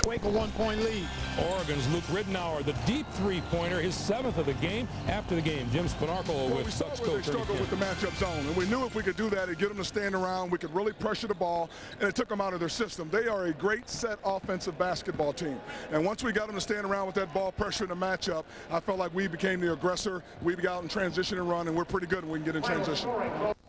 Wake a 1-point lead. Oregon's Luke Ridenour, the deep three-pointer, his 7th of the game. After the game, Jim Spanarkel with Bucks coach. They struggled with the matchup zone, and we knew if we could do that, it'd get them to stand around. We could really pressure the ball, and it took them out of their system. They are a great set offensive basketball team, and once we got them to stand around with that ball pressure in the matchup, I felt like we became the aggressor. We got out in transition and run, and we're pretty good when we can get in transition.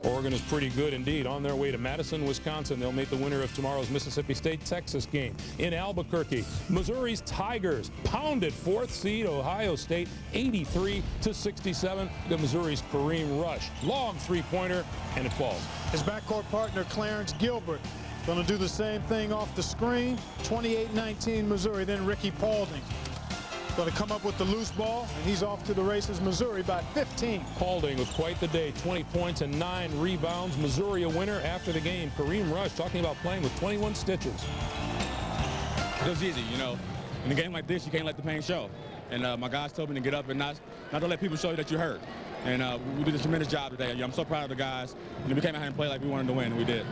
Oregon is pretty good indeed. On their way to Madison, Wisconsin. They'll meet the winner of tomorrow's Mississippi State-Texas game. In Albuquerque, Missouri's Tigers pounded 4th seed Ohio State 83-67. The Missouri's Kareem Rush. Long three-pointer, and it falls. His backcourt partner, Clarence Gilbert, going to do the same thing off the screen. 28-19 Missouri. Then Ricky Paulding going to come up with the loose ball, and he's off to the races. Missouri by 15. Paulding with quite the day, 20 points and 9 rebounds. Missouri a winner after the game. Kareem Rush talking about playing with 21 stitches. It was easy, you know. In a game like this, you can't let the pain show. And my guys told me to get up and not to let people show you that you're hurt. And we did a tremendous job today. I'm so proud of the guys. We came out here and played like we wanted to win, and we did.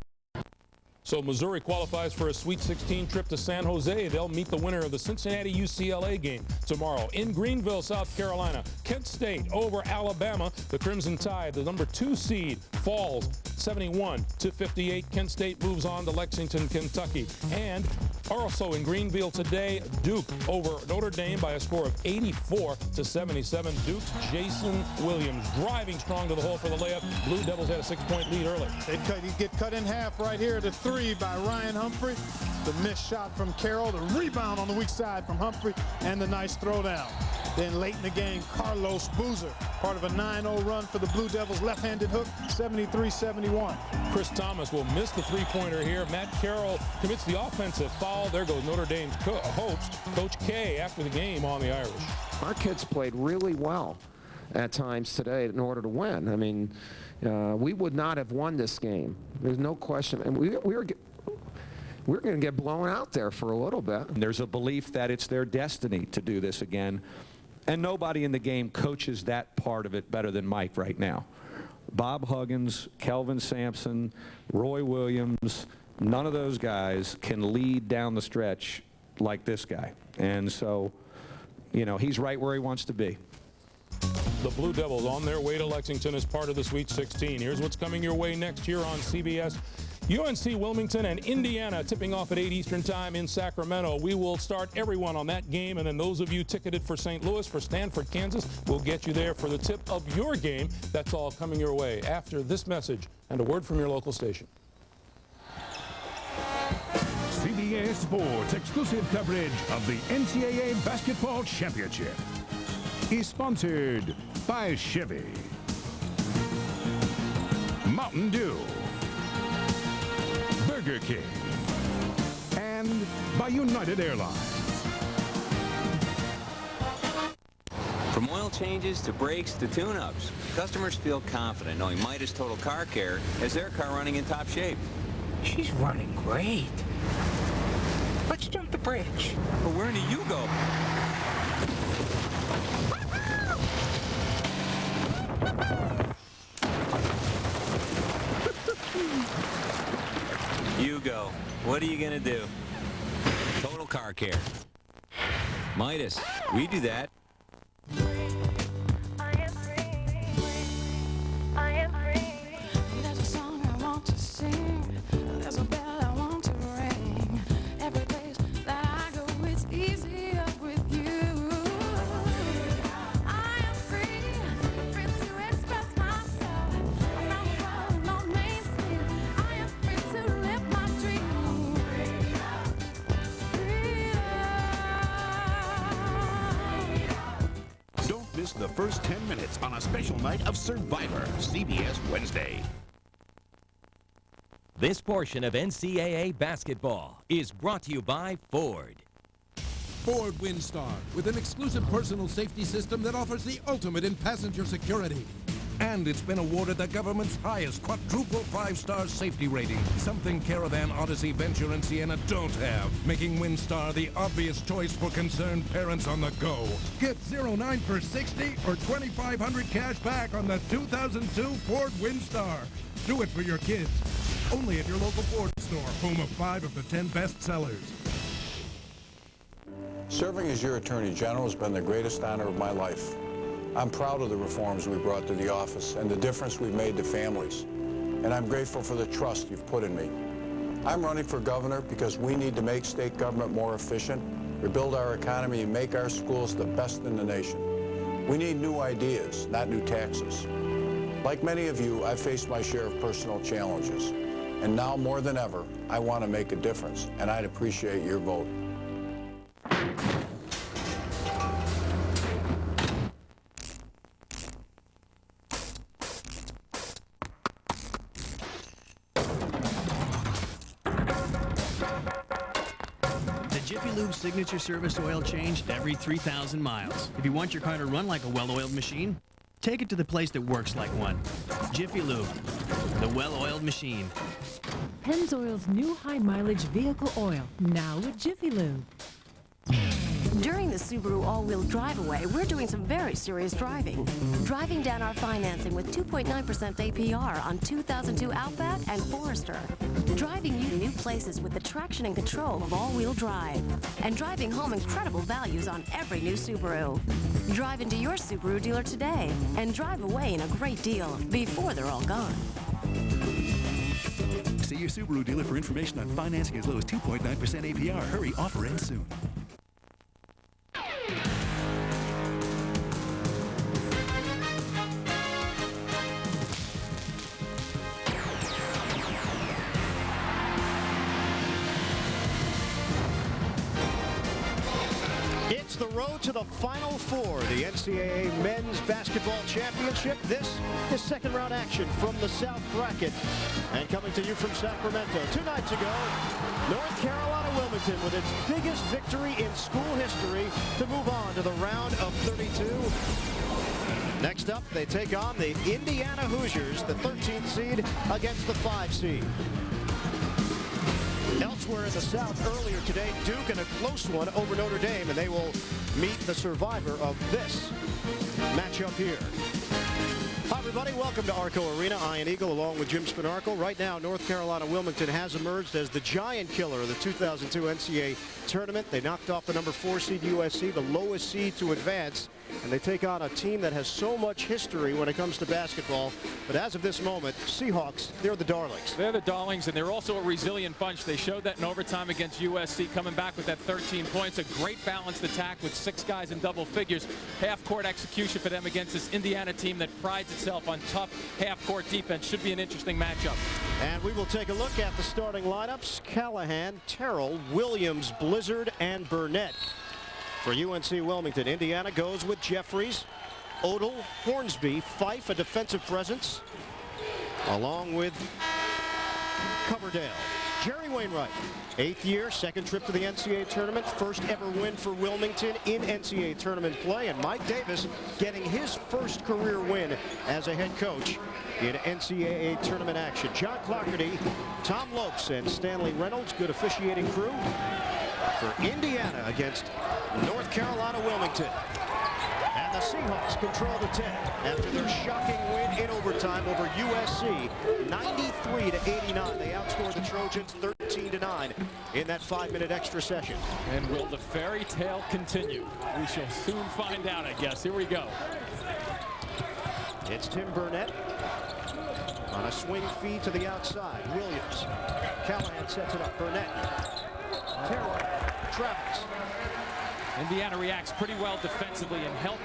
So Missouri qualifies for a Sweet 16 trip to San Jose. They'll meet the winner of the Cincinnati-UCLA game tomorrow. In Greenville, South Carolina, Kent State over Alabama. The Crimson Tide, the number 2 seed, falls 71-58. Kent State moves on to Lexington, Kentucky. And also in Greenville today, Duke over Notre Dame by a score of 84-77. Duke's Jason Williams driving strong to the hole for the layup. Blue Devils had a 6-point lead early. He'd get cut in half right here to 3 by Ryan Humphrey. The missed shot from Carroll, the rebound on the weak side from Humphrey, and the nice throwdown. Then late in the game, Carlos Boozer, part of a 9-0 run for the Blue Devils, left-handed hook, 73-71. Chris Thomas will miss the three-pointer here. Matt Carroll commits the offensive foul. There goes Notre Dame's hopes. Coach K after the game on the Irish. Our kids played really well at times today in order to win. I mean, we would not have won this game. There's no question. And we're going to get blown out there for a little bit. There's a belief that it's their destiny to do this again. And nobody in the game coaches that part of it better than Mike right now. Bob Huggins, Kelvin Sampson, Roy Williams, none of those guys can lead down the stretch like this guy. And so, you know, he's right where he wants to be. The Blue Devils on their way to Lexington as part of the Sweet 16. Here's what's coming your way next year on CBS. UNC, Wilmington, and Indiana tipping off at 8 Eastern Time in Sacramento. We will start everyone on that game, and then those of you ticketed for St. Louis, for Stanford, Kansas, we'll get you there for the tip of your game. That's all coming your way after this message and a word from your local station. CBS Sports exclusive coverage of the NCAA Basketball Championship is sponsored by Chevy, Mountain Dew, Burger King, and by United Airlines. From oil changes to brakes to tune-ups, customers feel confident knowing Midas Total Car Care has their car running in top shape. She's running great. Let's jump the bridge. But where do you go? You go. What are you gonna do? Total Car Care. Midas, we do that. There's a song I want to sing. There's a bell I want to ring. Every place that I go, it's easier with you. I am free, free to express myself. Around the world, on Main Street. I am free to live my dream. Don't miss the first 10 minutes on a special night of Survivor, CBS Wednesday. This portion of NCAA basketball is brought to you by Ford. Ford Windstar, with an exclusive personal safety system that offers the ultimate in passenger security. And it's been awarded the government's highest quadruple 5-star safety rating, something Caravan, Odyssey, Venture, and Sienna don't have, making Windstar the obvious choice for concerned parents on the go. Get 0.9 for 60 or 2,500 cash back on the 2002 Ford Windstar. Do it for your kids. Only at your local Ford store, home of 5 of the 10 best sellers. Serving as your Attorney General has been the greatest honor of my life. I'm proud of the reforms we brought to the office and the difference we've made to families. And I'm grateful for the trust you've put in me. I'm running for governor because we need to make state government more efficient, rebuild our economy, and make our schools the best in the nation. We need new ideas, not new taxes. Like many of you, I've faced my share of personal challenges. And now more than ever, I want to make a difference, and I'd appreciate your vote. Jiffy Lube Signature Service oil change every 3,000 miles. If you want your car to run like a well-oiled machine, take it to the place that works like one. Jiffy Lube, the well-oiled machine. Pennzoil's new high-mileage vehicle oil, now with Jiffy Lube. During the Subaru all-wheel drive away, we're doing some very serious driving. Driving down our financing with 2.9% APR on 2002 Outback and Forester. Driving you to new places with the traction and control of all-wheel drive. And driving home incredible values on every new Subaru. Drive into your Subaru dealer today and drive away in a great deal before they're all gone. See your Subaru dealer for information on financing as low as 2.9% APR. Hurry, offer ends soon. It's the road to the Final Four, the NCAA Men's Basketball Championship. This is second round action from the South Bracket. And coming to you from Sacramento, 2 nights ago, North Carolina Wilmington with its biggest victory in school history to move on to the round of 32. Next up, they take on the Indiana Hoosiers, the 13th seed, against the 5 seed. Elsewhere in the South earlier today, Duke in a close one over Notre Dame, and they will meet the survivor of this matchup here. Hi, everybody. Welcome to Arco Arena. Ian Eagle along with Jim Spinarco. Right now, North Carolina Wilmington has emerged as the giant killer of the 2002 NCAA tournament. They knocked off the number 4 seed USC, the lowest seed to advance. And they take on a team that has so much history when it comes to basketball. But as of this moment, Seahawks, they're the darlings. They're the darlings, and they're also a resilient bunch. They showed that in overtime against USC, coming back with that 13 points. A great balanced attack with 6 guys in double figures. Half-court execution for them against this Indiana team that prides itself on tough half-court defense. Should be an interesting matchup. And we will take a look at the starting lineups. Callahan, Terrell, Williams, Blizzard, and Burnett. For UNC Wilmington, Indiana goes with Jeffries, Odell, Hornsby, Fife, a defensive presence, along with Coverdale. Jerry Wainwright, 8th year, 2nd trip to the NCAA tournament, first ever win for Wilmington in NCAA tournament play, and Mike Davis getting his first career win as a head coach in NCAA tournament action. John Clarkerty, Tom Lopes, and Stanley Reynolds, good officiating crew for Indiana against North Carolina Wilmington. And the Seahawks control the 10 after their shocking win in overtime over USC, 93-89. They outscored the Trojans 13-9 in that 5-minute extra session. And will the fairy tale continue? We shall soon find out, I guess. Here we go. It's Tim Burnett on a swing feed to the outside. Williams. Callahan sets it up. Burnett. Terrell. Travis. Indiana reacts pretty well defensively and help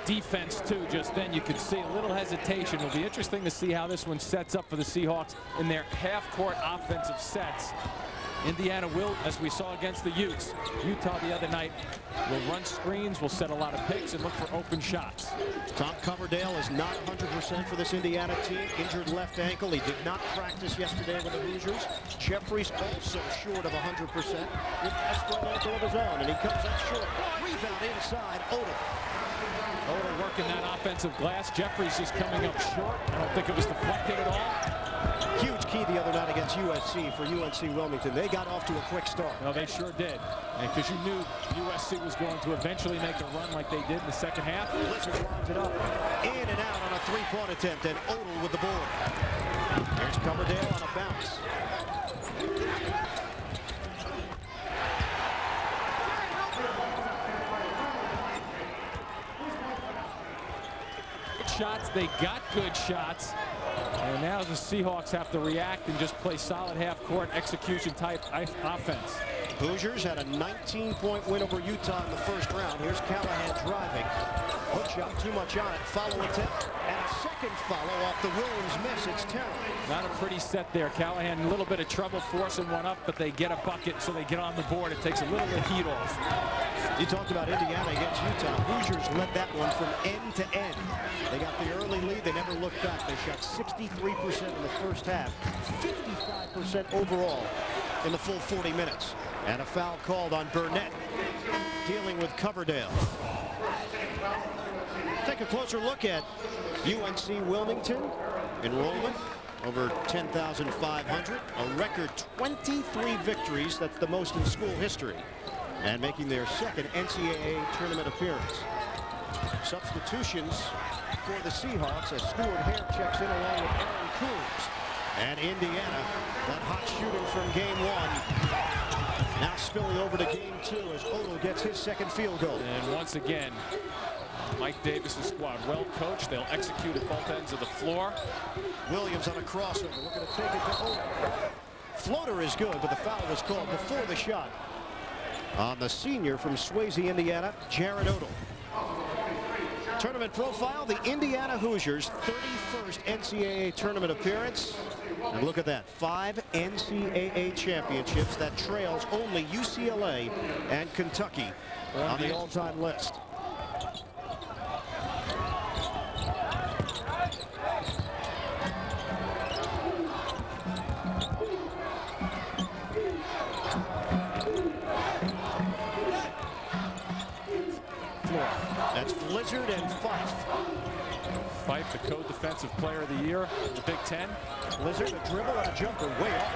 defense too. Just then you could see a little hesitation. It'll be interesting to see how this one sets up for the Seahawks in their half-court offensive sets. Indiana will, as we saw against the Utes. Utah the other night will run screens, will set a lot of picks, and look for open shots. Tom Coverdale is not 100% for this Indiana team. Injured left ankle. He did not practice yesterday with the Hoosiers. Jeffries also short of 100% with an ankle of his own, and he comes up short. Rebound inside, Odell. Odell working that offensive glass. Jeffries is coming up short. I don't think it was deflected at all. Huge key the other night against USC for UNC Wilmington. They got off to a quick start. No, they sure did. And because you knew USC was going to eventually make a run like they did in the second half. Blizzard lines it up. In and out on a 3-point attempt, and Odell with the board. Here's Coverdale on a bounce. shots. They got good shots. And now the Seahawks have to react and just play solid half-court execution type offense. Hoosiers had a 19-point win over Utah in the first round. Here's Callahan driving. Hook shot, too much on it. Follow attempt, and a second follow off the Williams miss. It's Terrell. Not a pretty set there. Callahan, a little bit of trouble forcing one up, but they get a bucket, so they get on the board. It takes a little bit of heat off. You talked about Indiana against Utah. Hoosiers led that one from end to end. They got the early lead. They never looked back. They shot 63% in the first half, 55% overall in the full 40 minutes. And a foul called on Burnett, dealing with Coverdale. Take a closer look at UNC Wilmington. Enrollment over 10,500. A record 23 victories. That's the most in school history. And making their second NCAA tournament appearance. Substitutions for the Seahawks as Stuart Hare checks in along with Aaron Coombs. And Indiana, that hot shooting from game one, now spilling over to game two as Odell gets his second field goal. And once again, Mike Davis's squad well coached. They'll execute at both ends of the floor. Williams on a crossover, looking to take it to Odell. Floater is good, but the foul was called before the shot on the senior from Swayze, Indiana, Jared Odell. Tournament profile, the Indiana Hoosiers' 31st NCAA tournament appearance. And look at that, 5 NCAA championships. That trails only UCLA and Kentucky on the all-time list. That's Blizzard and Fife. Fife, the co-defensive player of the year in the Big Ten. Blizzard, a dribble and a jumper way off.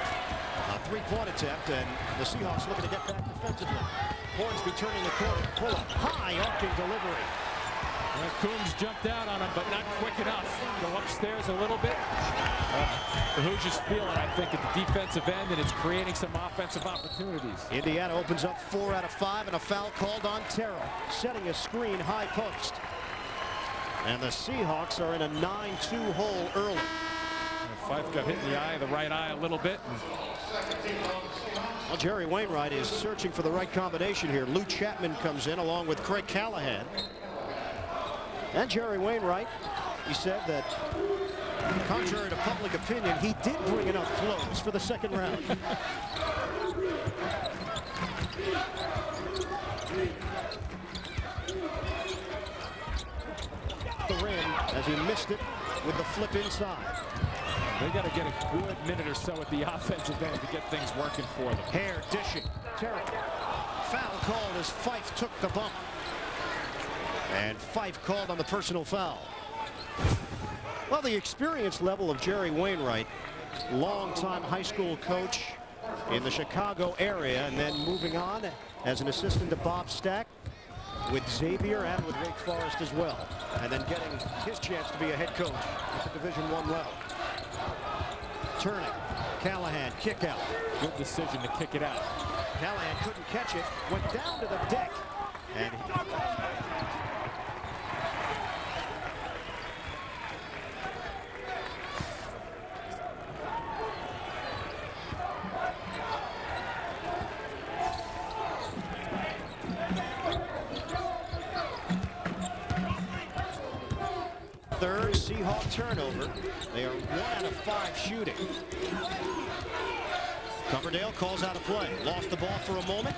A three-point attempt, and the Seahawks looking to get back defensively. Hornsby turning the corner, pull up, high arcing delivery. Well, Coombs jumped out on him, but not quick enough. Go upstairs a little bit. The Hoosiers feel it, I think, at the defensive end, and it's creating some offensive opportunities. Indiana opens up 4 out of 5, and a foul called on Terrell, setting a screen high post. And the Seahawks are in a 9-2 hole early. And Fife got hit in the eye, the right eye a little bit. Well, Jerry Wainwright is searching for the right combination here. Lou Chapman comes in along with Craig Callahan. And Jerry Wainwright, he said that, contrary to public opinion, he did bring enough clothes for the second round. The rim as he missed it with the flip inside. They got to get a good minute or so at the offensive end to get things working for them. Hare dishing. Terrible. Foul called as Fife took the bump. And Fife called on the personal foul. Well, the experience level of Jerry Wainwright, longtime high school coach in the Chicago area, and then moving on as an assistant to Bob Stack with Xavier and with Wake Forest as well, and then getting his chance to be a head coach at the Division I level. Turning, Callahan, kick out. Good decision to kick it out. Callahan couldn't catch it, went down to the deck, and third Seahawk turnover. They are 1 out of 5 shooting. Coverdale calls out a play. Lost the ball for a moment.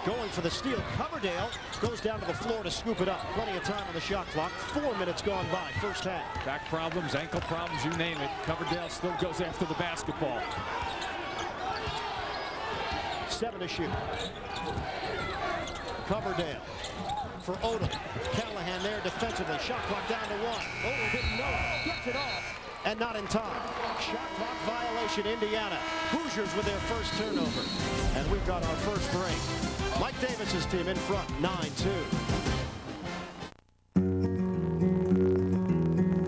Going for the steal. Coverdale goes down to the floor to scoop it up. Plenty of time on the shot clock. 4 minutes gone by. First half. Back problems, ankle problems, you name it. Coverdale still goes after the basketball. 7 to shoot. Coverdale for Odell. Callahan there defensively. Shot clock down to 1. Odell didn't know it. Gets it off. And not in time. Shot clock violation, Indiana. Hoosiers with their first turnover. And we've got our first break. Mike Davis's team in front, 9-2.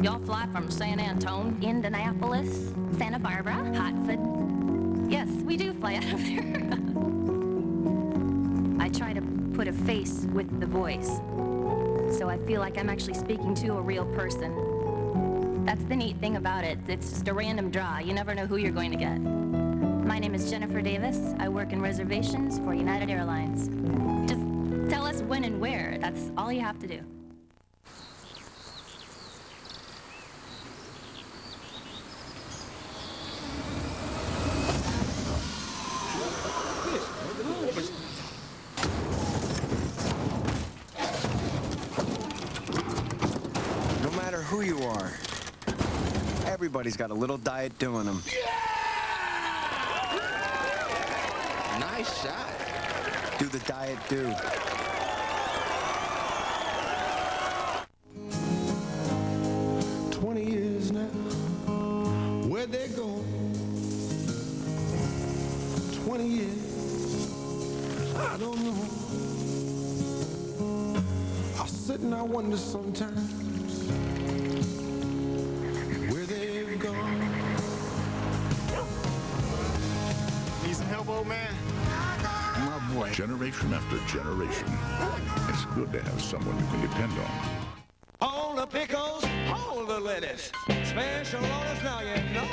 Y'all fly from San Antonio, Indianapolis, Santa Barbara, Hartford. Yes, we do fly out of there. I try to put a face with the voice, so I feel like I'm actually speaking to a real person. That's the neat thing about it. It's just a random draw. You never know who you're going to get. My name is Jennifer Davis. I work in reservations for United Airlines. Just tell us when and where. That's all you have to do. No matter who you are, everybody's got a little diet doing them. Nice shot. Do the diet do. Years now, where'd they go? 20 years, I don't know. I sit and I wonder sometimes where they've gone. Need some help, old man? My boy. Generation after generation. It's good to have someone you can depend on. All the pickles, all the lettuce. Special orders now, you know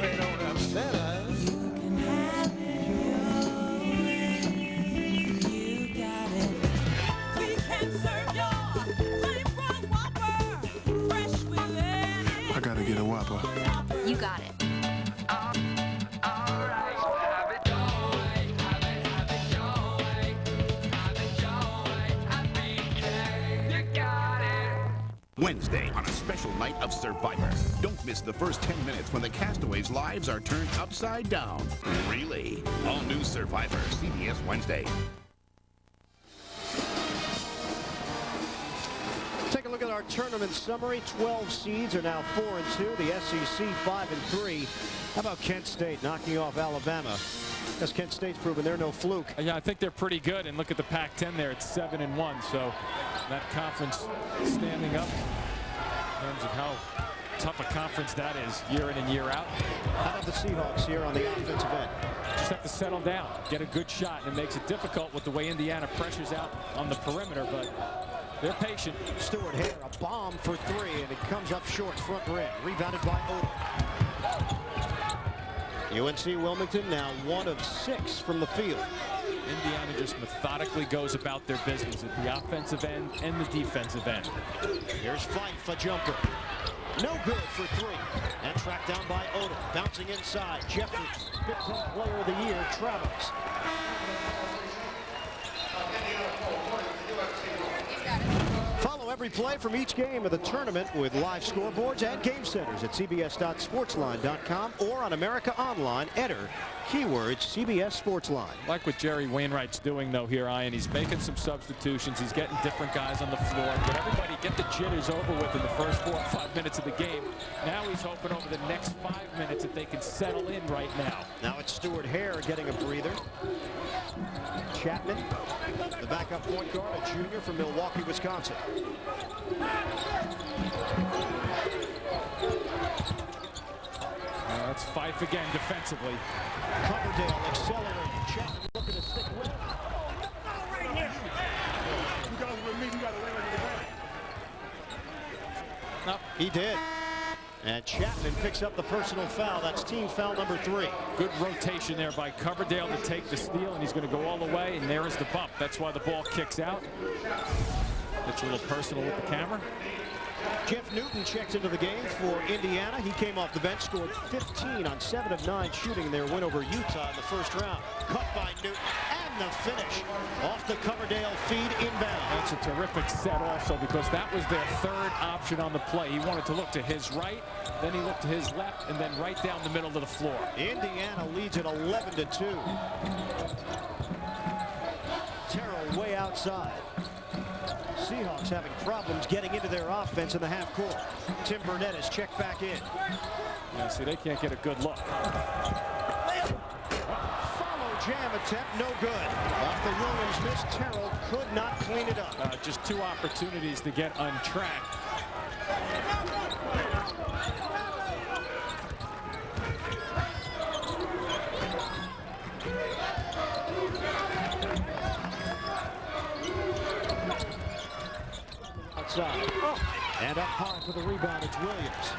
they don't upset us. You can have it your way. You got it. We can serve your flame-from Whopper. Fresh with lettuce. I gotta get a Whopper. You got it. Wednesday on a special night of Survivor. Don't miss the first 10 minutes when the castaways' lives are turned upside down. Really? All new Survivor, CBS Wednesday. Take a look at our tournament summary. 12 seeds are now 4-2. The SEC 5-3. How about Kent State knocking off Alabama? Because Kent State's proven they're no fluke. Yeah, I think they're pretty good. And look at the Pac-10 there. It's 7-1. So that conference standing up in terms of how tough a conference that is year in and year out. How about the Seahawks here on the offensive end? Just have to settle down, get a good shot, and it makes it difficult with the way Indiana pressures out on the perimeter, but they're patient. Stewart Hare, a bomb for three, and it comes up short, front rim. Rebounded by Odom. UNC Wilmington now 1 of 6 from the field. Indiana just methodically goes about their business at the offensive end and the defensive end. Here's Fife, a jumper. No good for three. And tracked down by Odom. Bouncing inside. Jeffries, 15th player of the year, travels. Follow every play from each game of the tournament with live scoreboards and game centers at cbs.sportsline.com or on America Online. Enter keyword CBS Sportsline. Like what Jerry Wainwright's doing, though, here, Ian. He's making some substitutions. He's getting different guys on the floor. But everybody get the jitters over with in the first 4 or 5 minutes of the game. Now he's hoping over the next 5 minutes that they can settle in right now. Now it's Stewart Hare getting a breather. Chapman, the backup point guard, a junior from Milwaukee, Wisconsin. That's Fife again defensively. Coverdale accelerating. Chapman looking to stick with it. Right here. You guys with me, you got to win over the Nope. He did. And Chapman picks up the personal foul. That's team foul number 3. Good rotation there by Coverdale to take the steal, and he's going to go all the way, and there is the bump. That's why the ball kicks out. It's a little personal with the camera. Jeff Newton checks into the game for Indiana. He came off the bench, scored 15 on 7 of 9 shooting in their win over Utah in the first round. Cut by Newton, and the finish off the Coverdale feed inbound. That's a terrific set also, because that was their third option on the play. He wanted to look to his right, then he looked to his left, and then right down the middle of the floor. Indiana leads at 11-2. Terrell way outside. Seahawks having problems getting into their offense in the half court. Tim Burnett is checked back in. Yeah, see, they can't get a good look. Follow jam attempt, no good. Off the Williams miss, Terrell could not clean it up. Just 2 opportunities to get untracked. Outside. And up high for the rebound, it's Williams.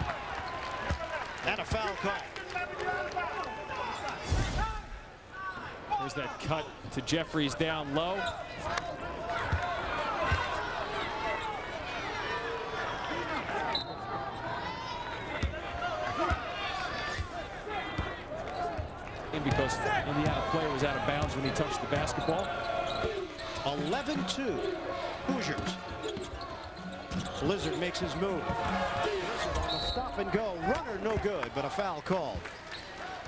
And a foul call. There's that cut to Jeffries down low. Because Indiana player was out of bounds when he touched the basketball. 11-2 Hoosiers. Blizzard makes his move. Blizzard on the stop and go. Runner no good, but a foul called.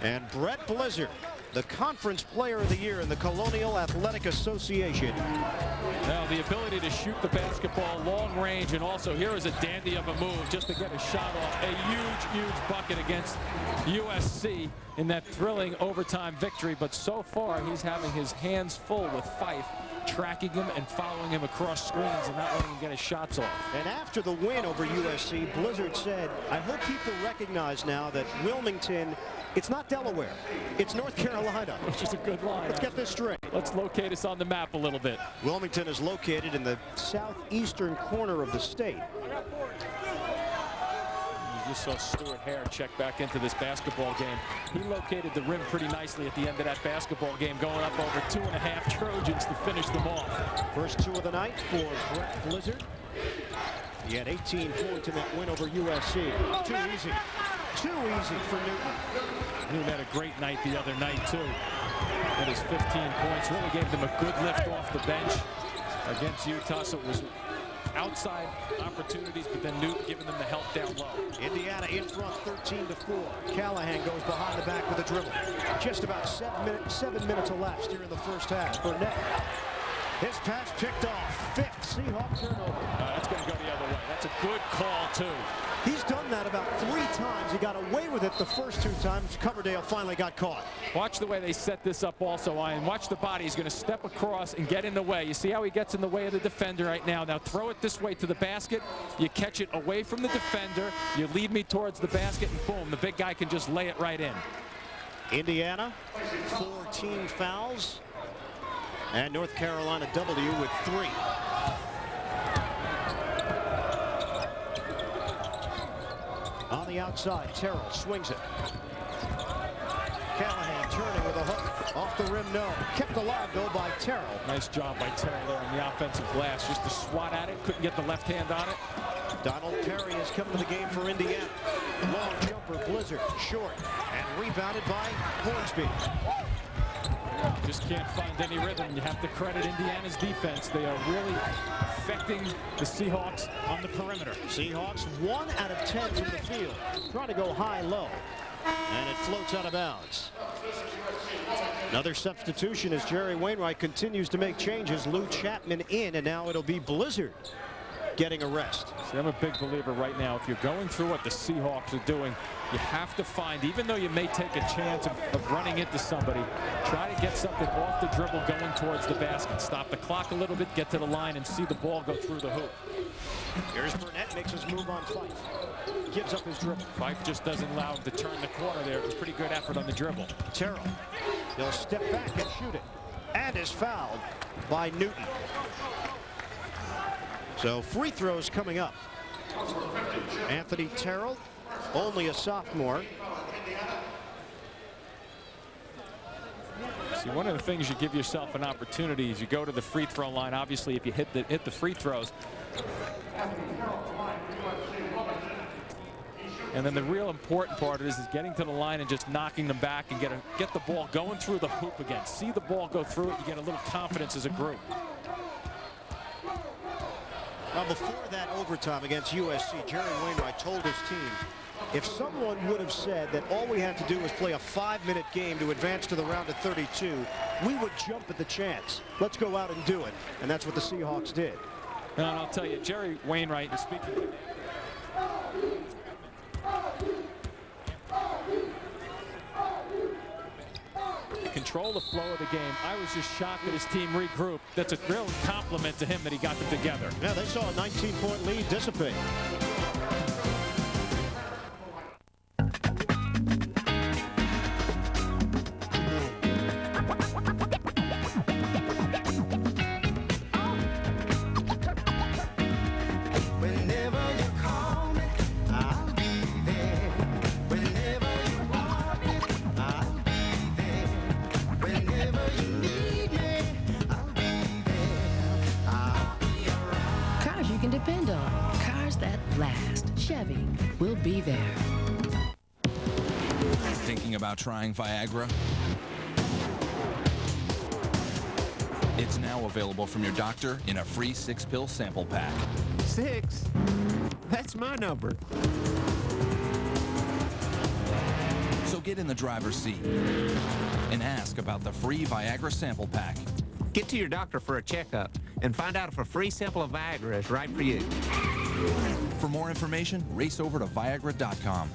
And Brett Blizzard, the Conference Player of the Year in the Colonial Athletic Association. Now the ability to shoot the basketball long range, and also here is a dandy of a move just to get a shot off. A huge bucket against USC in that thrilling overtime victory. But so far he's having his hands full with Fife, tracking him and following him across screens and not letting him get his shots off. And after the win over USC, Blizzard said, I hope people recognize now that Wilmington, it's not Delaware, it's North Carolina. Which is a good line. Let's get this straight. Let's locate us on the map a little bit. Wilmington is located in the southeastern corner of the state. You just saw Stuart Hare check back into this basketball game. He located the rim pretty nicely at the end of that basketball game, going up over 2.5 Trojans to finish them off. First two of the night for Brett Blizzard. He had 18 points in that win over USC. Too easy. Too easy for Newton. Newton had a great night the other night, too. Had his 15 points. Really gave them a good lift off the bench against Utah. So it was outside opportunities, but then Newton giving them the help down low. Indiana in front, 13-4. Callahan goes behind the back with a dribble. Just about 7 minutes elapsed here in the first half. Burnett. His pass picked off. Fifth Seahawks turnover. That's going to go the other way. That's a good call, too. He's done that about 3 times. He got away with it the first 2 times. Coverdale finally got caught. Watch the way they set this up also, Ian. Watch the body. He's going to step across and get in the way. You see how he gets in the way of the defender right now. Now throw it this way to the basket. You catch it away from the defender. You lead me towards the basket, and boom, the big guy can just lay it right in. Indiana, 4 team fouls. And North Carolina W with 3. On the outside, Terrell swings it. Callahan turning with a hook. Off the rim, no. Kept alive, though, by Terrell. Nice job by Terrell there on the offensive glass. Just to swat at it. Couldn't get the left hand on it. Donald Perry has come to the game for Indiana. Long jumper, Blizzard, short. And rebounded by Hornsby. Just can't find any rhythm. You have to credit Indiana's defense. They are really affecting the Seahawks on the perimeter. Seahawks 1 out of 10 from the field. Trying to go high-low. And it floats out of bounds. Another substitution as Jerry Wainwright continues to make changes. Lou Chapman in, and now it'll be Blizzard getting a rest. See, I'm a big believer right now. If you're going through what the Seahawks are doing, you have to find, even though you may take a chance of running into somebody, try to get something off the dribble going towards the basket. Stop the clock a little bit, get to the line, and see the ball go through the hoop. Here's Burnett, makes his move on Fife. Gives up his dribble. Fife just doesn't allow him to turn the corner there. It was pretty good effort on the dribble. Terrell. He'll step back and shoot it. And is fouled by Newton. So free throws coming up. Anthony Terrell, only a sophomore. See, one of the things you give yourself an opportunity is you go to the free throw line. Obviously, if you hit the free throws. And then the real important part is getting to the line and just knocking them back and get the ball going through the hoop again. See the ball go through it, you get a little confidence as a group. Now, before that overtime against USC, Jerry Wainwright told his team, if someone would have said that all we had to do was play a 5-minute game to advance to the round of 32, we would jump at the chance. Let's go out and do it. And that's what the Seahawks did. And I'll tell you, Jerry Wainwright is speaking. Control the flow of the game. I was just shocked that his team regrouped. That's a real compliment to him that he got them together. Yeah, they saw a 19-point lead dissipate. Whenever you call me, I'll be there. Whenever Chevy. We'll be there. Thinking about trying Viagra? It's now available from your doctor in a free 6-pill sample pack. 6? That's my number. So get in the driver's seat and ask about the free Viagra sample pack. Get to your doctor for a checkup and find out if a free sample of Viagra is right for you. For more information, race over to Viagra.com.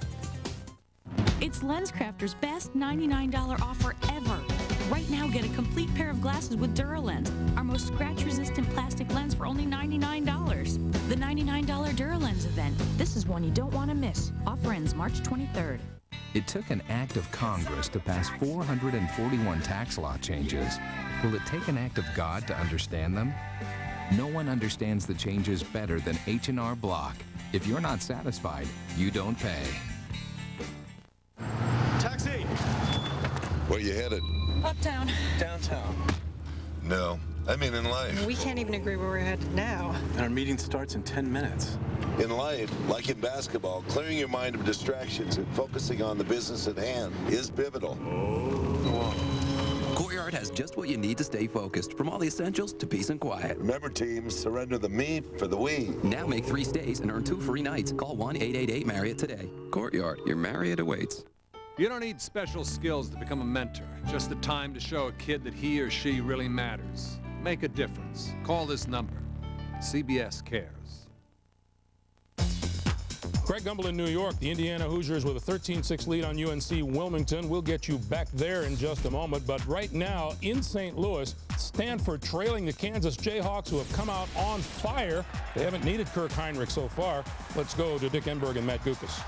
It's LensCrafter's best $99 offer ever. Right now, get a complete pair of glasses with DuraLens, our most scratch-resistant plastic lens for only $99. The $99 DuraLens event. This is one you don't want to miss. Offer ends March 23rd. It took an act of Congress to pass 441 tax law changes. Will it take an act of God to understand them? No one understands the changes better than H&R Block. If you're not satisfied, you don't pay. Taxi! Where you headed? Uptown. Downtown. No, I mean in life. We can't even agree where we're headed now. And our meeting starts in 10 minutes. In life, like in basketball, clearing your mind of distractions and focusing on the business at hand is pivotal. Courtyard has just what you need to stay focused, from all the essentials to peace and quiet. Remember, teams, surrender the me for the we. Now make 3 stays and earn 2 free nights. Call 1-888-MARRIOTT today. Courtyard, your Marriott awaits. You don't need special skills to become a mentor, just the time to show a kid that he or she really matters. Make a difference. Call this number. CBS Cares. Craig Gumbel in New York. The Indiana Hoosiers with a 13-6 lead on UNC Wilmington. We'll get you back there in just a moment. But right now in St. Louis, Stanford trailing the Kansas Jayhawks, who have come out on fire. They haven't needed Kirk Heinrich so far. Let's go to Dick Enberg and Matt Gukas.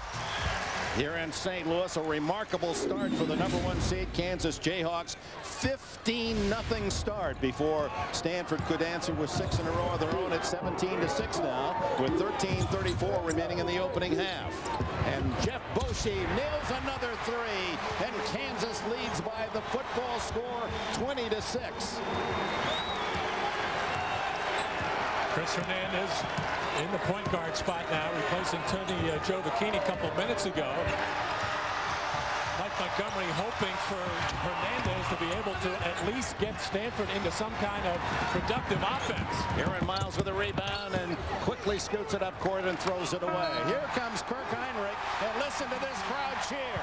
Here in St. Louis, a remarkable start for the #1 seed Kansas Jayhawks. 15-0 start before Stanford could answer with 6 in a row of their own at 17-6 now, with 13:34 remaining in the opening half. And Jeff Boschee nails another 3, and Kansas leads by the football score 20-6. Chris Hernandez in the point guard spot now, replacing Tony Joe Bikini a couple minutes ago. Mike Montgomery hoping for Hernandez to be able to at least get Stanford into some kind of productive offense. Aaron Miles with a rebound and quickly scoots it up court and throws it away. Here comes Kirk Heinrich, and listen to this crowd cheer.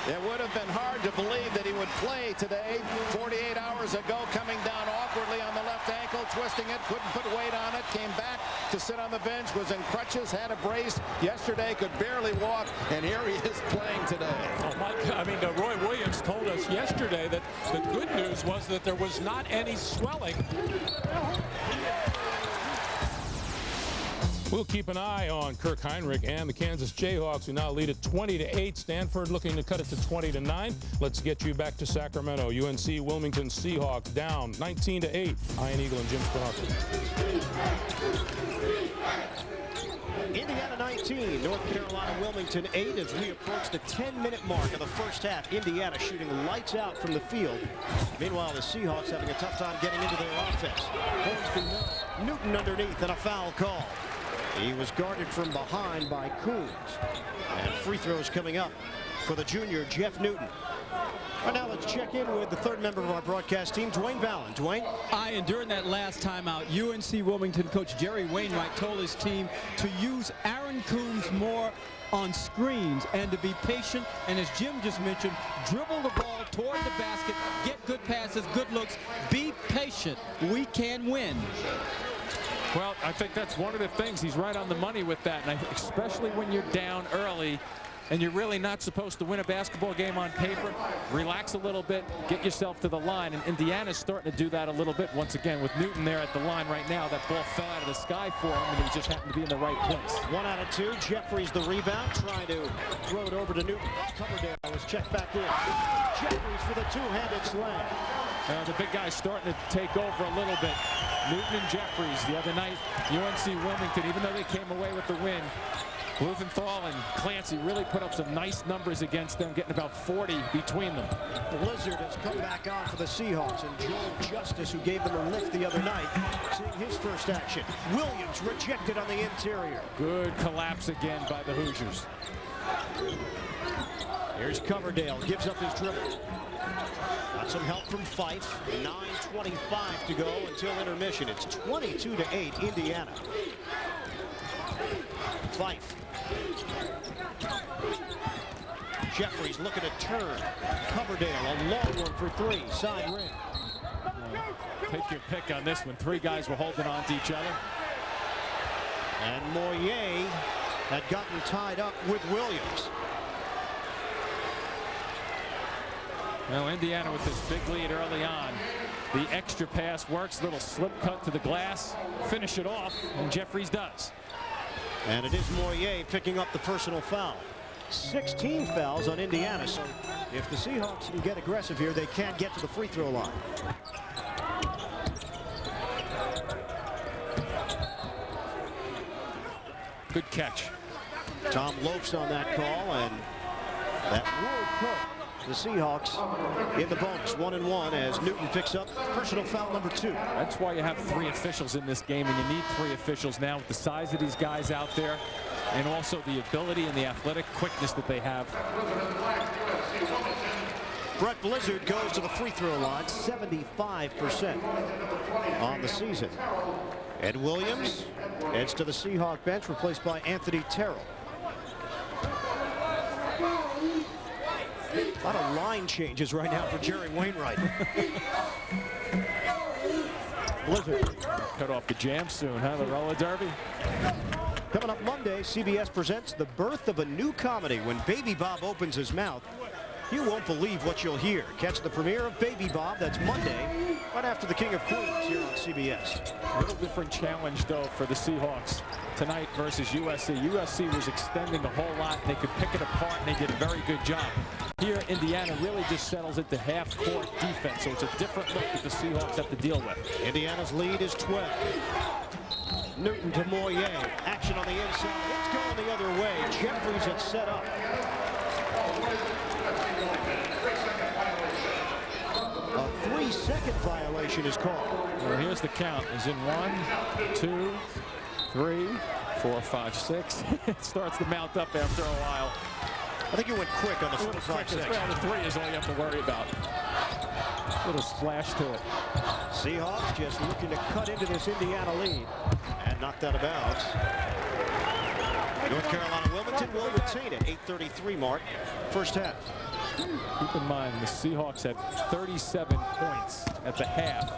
It would have been hard to believe that he would play today. 48 hours ago, coming down awkwardly on the left ankle, twisting it, couldn't put weight on it, came back to sit on the bench, was in crutches, had a brace yesterday, could barely walk, and here he is playing today. Oh, Mike, Roy Williams told us yesterday that the good news was that there was not any swelling. We'll keep an eye on Kirk Heinrich and the Kansas Jayhawks, who now lead at 20-8. Stanford looking to cut it to 20-9. Let's get you back to Sacramento. UNC Wilmington Seahawks down 19-8. Ian Eagle and Jim Spanarkel. Indiana 19, North Carolina Wilmington 8 as we approach the 10-minute mark of the first half. Indiana shooting lights out from the field. Meanwhile, the Seahawks having a tough time getting into their offense. Hornsby Newton underneath and a foul call. He was guarded from behind by Coons. And free throws coming up for the junior, Jeff Newton. All right, now let's check in with the third member of our broadcast team, Dwayne Ballin. Dwayne? And during that last timeout, UNC Wilmington coach Jerry Wainwright told his team to use Aaron Coons more on screens and to be patient. And as Jim just mentioned, dribble the ball toward the basket, get good passes, good looks, be patient. We can win. Well, I think that's one of the things. He's right on the money with that, and especially when you're down early and you're really not supposed to win a basketball game on paper. Relax a little bit, get yourself to the line, and Indiana's starting to do that a little bit once again with Newton there at the line right now. That ball fell out of the sky for him, and he just happened to be in the right place. 1 out of 2. Jeffries the rebound, trying to throw it over to Newton. Coverdale was checked back in. Jeffries for the two-handed slam. The big guy's starting to take over a little bit. Newton and Jeffries the other night, UNC Wilmington, even though they came away with the win, Blumenthal and Clancy really put up some nice numbers against them, getting about 40 between them. Blizzard has come back on for the Seahawks, and Joel Justice, who gave them a lift the other night, seeing his first action. Williams rejected on the interior. Good collapse again by the Hoosiers. Here's Coverdale, gives up his dribble. Got some help from Fife. 9:25 to go until intermission. It's 22-8 Indiana. Fife. Jeffries looking to turn. Coverdale, a long one for three. Side rim. Take your pick on this one. Three guys were holding on to each other. And Moyer had gotten tied up with Williams. Well, Indiana with this big lead early on. The extra pass works. Little slip cut to the glass. Finish it off, and Jeffries does. And it is Moyer picking up the personal foul. 16 fouls on Indiana. So if the Seahawks can get aggressive here, they can't get to the free throw line. Good catch. Tom Lopes on that call, and that will put the Seahawks in the bonus. 1-1 as Newton picks up personal foul number 2. That's why you have 3 officials in this game, and you need 3 officials now with the size of these guys out there, and also the ability and the athletic quickness that they have. Brett Blizzard goes to the free throw line, 75% on the season. Ed Williams heads to the Seahawk bench, replaced by Anthony Terrell. A lot of line changes right now for Jerry Wainwright. Blizzard. Cut off the jam soon, huh? The roller derby. Coming up Monday, CBS presents the birth of a new comedy. When Baby Bob opens his mouth, you won't believe what you'll hear. Catch the premiere of Baby Bob. That's Monday, right after the King of Queens here on CBS. A little different challenge, though, for the Seahawks tonight versus USC. USC was extending a whole lot. They could pick it apart, and they did a very good job. Here, Indiana really just settles into half-court defense, so it's a different look that the Seahawks have to deal with. Indiana's lead is 12. Newton to Moyer. Action on the inside. It's going the other way. Jeffries had set up. A 3-second violation is called. Well, here's the count. Is in 1, 2, 3, 4, 5, 6. It starts to mount up after a while. I think you went quick on the 45 seconds. Well, the 3 is all you have to worry about. Little splash to it. Seahawks just looking to cut into this Indiana lead and knock that out of bounds. North Carolina Wilmington will retain it. 8:33 mark, first half. Keep in mind, the Seahawks had 37 points at the half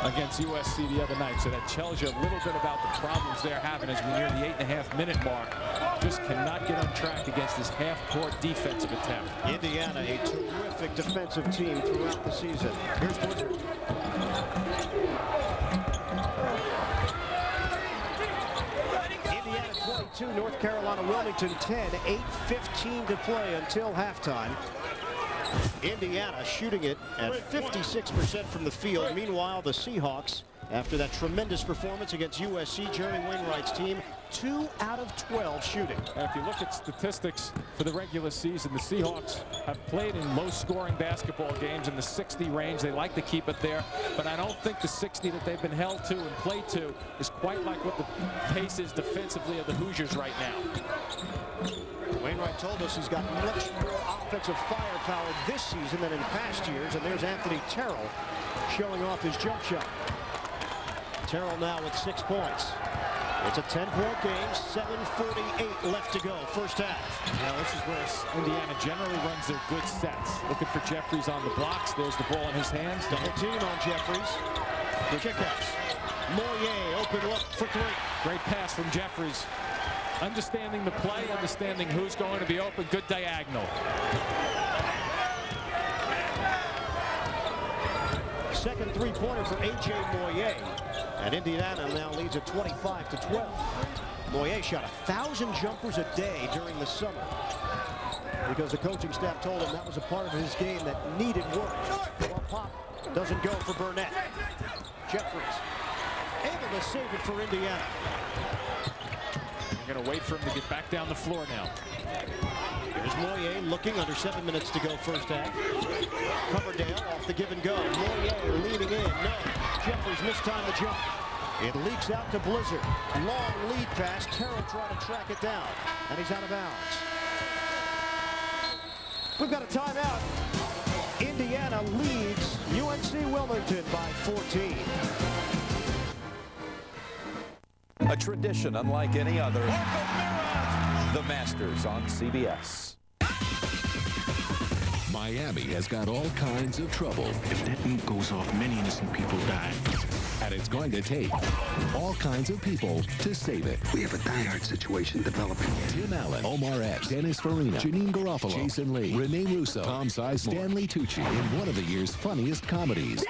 against USC the other night. So that tells you a little bit about the problems they're having as we near the 8.5-minute mark. Just cannot get on track against this half-court defensive attempt. Indiana, a terrific defensive team throughout the season. Here's Blizzard. Indiana 22, North Carolina Wilmington 10. 8:15 to play until halftime. Indiana shooting it at 56% from the field. Meanwhile, the Seahawks, after that tremendous performance against USC, Jerry Wainwright's team, 2 out of 12 shooting. And if you look at statistics for the regular season, the Seahawks have played in low-scoring basketball games in the 60 range. They like to keep it there, but I don't think the 60 that they've been held to and played to is quite like what the pace is defensively of the Hoosiers right now. Wainwright told us he's got much more offensive firepower this season than in past years, and there's Anthony Terrell showing off his jump shot. Terrell now with 6 points. It's a 10-point game, 7:48 left to go, first half. Now this is where Indiana generally runs their good sets. Looking for Jeffries on the blocks. There's the ball in his hands. Double team on Jeffries. The kickouts. Moyer open look for 3. Great pass from Jeffries. Understanding the play, understanding who's going to be open. Good diagonal. Second three-pointer for A.J. Moyer. And Indiana now leads at 25-12. Moyer shot 1,000 jumpers a day during the summer because the coaching staff told him that was a part of his game that needed work. Well, Pop doesn't go for Burnett. Jeffries able to save it for Indiana. They're going to wait for him to get back down the floor now. There's Moyer looking, under 7 minutes to go first half. Coverdale off the give and go. Moyer leaning in. No. Jeffries mistimed the jump. It leaks out to Blizzard. Long lead pass. Terrell trying to track it down. And he's out of bounds. We've got a timeout. Indiana leads UNC Wilmington by 14. A tradition unlike any other. The Masters on CBS. Miami has got all kinds of trouble. If that ink goes off, many innocent people die. And it's going to take all kinds of people to save it. We have a diehard situation developing. Tim Allen, Omar Epps, Dennis Farina, Janine Garofalo, Jason Lee, Renee Russo, Tom Sizemore, Stanley Tucci in one of the year's funniest comedies.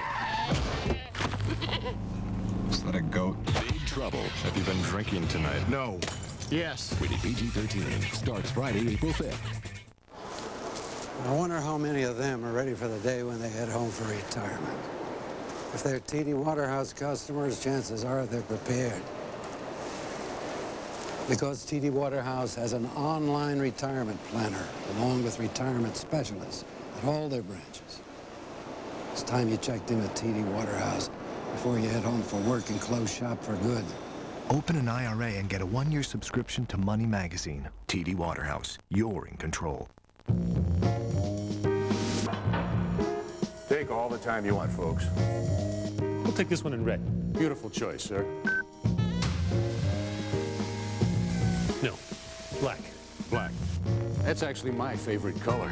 Is that a goat? Big Trouble. Have you been drinking tonight? No. Yes. Rated PG-13. Starts Friday, April 5th. I wonder how many of them are ready for the day when they head home for retirement. If they're TD Waterhouse customers, chances are they're prepared. Because TD Waterhouse has an online retirement planner along with retirement specialists at all their branches. It's time you checked in at TD Waterhouse before you head home for work and close shop for good. Open an IRA and get a 1-year subscription to Money Magazine. TD Waterhouse, you're in control. Take all the time you want, folks. We'll take this one in red. Beautiful choice, sir. No, black. Black. That's actually my favorite color.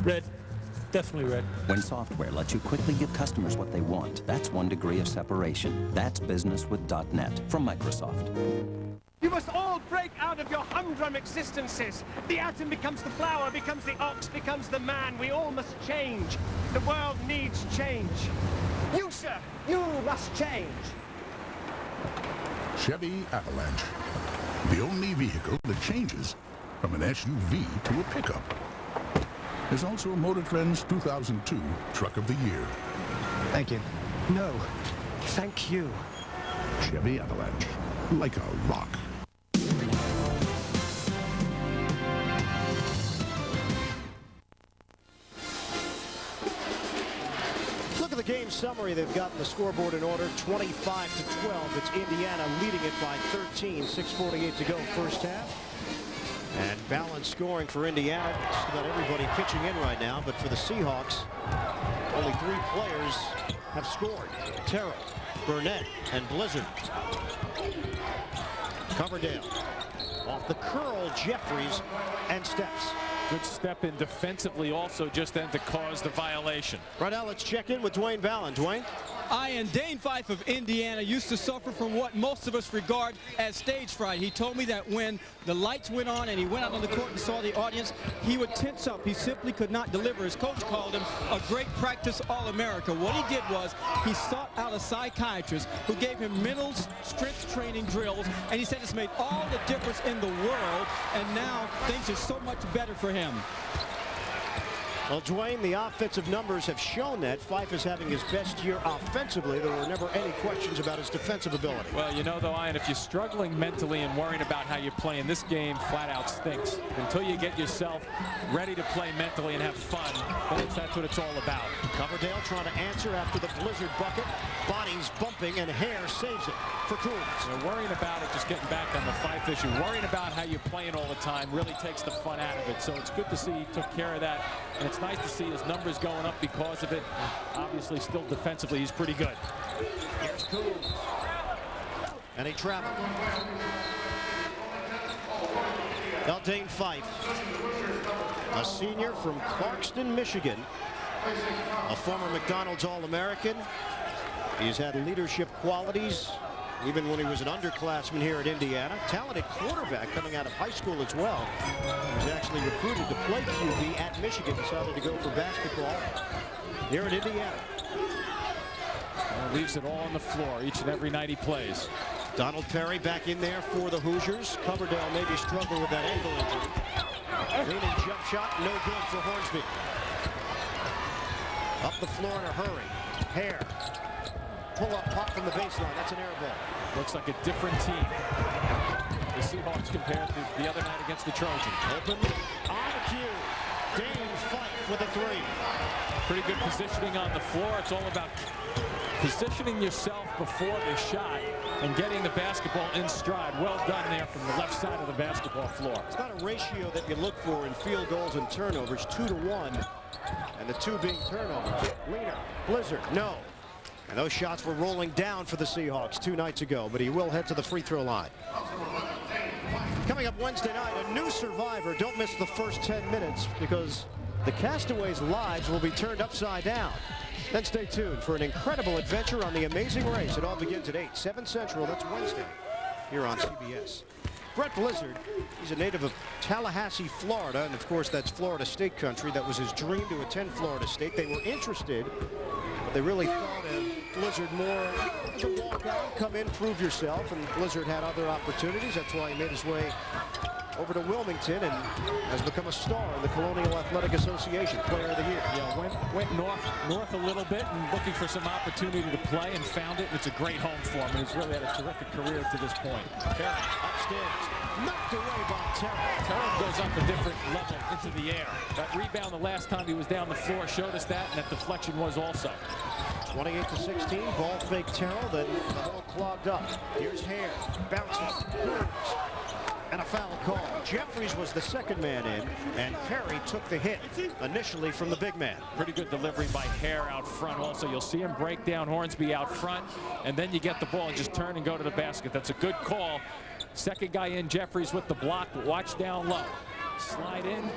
Red. Definitely red. When software lets you quickly give customers what they want, that's 1 degree of separation. That's business with .NET from Microsoft. You must all break out of your humdrum existences. The atom becomes the flower, becomes the ox, becomes the man. We all must change. The world needs change. You, sir, you must change. Chevy Avalanche. The only vehicle that changes from an SUV to a pickup. There's also Motor Trend's 2002 Truck of the Year. Thank you. No, thank you. Chevy Avalanche. Like a rock. Look at the game summary. They've gotten the scoreboard in order. 25-12. It's Indiana leading it by 13. 6:48 to go first half. And balanced scoring for Indiana. Just about everybody pitching in right now. But for the Seahawks, only 3 players have scored. Terrell, Burnett, and Blizzard. Coverdale. Off the curl, Jeffries, and Steps. Good step in defensively also just then to cause the violation. Right now, let's check in with Dwayne Ballin. Dwayne? And Dane Fife of Indiana used to suffer from what most of us regard as stage fright. He told me that when the lights went on and he went out on the court and saw the audience, he would tense up. He simply could not deliver. His coach called him a great practice All-America. What he did was he sought out a psychiatrist who gave him mental strength training drills, and he said it's made all the difference in the world, and now things are so much better for him. Well, Dwayne, the offensive numbers have shown that Fife is having his best year offensively. There were never any questions about his defensive ability. Well, you know, though, Ian, if you're struggling mentally and worrying about how you're playing, this game flat out stinks. Until you get yourself ready to play mentally and have fun, that's what it's all about. Coverdale trying to answer after the Blizzard bucket. Bodies bumping, and Hare saves it for Coons. So worrying about it, just getting back on the Fife issue, worrying about how you're playing all the time really takes the fun out of it. So it's good to see he took care of that. And it's nice to see his numbers going up because of it. Obviously, still defensively, he's pretty good. Here's Coons. And he traveled. Dane Fife, a senior from Clarkston, Michigan, a former McDonald's All-American. He's had leadership qualities even when he was an underclassman here at Indiana. Talented quarterback coming out of high school as well. He was actually recruited to play QB at Michigan. Decided to go for basketball here at Indiana. Leaves it all on the floor each and every night he plays. Donald Perry back in there for the Hoosiers. Coverdale maybe struggling with that ankle injury. Leaning jump shot, no good for Hornsby. Up the floor in a hurry. Hare. pull-up pop from the baseline. That's an air ball. Looks like a different team. The Seahawks compared to the other night against the Trojans. Open on the cue. Dane Fife with a three. Pretty good positioning on the floor. It's all about positioning yourself before the shot and getting the basketball in stride. Well done there from the left side of the basketball floor. It's not a ratio that you look for in field goals and turnovers, 2-to-1, and the 2 being turnovers. Leaner, Blizzard, no. And those shots were rolling down for the Seahawks 2 nights ago, but he will head to the free throw line. Coming up Wednesday night, a new survivor. Don't miss the first 10 minutes because the castaways' lives will be turned upside down. Then stay tuned for an incredible adventure on the Amazing Race. It all begins at 8, 7 Central. That's Wednesday here on CBS. Brett Blizzard, he's a native of Tallahassee, Florida, and of course that's Florida State country. That was his dream to attend Florida State. They were interested, but they really thought of Blizzard more as a walk-on, come in, prove yourself, and Blizzard had other opportunities. That's why he made his way over to Wilmington and has become a star in the Colonial Athletic Association Player of the Year. Yeah, went north a little bit and looking for some opportunity to play and found it. And it's a great home for him. He's really had a terrific career to this point. Terry upstairs, knocked away by Terry. Terry goes up a different level into the air. That rebound the last time he was down the floor showed us that, and that deflection was also. 28-16, ball fake Terrell, then the ball clogged up. Here's Hare, bounces, and a foul call. Jeffries was the second man in, and Perry took the hit initially from the big man. Pretty good delivery by Hare out front. Also, you'll see him break down Hornsby out front, and then you get the ball and just turn and go to the basket. That's a good call. Second guy in, Jeffries with the block, but watch down low. Slide in.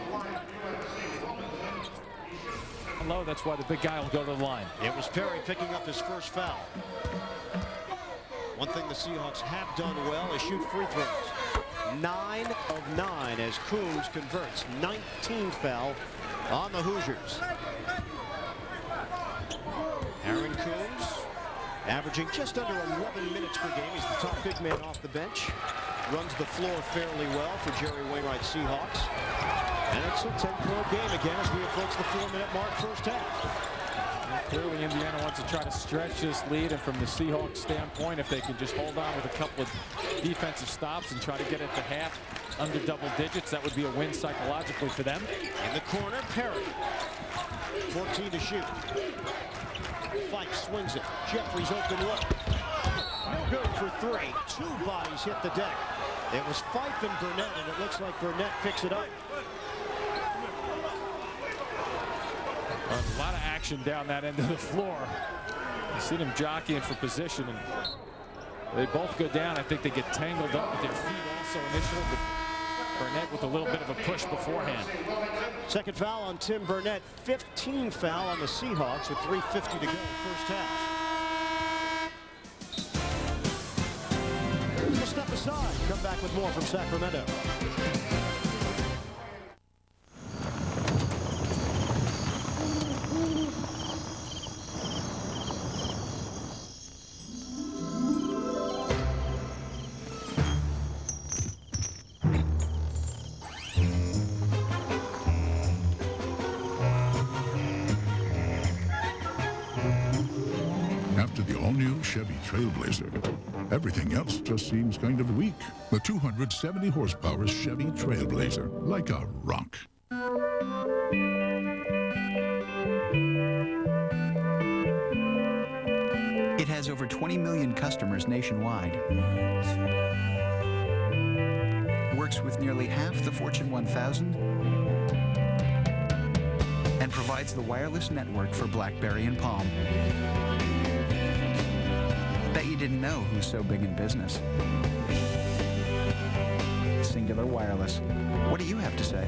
Low, that's why the big guy will go to the line. It was Perry picking up his first foul. One thing the Seahawks have done well is shoot free throws. 9 of 9 as Coombs converts. 19th foul on the Hoosiers. Aaron Coombs averaging just under 11 minutes per game. He's the top big man off the bench. Runs the floor fairly well for Jerry Wainwright's Seahawks. And it's a 10-point game again as we approach the 4-minute mark first half. Clearly, Indiana wants to try to stretch this lead, and from the Seahawks standpoint, if they can just hold on with a couple of defensive stops and try to get at the half under double digits, that would be a win psychologically for them. In the corner, Perry. 14 to shoot. Fife swings it. Jeffries open look. No good for 3. 2 bodies hit the deck. It was Fife and Burnett, and it looks like Burnett picks it up. A lot of action down that end of the floor. You see them jockeying for position, and they both go down. I think they get tangled up with their feet also initially, but Burnett with a little bit of a push beforehand. Second foul on Tim Burnett. 15 foul on the Seahawks with 3:50 to go first half. We'll step aside. Come back with more from Sacramento. After the all-new Chevy Trailblazer, everything else just seems kind of weak. The 270 horsepower Chevy Trailblazer, like a rock. It has over 20 million customers nationwide. Works with nearly half the Fortune 1000 and provides the wireless network for BlackBerry and Palm. Bet you didn't know who's so big in business. Singular Wireless. What do you have to say?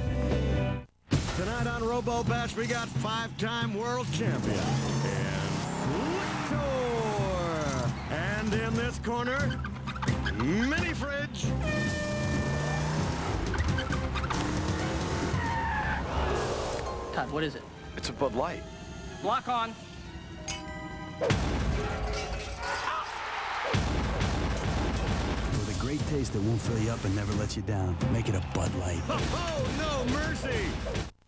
Tonight on Robo Bash, we got 5-time world champion and Victor. And in this corner, Mini Fridge. Todd, what is it? It's a Bud Light. Lock on. With a great taste that won't fill you up and never lets you down. Make it a Bud Light. Oh, no mercy!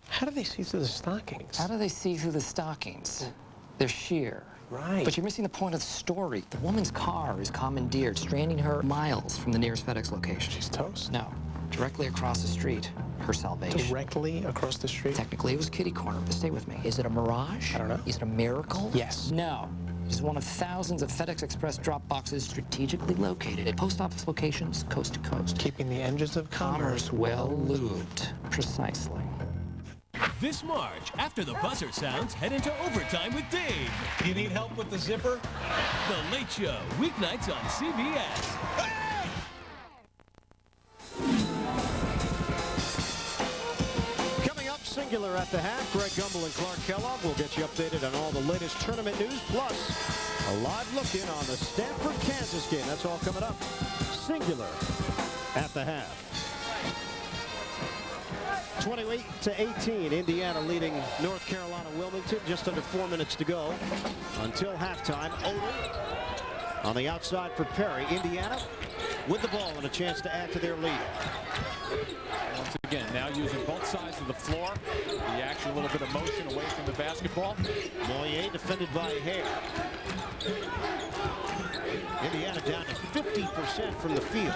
How do they see through the stockings? How do they see through the stockings? They're sheer. Right. But you're missing the point of the story. The woman's car is commandeered, stranding her miles from the nearest FedEx location. She's toast. No. Directly across the street, her salvation. Directly across the street? Technically, it was kitty corner, but stay with me. Is it a mirage? I don't know. Is it a miracle? Yes. No. It's one of thousands of FedEx Express drop boxes strategically located at post office locations coast to coast. Keeping the engines of commerce well lubed. Precisely. This March, after the buzzer sounds, head into overtime with Dave. You need help with the zipper? The Late Show, weeknights on CBS. Coming up, singular at the half. Greg Gumbel and Clark Kellogg will get you updated on all the latest tournament news, plus a live look in on the Stanford-Kansas game. That's all coming up. Singular at the half. 28-18, Indiana leading North Carolina Wilmington. Just under 4 minutes to go until halftime. Odom on the outside for Perry. Indiana with the ball and a chance to add to their lead. Once again, now using both sides of the floor. The action, a little bit of motion away from the basketball. Moyer defended by Hare. Indiana down to 50% from the field.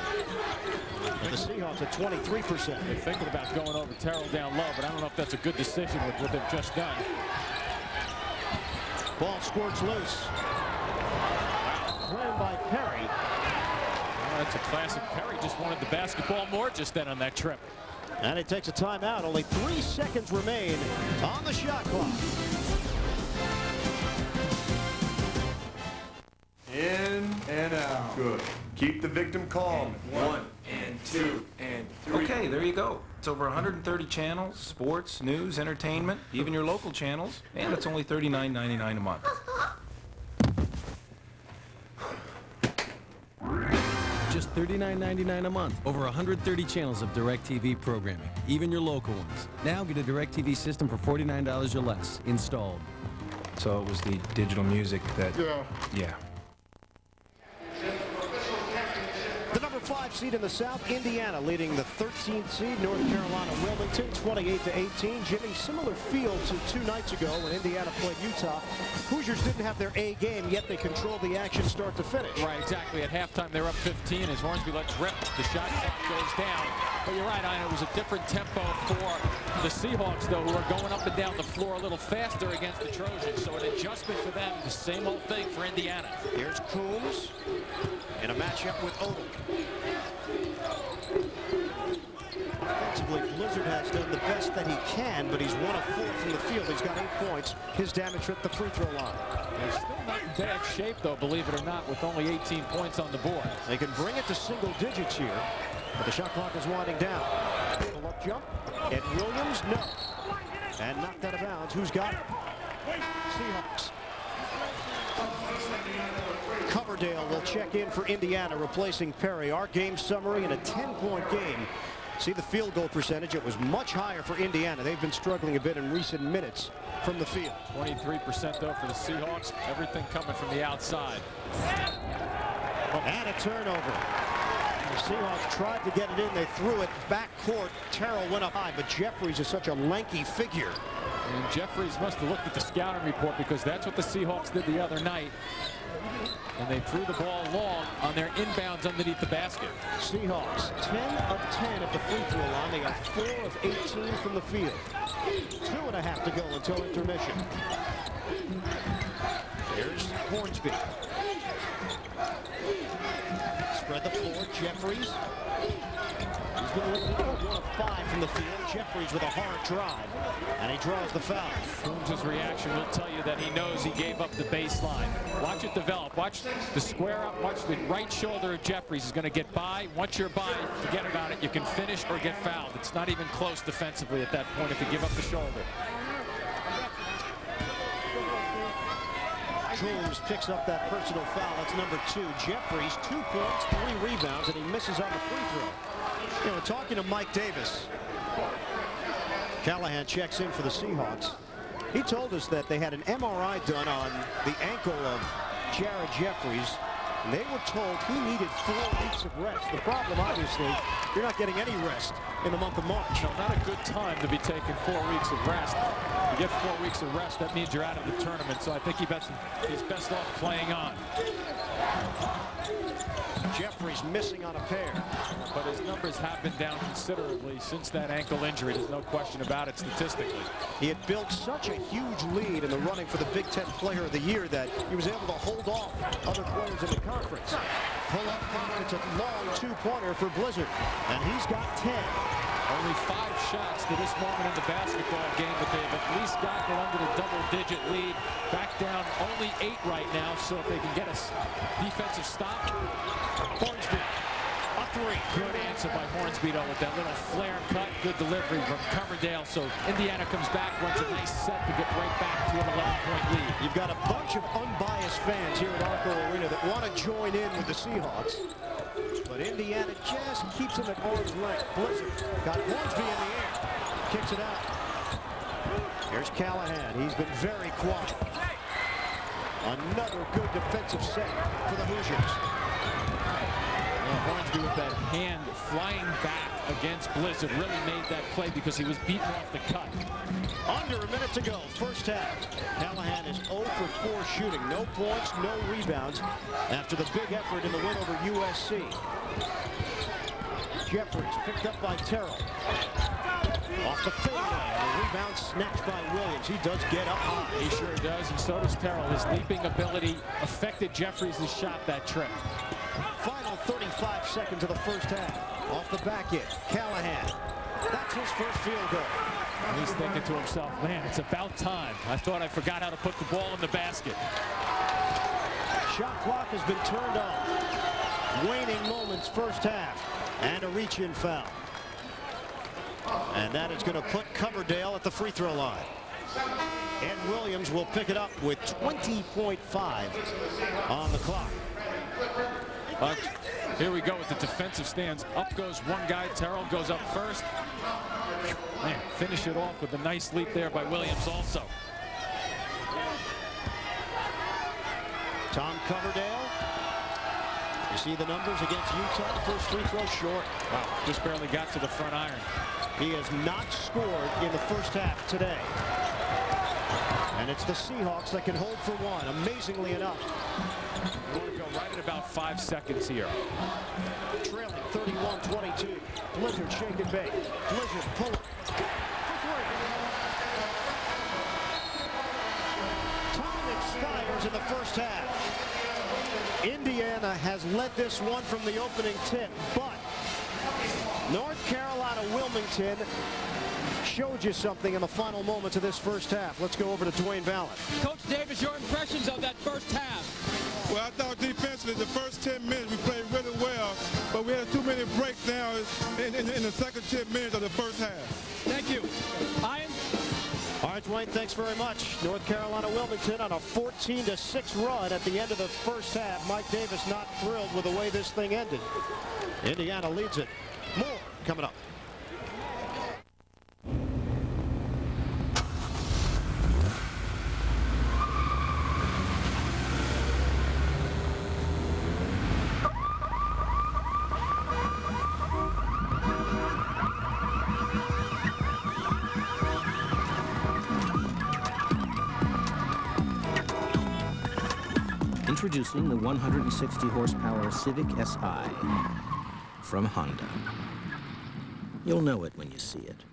And the Seahawks at 23%. They're thinking about going over Terrell down low, but I don't know if that's a good decision with what they've just done. Ball squirts loose. Slammed by Perry. That's a classic. Perry just wanted the basketball more just then on that trip. And it takes a timeout. Only 3 seconds remain on the shot clock. In and out. Good. Keep the victim calm. And 1 and 2 and 3. Okay, there you go. It's over 130 channels, sports, news, entertainment, even your local channels, and it's only $39.99 a month. Just $39.99 a month. Over 130 channels of DirecTV programming, even your local ones. Now get a DirecTV system for $49 or less, installed. So it was the digital music that... Yeah. The number 5 seed in the South, Indiana, leading the 13th seed, North Carolina Wilmington, 28-18. Jimmy, similar field to 2 nights ago when Indiana played Utah. Hoosiers didn't have their A game, yet they controlled the action start to finish. Right, exactly. At halftime, they're up 15 as Hornsby lets rip. The shot clock goes down. But you're right, Ian, it was a different tempo for the Seahawks, though, who are going up and down the floor a little faster against the Trojans. So an adjustment for them, the same old thing for Indiana. Here's Coombs in a matchup with Odom. Offensively, Blizzard has done the best that he can, but he's 1 of 4 from the field. He's got 8 points. His damage at the free throw line. They're still not in bad shape, though, believe it or not, with only 18 points on the board. They can bring it to single digits here, but the shot clock is winding down. Pull-up jump, and Williams, no. And knocked out of bounds. Who's got it? Seahawks. Coverdale will check in for Indiana, replacing Perry. Our game summary in a 10-point game. See the field goal percentage. It was much higher for Indiana. They've been struggling a bit in recent minutes from the field. 23% though for the Seahawks. Everything coming from the outside. And a turnover. The Seahawks tried to get it in. They threw it back court. Terrell went up high, but Jeffries is such a lanky figure. And Jeffries must have looked at the scouting report, because that's what the Seahawks did the other night. And they threw the ball long on their inbounds underneath the basket. Seahawks 10 of 10 at the free throw line. They got 4 of 18 from the field. 2.5 to go until intermission. Here's Hornsby. Spread the floor. Jeffries. He's been 1 of 5 from the field. Jeffries with a hard drive. And he draws the foul. Coombs' reaction will tell you that he knows he gave up the baseline. Watch it develop. Watch the square up. Watch the right shoulder of Jeffries is going to get by. Once you're by, forget about it. You can finish or get fouled. It's not even close defensively at that point if you give up the shoulder. Coombs picks up that personal foul. That's number 2. Jeffries, 2 points, 3 rebounds, and he misses on the free throw. You know, we're talking to Mike Davis. Callahan checks in for the Seahawks. He told us that they had an MRI done on the ankle of Jared Jeffries. And they were told he needed 4 weeks of rest. The problem, obviously, you're not getting any rest in the month of March. No, not a good time to be taking 4 weeks of rest. You get 4 weeks of rest, that means you're out of the tournament. So I think he's best off playing on. Jeffries missing on a pair. But his numbers have been down considerably since that ankle injury. There's no question about it statistically. He had built such a huge lead in the running for the Big Ten Player of the Year that he was able to hold off other players in the conference. Pull up, it's a long 2-pointer for Blizzard, and he's got 10. Only 5 shots to this moment in the basketball game, but they've at least gotten under the double-digit lead. Back down only 8 right now, so if they can get a defensive stop. Hornsby, a 3. Good answer by Hornsby, though, with that little flare cut. Good delivery from Coverdale. So Indiana comes back, runs a nice set to get right back to an 11-point lead. You've got a bunch of unbiased fans here at Arco Arena that want to join in with the Seahawks. But Indiana just keeps him at arm's length. Blizzard got Hornsby in the air. Kicks it out. Here's Callahan. He's been very quiet. Another good defensive set for the Hoosiers. Hornsby with that hand flying back against Blizzard really made that play because he was beaten off the cut. Under a minute to go, first half. Callahan is 0 for 4 shooting. No points, no rebounds after the big effort in the win over USC. Jeffries picked up by Terrell. Off the fadeaway, and the rebound snatched by Williams. He does get up high. He sure does, and so does Terrell. His leaping ability affected Jeffries' shot that trip. Final 35 seconds of the first half. Off the back end, Callahan. That's his first field goal. And he's thinking to himself, man, it's about time. I thought I forgot how to put the ball in the basket. Shot clock has been turned on. Waning moments first half. And a reach-in foul. And that is going to put Coverdale at the free throw line. And Williams will pick it up with 20.5 on the clock. But here we go with the defensive stands. Up goes one guy. Terrell goes up first. Man, finish it off with a nice leap there by Williams also. Tom Coverdale. You see the numbers against Utah. First free throw short. Wow, just barely got to the front iron. He has not scored in the first half today. And it's the Seahawks that can hold for one, amazingly enough. We want to go right at about 5 seconds here. Trailing 31-22. Blizzard shake and bake. Blizzard pull it. Time expires in the first half. Indiana has led this one from the opening tip, but North Carolina Wilmington showed you something in the final moments of this first half. Let's go over to Dwayne Vallon. Coach Davis, your impressions of that first half? Well, I thought defensively the first 10 minutes we played really well, but we had too many breaks now in the second 10 minutes of the first half. Thank you. Ian? All right, Dwayne, thanks very much. North Carolina Wilmington on a 14-6 run at the end of the first half. Mike Davis not thrilled with the way this thing ended. Indiana leads it. More coming up. Introducing the 160 horsepower Civic Si from Honda. You'll know it when you see it.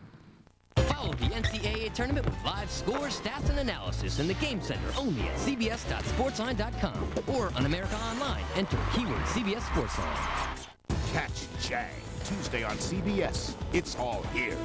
Follow the NCAA tournament with live scores, stats, and analysis in the Game Center only at cbs.sportsline.com or on America Online. Enter keyword CBS Sportsline. Catch Jag Tuesday on CBS. It's all here.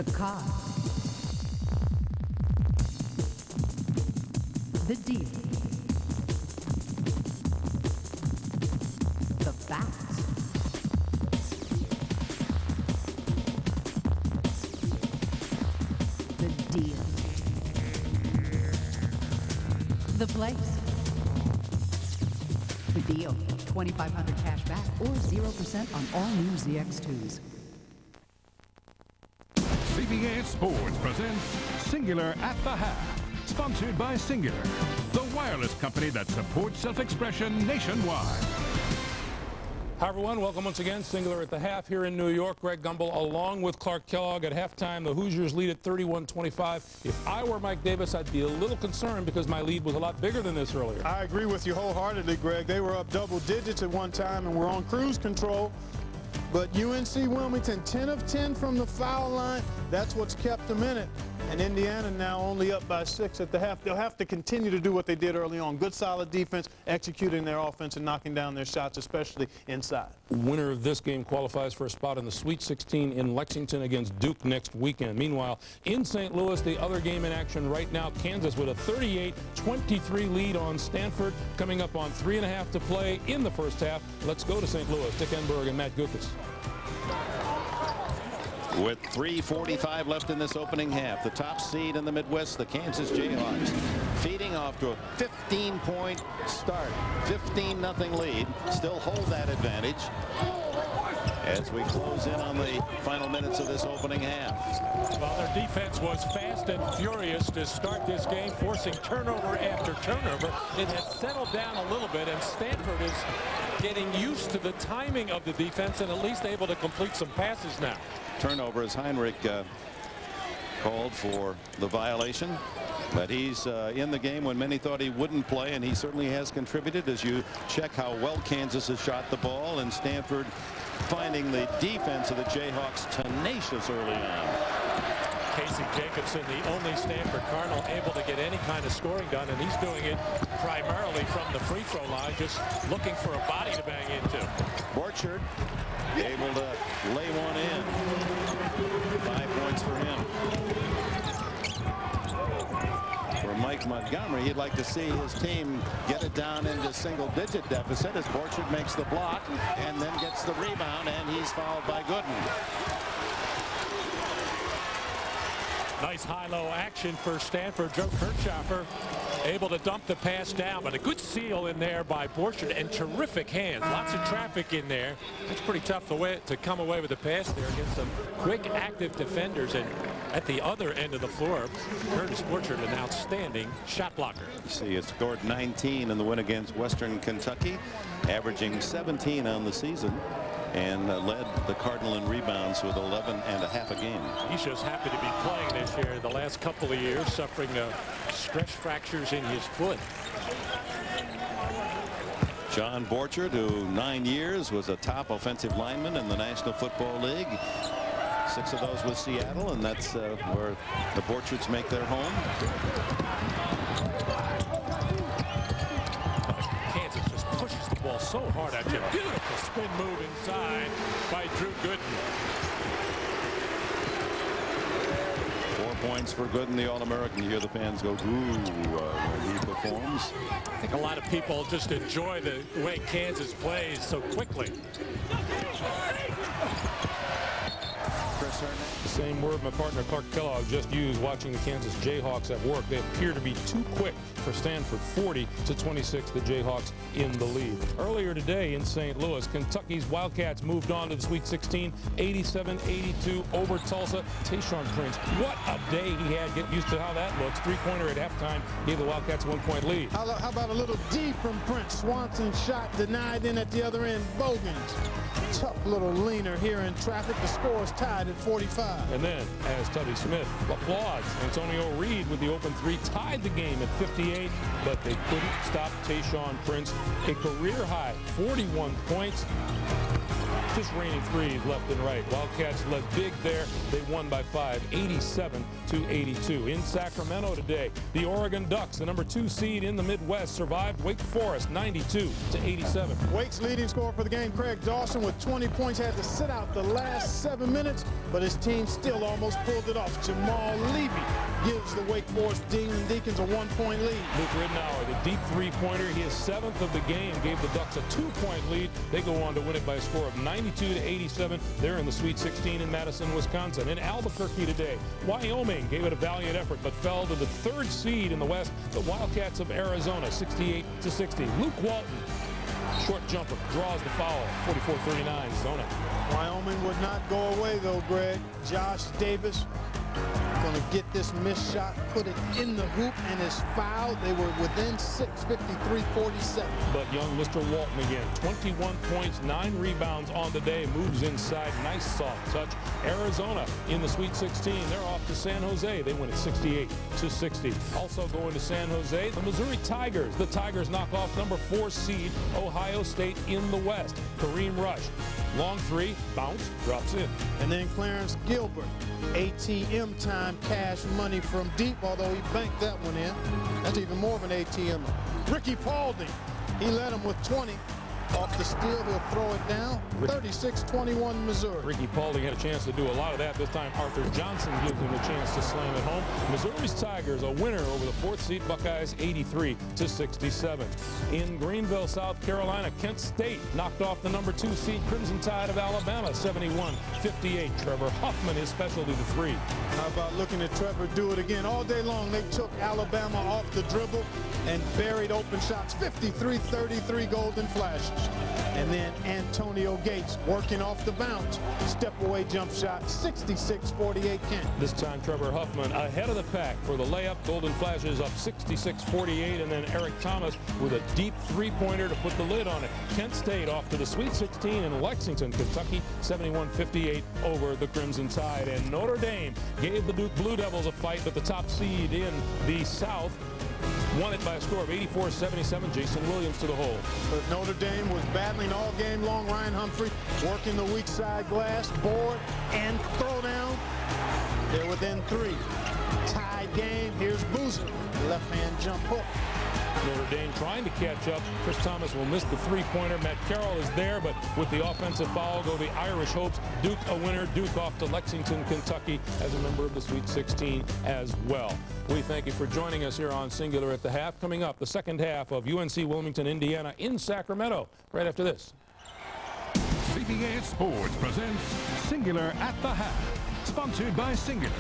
The car. The deal. The facts. The deal. The place. The deal. $2,500 cash back or 0% on all new ZX2s. CBS Sports presents Singular at the Half, sponsored by Singular, the wireless company that supports self-expression nationwide. Hi, everyone. Welcome once again. Singular at the Half here in New York. Greg Gumbel along with Clark Kellogg at halftime. The Hoosiers lead at 31-25. If I were Mike Davis, I'd be a little concerned because my lead was a lot bigger than this earlier. I agree with you wholeheartedly, Greg. They were up double digits at one time and were on cruise control. But UNC Wilmington, 10 of 10 from the foul line. That's what's kept them in it. And Indiana now only up by 6 at the half. They'll have to continue to do what they did early on. Good, solid defense, executing their offense and knocking down their shots, especially inside. Winner of this game qualifies for a spot in the Sweet 16 in Lexington against Duke next weekend. Meanwhile, in St. Louis, the other game in action right now, Kansas with a 38-23 lead on Stanford, coming up on 3.5 to play in the first half. Let's go to St. Louis. Dick Enberg and Matt Gukas. With 3:45 left in this opening half, the top seed in the Midwest, the Kansas Jayhawks, feeding off to a 15-point start, 15-0 lead, still hold that advantage as we close in on the final minutes of this opening half. Well, their defense was fast and furious to start this game, forcing turnover after turnover. It has settled down a little bit, and Stanford is getting used to the timing of the defense and at least able to complete some passes now. Turnover as Heinrich called for the violation, but he's in the game when many thought he wouldn't play, and he certainly has contributed as you check how well Kansas has shot the ball, and Stanford finding the defense of the Jayhawks tenacious early on. Casey Jacobson, the only Stanford Cardinal able to get any kind of scoring done, and he's doing it primarily from the free throw line, just looking for a body to bang into. Borchard able to lay one in. 5 points for him. For Mike Montgomery, he'd like to see his team get it down into single-digit deficit as Borchard makes the block and then gets the rebound, and he's fouled by Gooden. Nice high-low action for Stanford. Joe Kirchhoffer able to dump the pass down, but a good seal in there by Borchard and terrific hands. Lots of traffic in there. It's pretty tough to come away with the pass there against some quick, active defenders. And at the other end of the floor, Curtis Borchard, an outstanding shot blocker. You see, he scored 19 in the win against Western Kentucky, averaging 17 on the season, and led the Cardinal in rebounds with 11.5 a game. He's just happy to be playing this year. The last couple of years suffering stress fractures in his foot. John Borchard, who 9 years was a top offensive lineman in the National Football League. 6 of those with Seattle, and that's where the Borchards make their home. Kansas just pushes the ball so hard at you. Beautiful spin move inside by Drew Gooden. 4 points for Gooden, the All-American. You hear the fans go, ooh, when he performs. I think a lot of people just enjoy the way Kansas plays so quickly. The same word my partner Clark Kellogg just used watching the Kansas Jayhawks at work. They appear to be too quick for Stanford. 40-26, the Jayhawks in the lead. Earlier today in St. Louis, Kentucky's Wildcats moved on to the Sweet 16, 87-82 over Tulsa. Tayshaun Prince, what a day he had. Get used to how that looks. Three-pointer at halftime gave the Wildcats a 1-point lead. How about a little D from Prince? Swanson shot denied in at the other end. Bogans. Tough little leaner here in traffic. The score is tied at 45. And then, as Tubby Smith applauds, Antonio Reed with the open three tied the game at 58, but they couldn't stop Tayshaun Prince. A career high 41 points. just raining threes left and right. Wildcats led big there. They won by 5, 87-82. In Sacramento today, the Oregon Ducks, the number 2 seed in the Midwest, survived Wake Forest 92-87. Wake's leading scorer for the game, Craig Dawson, with 20 points, had to sit out the last 7 minutes, but his team still almost pulled it off. Jamal Levy gives the Wake Forest Demon Deacons a 1-point lead. Luke Ridnour, the deep three-pointer, he is 7th of the game, gave the Ducks a 2-point lead. They go on to win it by a score of 92-87. They're in the Sweet 16 in Madison, Wisconsin. In Albuquerque today, Wyoming gave it a valiant effort, but fell to the 3rd seed in the West, the Wildcats of Arizona, 68-60. Luke Walton, short jumper, draws the foul, 44-39, Zona. Wyoming would not go away, though, Greg. Josh Davis going to get this missed shot, put it in the hoop, and is fouled. They were within 6, 53-47. But young Mr. Walton again, 21 points, 9 rebounds on the day, moves inside, nice soft touch. Arizona in the Sweet 16, they're off to San Jose. They win it 68-60. Also going to San Jose, the Missouri Tigers. The Tigers knock off number 4 seed Ohio State in the West. Kareem Rush, long three, bounce, drops in. And then Clarence Gilbert, ATM time cash money from deep, although he banked that one in. That's even more of an ATM. Ricky Paulding, he led him with 20. Off the steal, he'll throw it down. 36-21 Missouri. Ricky Paulding had a chance to do a lot of that. This time Arthur Johnson gives him a chance to slam it home. Missouri's Tigers a winner over the 4th seed Buckeyes 83-67. In Greenville, South Carolina, Kent State knocked off the number 2 seed Crimson Tide of Alabama 71-58. Trevor Huffman, his specialty, the 3. How about looking at Trevor do it again? All day long they took Alabama off the dribble and buried open shots. 53-33 Golden Flashes. And then Antonio Gates working off the bounce. Step away jump shot, 66-48 Kent. This time Trevor Huffman ahead of the pack for the layup. Golden Flashes up 66-48, and then Eric Thomas with a deep three-pointer to put the lid on it. Kent State off to the Sweet 16 in Lexington, Kentucky, 71-58 over the Crimson Tide. And Notre Dame gave the Duke Blue Devils a fight, but the top seed in the South won it by a score of 84-77. Jason Williams to the hole. But Notre Dame was battling all game long. Ryan Humphrey working the weak side glass, board, and throw down. They're within 3. Tied game. Here's Boozer. Left-hand jump hook. Notre Dame trying to catch up. Chris Thomas will miss the three-pointer. Matt Carroll is there, but with the offensive foul go the Irish Hopes. Duke a winner. Duke off to Lexington, Kentucky as a member of the Sweet 16 as well. We thank you for joining us here on Singular at the Half. Coming up, the second half of UNC Wilmington, Indiana in Sacramento right after this. CBS Sports presents Singular at the Half, sponsored by Singular,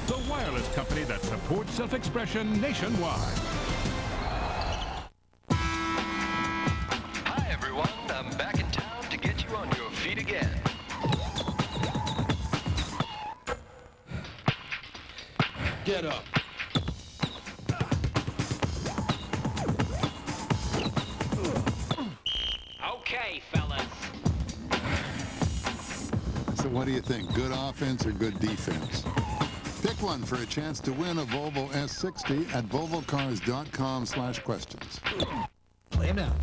the wireless company that supports self-expression nationwide. Hi, everyone. I'm back in town to get you on your feet again. Get up. Okay, fellas. So what do you think? Good offense or good defense? Pick one for a chance to win a Volvo S60 at volvocars.com/questions. Play him out.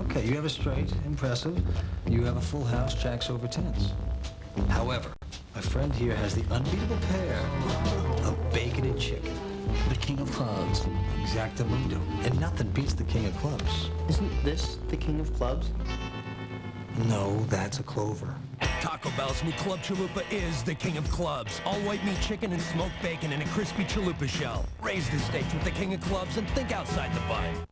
Okay, you have a straight, impressive. You have a full house, jacks over 10s. However, my friend here has the unbeatable pair of bacon and chicken. The king of clubs, exactamundo. And nothing beats the king of clubs. Isn't this the king of clubs? No, that's a clover. Taco Bell's new Club Chalupa is the king of clubs. All white meat chicken and smoked bacon in a crispy chalupa shell. Raise the stakes with the king of clubs and think outside the bun.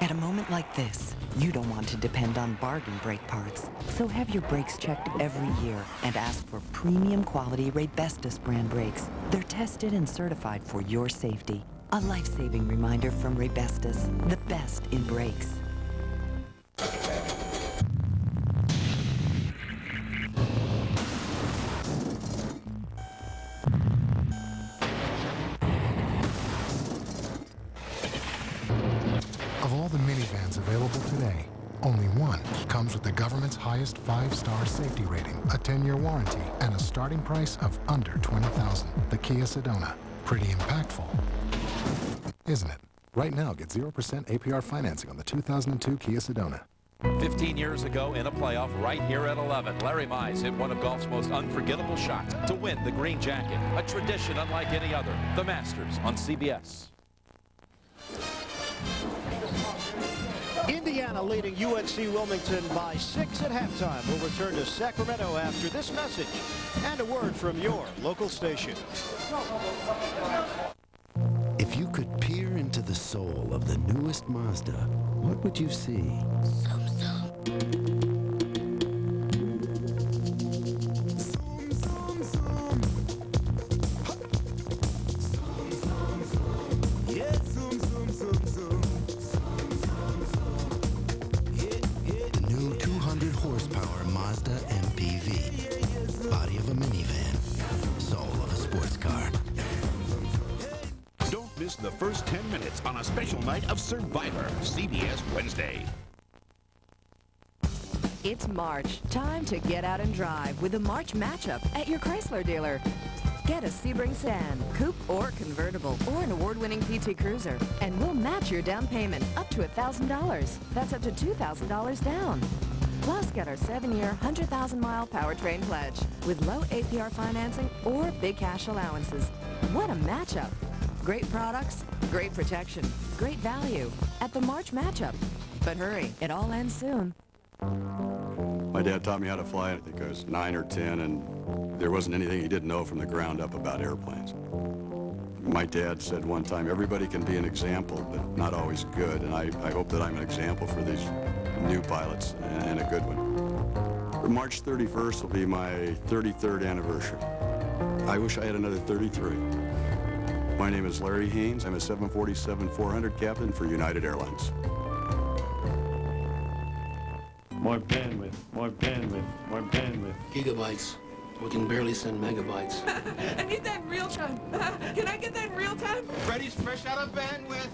At a moment like this, you don't want to depend on bargain brake parts. So have your brakes checked every year and ask for premium quality Raybestos brand brakes. They're tested and certified for your safety. A life-saving reminder from Raybestos, the best in brakes. Of all the minivans available today, only one comes with the government's highest 5-star safety rating, a 10-year warranty, and a starting price of under $20,000. The Kia Sedona. Pretty impactful, isn't it? Right now, get 0% APR financing on the 2002 Kia Sedona. 15 years ago in a playoff right here at 11, Larry Mize hit one of golf's most unforgettable shots to win the green jacket. A tradition unlike any other. The Masters on CBS. Indiana leading UNC Wilmington by 6 at halftime. We'll return to Sacramento after this message and a word from your local station. If you could peer into the soul of the newest Mazda, what would you see? The new 200 horsepower Mazda MPV. Body of a minivan. Soul of a sports car. Don't miss the first 10 minutes on a special night of Survivor, CBS Wednesday. It's March. Time to get out and drive with the March matchup at your Chrysler dealer. Get a Sebring sedan, coupe or convertible, or an award-winning PT Cruiser, and we'll match your down payment up to $1,000. That's up to $2,000 down. Plus, get our 7-year, 100,000-mile powertrain pledge with low APR financing or big cash allowances. What a matchup! Great products, great protection, great value at the March matchup. But hurry, it all ends soon. My dad taught me how to fly. I think I was 9 or 10, and there wasn't anything he didn't know from the ground up about airplanes. My dad said one time, everybody can be an example, but not always good, and I hope that I'm an example for these new pilots, and a good one. March 31st will be my 33rd anniversary. I wish I had another 33. My name is Larry Haynes. I'm a 747-400 captain for United Airlines. More bandwidth, more bandwidth, more bandwidth. Gigabytes. We can barely send megabytes. I need that in real time. Can I get that in real time? Freddy's fresh out of bandwidth.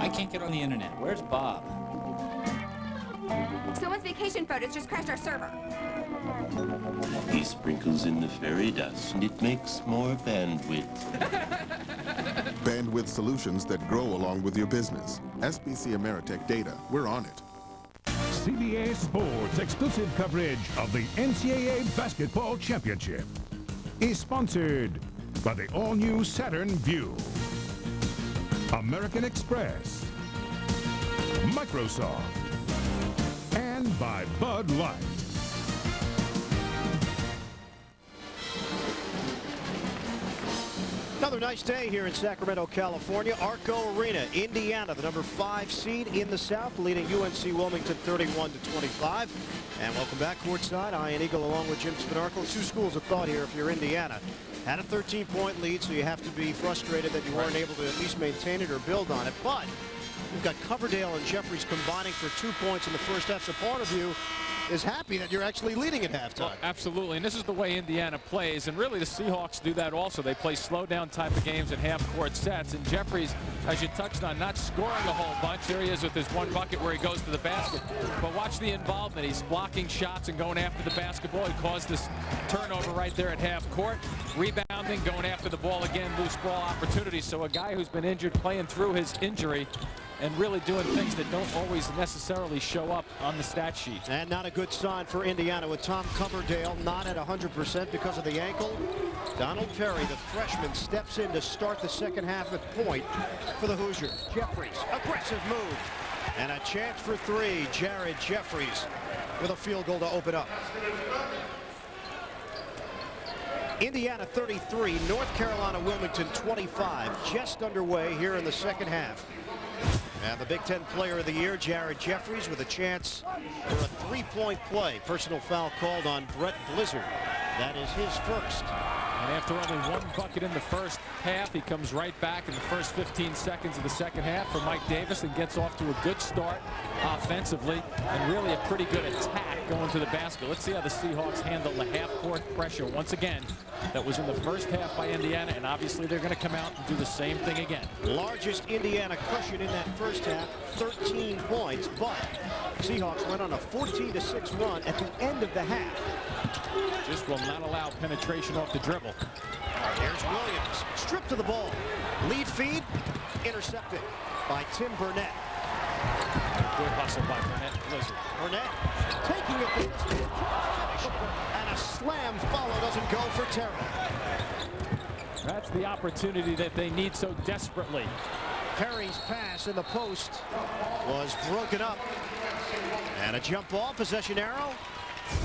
I can't get on the internet. Where's Bob? Someone's vacation photos just crashed our server. He sprinkles in the fairy dust, and it makes more bandwidth. Bandwidth solutions that grow along with your business. SBC Ameritech data. We're on it. CBS Sports exclusive coverage of the NCAA Basketball Championship is sponsored by the all-new Saturn Vue, American Express, Microsoft, and by Bud Light. Another nice day here in Sacramento, California. Arco Arena, Indiana, the number 5 seed in the South, leading UNC Wilmington 31-25. And welcome back courtside. Ian Eagle along with Jim Spinarkle. Two schools of thought here if you're Indiana. Had a 13-point lead, so you have to be frustrated that you weren't able to at least maintain it or build on it. But you've got Coverdale and Jeffries combining for 2 points in the first half. So part of you is happy that you're actually leading at halftime. Well, absolutely, and this is the way Indiana plays, and really the Seahawks do that also. They play slow-down type of games in half-court sets, and Jeffries, as you touched on, not scoring a whole bunch. There he is with his one bucket where he goes to the basket. But watch the involvement. He's blocking shots and going after the basketball. He caused this turnover right there at half-court. Rebounding, going after the ball again, loose ball opportunity. So a guy who's been injured playing through his injury and really doing things that don't always necessarily show up on the stat sheet. And not a good sign for Indiana with Tom Coverdale not at 100% because of the ankle. Donald Perry, the freshman, steps in to start the second half at point for the Hoosiers. Jeffries, aggressive move. And a chance for 3. Jared Jeffries with a field goal to open up. Indiana 33, North Carolina Wilmington 25, just underway here in the second half. And the Big Ten Player of the Year, Jared Jeffries, with a chance for a 3-point play. Personal foul called on Brett Blizzard. That is his first. And after only one bucket in the first half, he comes right back in the first 15 seconds of the second half for Mike Davis and gets off to a good start offensively and really a pretty good attack going to the basket. Let's see how the Seahawks handle the half-court pressure once again that was in the first half by Indiana, and obviously they're going to come out and do the same thing again. Largest Indiana cushion in that first half, 13 points, but Seahawks went on a 14-6 run at the end of the half. Just will not allow penetration off the dribble. There's Williams, stripped to the ball. Lead feed, intercepted by Tim Burnett. Good hustle by Burnett. Blizzard. Burnett taking it to the finish, and a slam follow doesn't go for Terrell. That's the opportunity that they need so desperately. Perry's pass in the post was broken up. And a jump ball, possession arrow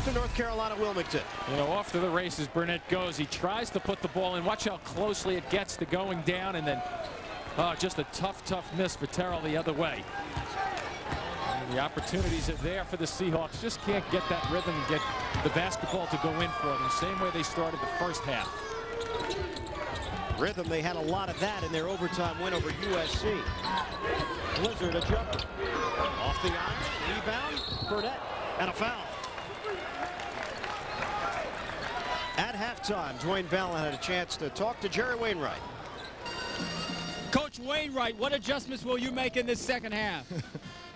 to North Carolina Wilmington. You know, off to the races Burnett goes. He tries to put the ball in. Watch how closely it gets to going down, and then just a tough miss for Terrell the other way. And the opportunities are there for the Seahawks. Just can't get that rhythm and get the basketball to go in for them. Same way they started the first half. Rhythm, they had a lot of that in their overtime win over USC. Blizzard, a jumper. Off the iron, rebound, Burnett, and a foul. At halftime, Dwayne Ballin had a chance to talk to Jerry Wainwright. Coach Wainwright, what adjustments will you make in this second half?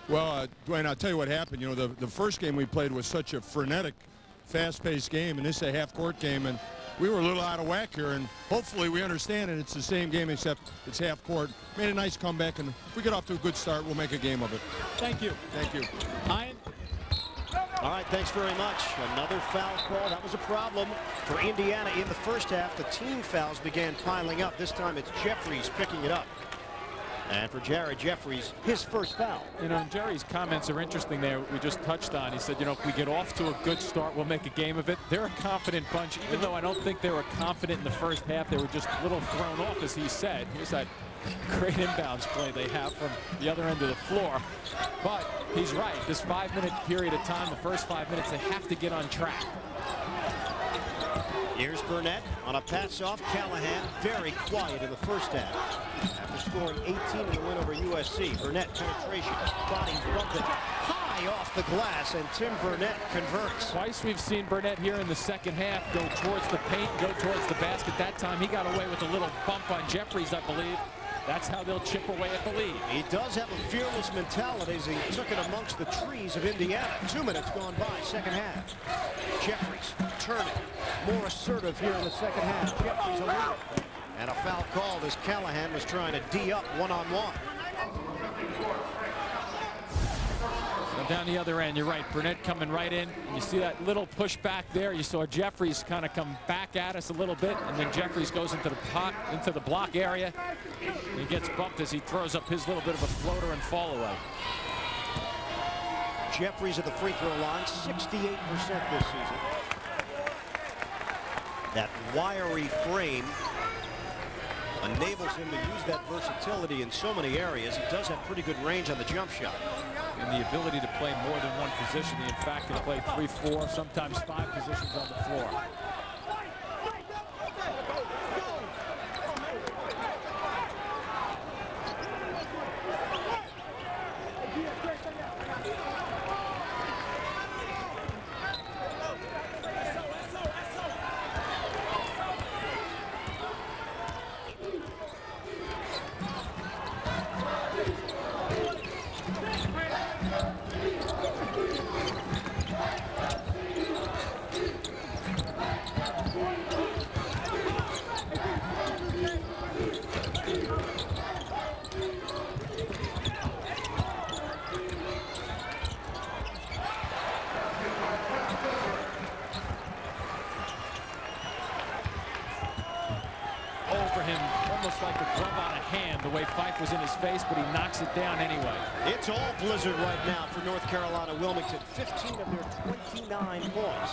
Well, Dwayne, I'll tell you what happened. You know, the first game we played was such a frenetic, fast-paced game, and this is a half-court game, and we were a little out of whack here, and hopefully we understand it. It's the same game except it's half-court. Made a nice comeback, and if we get off to a good start, we'll make a game of it. Thank you. Thank you. All right, thanks very much. Another foul call. That was a problem for Indiana in the first half. The team fouls began piling up. This time it's Jeffries picking it up. And for Jared Jeffries, his first foul. You know, Jerry's comments are interesting there. We just touched on. He said, you know, if we get off to a good start, we'll make a game of it. They're a confident bunch, even though I don't think they were confident in the first half. They were just a little thrown off, as he said. Here's that great inbounds play they have from the other end of the floor. But he's right. This 5-minute period of time, the first 5 minutes, they have to get on track. Here's Burnett on a pass off Callahan. Very quiet in the first half. After scoring 18 in the win over USC, Burnett penetration, body bumping high off the glass, and Tim Burnett converts. Twice we've seen Burnett here in the second half go towards the paint, go towards the basket. That time he got away with a little bump on Jeffries, I believe. That's how they'll chip away at the lead. He does have a fearless mentality as he took it amongst the trees of Indiana. 2 minutes gone by, second half. Jeffries turning, more assertive here in the second half. Jeffries a lead. And a foul called as Callahan was trying to D up one-on-one. Down the other end, you're right. Burnett coming right in. And you see that little push back there. You saw Jeffries kind of come back at us a little bit, and then Jeffries goes into the block area. He gets bumped as he throws up his little bit of a floater and fall away. Jeffries at the free throw line, 68% this season. That wiry frame enables him to use that versatility in so many areas. He does have pretty good range on the jump shot. And the ability to play more than one position. He, in fact, can play 3, 4, sometimes 5 positions on the floor. Was in his face, but he knocks it down anyway. It's all Blizzard right now for North Carolina Wilmington. 15 of their 29 points.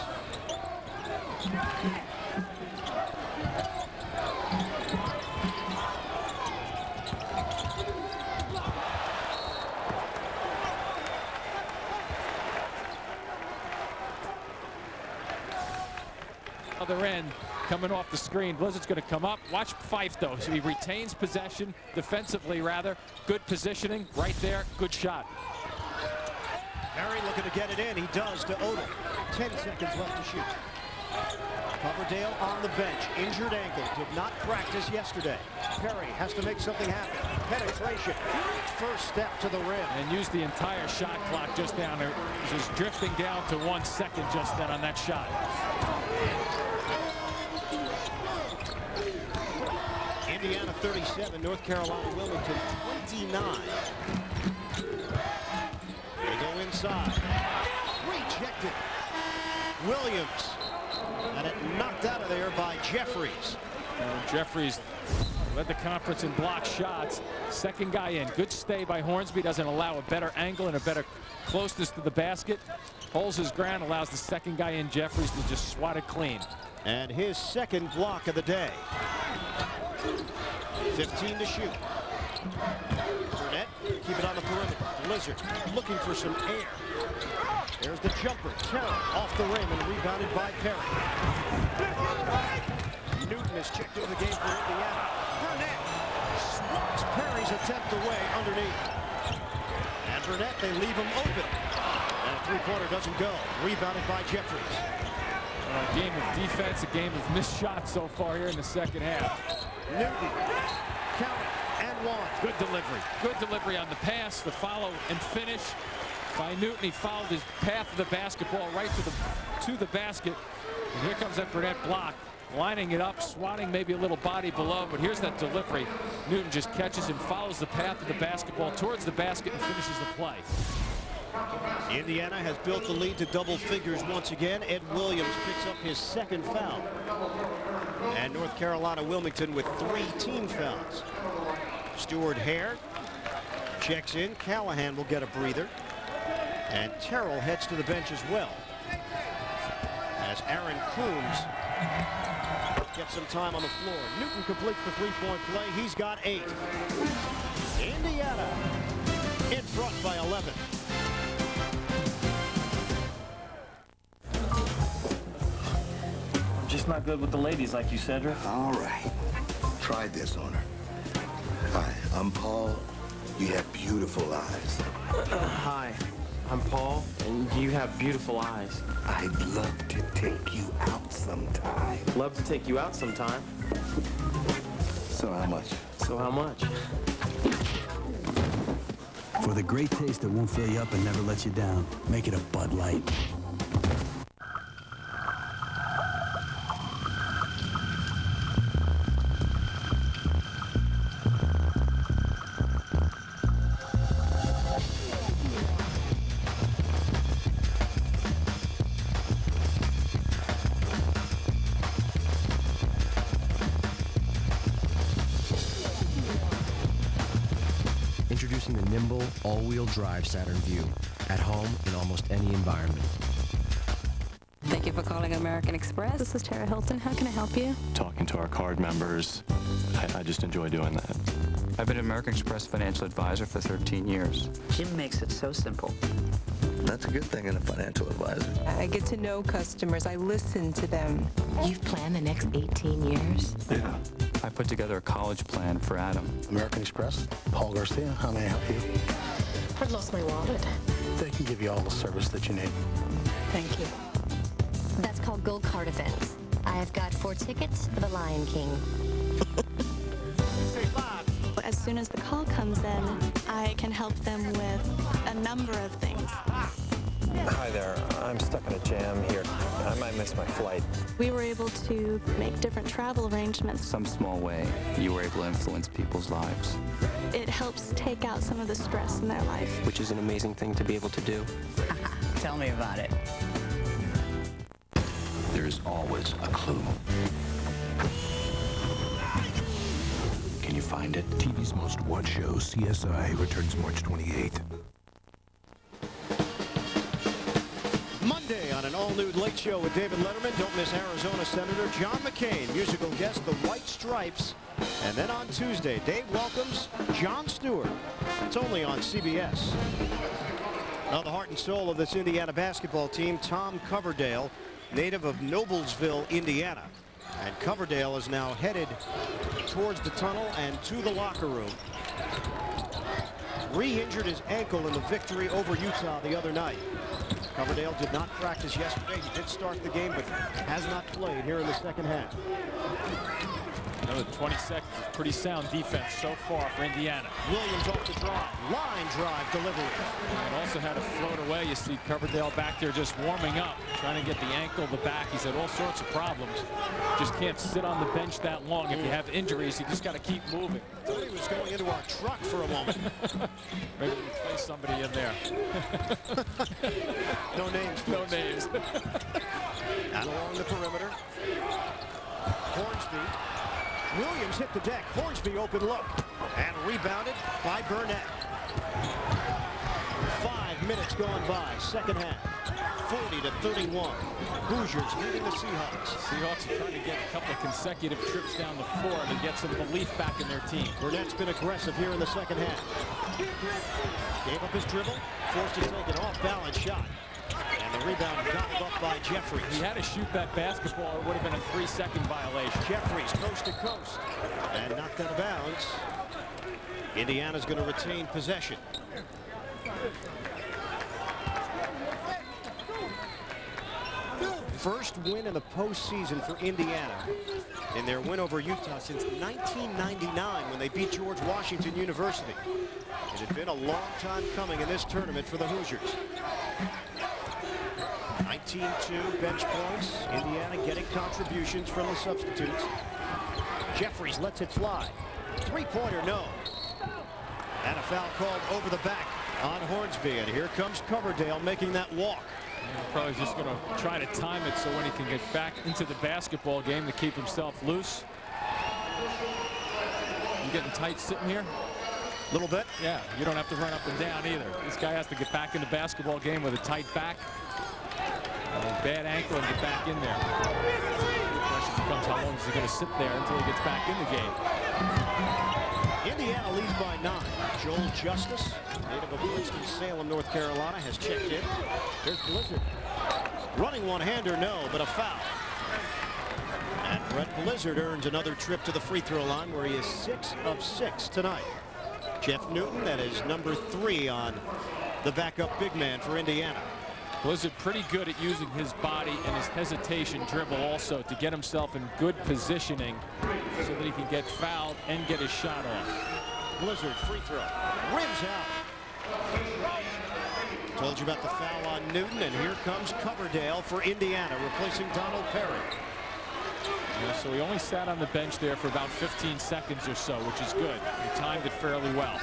Other end coming off the screen. Blizzard's going to come up. Watch Fife, though. So he retains possession defensively, rather. Good positioning right there. Good shot. Perry looking to get it in. He does to Odell. 10 seconds left to shoot. Coverdale on the bench. Injured ankle. Did not practice yesterday. Perry has to make something happen. Penetration. First step to the rim. And used the entire shot clock just down there. Just drifting down to 1 second just then on that shot. Indiana 37, North Carolina Wilmington 29. They go inside. Rejected. Williams. And it knocked out of there by Jeffries. Jeffries led the conference in block shots. Second guy in. Good stay by Hornsby. Doesn't allow a better angle and a better closeness to the basket. Holds his ground. Allows the second guy in, Jeffries, to just swat it clean. And his second block of the day. 15 to shoot. Burnett, keep it on the perimeter. Blizzard looking for some air. There's the jumper. Terrell off the rim and rebounded by Perry. Newton is checked into the game for Indiana. Burnett swats Perry's attempt away underneath. And Burnett, they leave him open. And a three-pointer doesn't go. Rebounded by Jeffries. A game of defense, a game of missed shots so far here in the second half. Newton, count and one. Good delivery. Good delivery on the pass, the follow and finish by Newton. He followed his path of the basketball right to the basket. And here comes that Burnett block, lining it up, swatting maybe a little body below, but here's that delivery. Newton just catches and follows the path of the basketball towards the basket and finishes the play. Indiana has built the lead to double figures once again. Ed Williams picks up his second foul. And North Carolina Wilmington with 3 team fouls. Stewart Hare checks in. Callahan will get a breather. And Terrell heads to the bench as well, as Aaron Coombs gets some time on the floor. Newton completes the three-point play. He's got 8. Indiana in front by 11. I'm just not good with the ladies, like you said, Rick. All right. Try this on her. Hi, I'm Paul. You have beautiful eyes. Hi, I'm Paul, and you have beautiful eyes. I'd love to take you out sometime. Love to take you out sometime. So how much? So how much? For the great taste that won't fill you up and never let you down, make it a Bud Light. Introducing the nimble, all-wheel drive Saturn Vue. At home in almost any environment. Thank you for calling American Express. This is Tara Hilton. How can I help you? Talking to our card members, I just enjoy doing that. I've been an American Express financial advisor for 13 years. Jim makes it so simple. That's a good thing in a financial advisor. I get to know customers. I listen to them. You've planned the next 18 years? Yeah. I put together a college plan for Adam. American Express, Paul Garcia, how may I help you? I've lost my wallet. They can give you all the service that you need. Thank you. That's called Gold Card Events. I've got 4 tickets for the Lion King. As soon as the call comes in, I can help them with a number of things. Hi there, I'm stuck in a jam here. I might miss my flight. We were able to make different travel arrangements. Some small way, you were able to influence people's lives. It helps take out some of the stress in their life. Which is an amazing thing to be able to do. Tell me about it. There's always a clue. Can you find it? TV's most watched show, CSI, returns March 28th. Monday on an all-new Late Show with David Letterman. Don't miss Arizona Senator John McCain, musical guest, The White Stripes. And then on Tuesday, Dave welcomes Jon Stewart. It's only on CBS. Now the heart and soul of this Indiana basketball team, Tom Coverdale, native of Noblesville, Indiana. And Coverdale is now headed towards the tunnel and to the locker room. Re-injured his ankle in the victory over Utah the other night. Coverdale did not practice yesterday. He did start the game, but has not played here in the second half. Another 20 seconds. Pretty sound defense so far for Indiana. Williams off the drive. Line drive delivery. And also had a float away. You see Coverdale back there just warming up, trying to get the ankle, the back. He's had all sorts of problems. Just can't sit on the bench that long. If you have injuries, you just got to keep moving. Somebody was going into our truck for a moment. Maybe we place somebody in there. No names, please. No names. And along the perimeter. Hornsby. Williams hit the deck. Hornsby open look. And rebounded by Burnett. 5 minutes gone by. Second half. 40-31. Hoosiers leading the Seahawks. Seahawks are trying to get a couple of consecutive trips down the floor to get some belief back in their team. Burnett's been aggressive here in the second half. Gave up his dribble. Forced to take an off-balance shot. And the rebound gobbled up by Jeffries. He had to shoot that basketball, or it would have been a 3-second violation. Jeffries coast to coast and knocked out of bounds. Indiana's going to retain possession. First win in the postseason for Indiana in their win over Utah since 1999 when they beat George Washington University. It had been a long time coming in this tournament for the Hoosiers. 19-2 bench points. Indiana getting contributions from the substitutes. Jeffries lets it fly. Three-pointer, no. And a foul called over the back on Hornsby. And here comes Coverdale making that walk. Probably just going to try to time it so when he can get back into the basketball game to keep himself loose. You getting tight sitting here? A little bit. Yeah, you don't have to run up and down either. This guy has to get back in the basketball game with a tight back. Bad ankle and get back in there. The question becomes how long is he going to sit there until he gets back in the game. Indiana leads by 9. Joel Justice, native of Winston-Salem, North Carolina, has checked in. There's Blizzard. Running one-hander, no, but a foul. And Brett Blizzard earns another trip to the free throw line where he is 6 of 6 tonight. Jeff Newton, that is number 3 on the backup big man for Indiana. Blizzard pretty good at using his body and his hesitation dribble also to get himself in good positioning so that he can get fouled and get his shot off. Blizzard free throw. Rims out. Told you about the foul on Newton, and here comes Coverdale for Indiana, replacing Donald Perry. Yeah, so he only sat on the bench there for about 15 seconds or so, which is good. He timed it fairly well.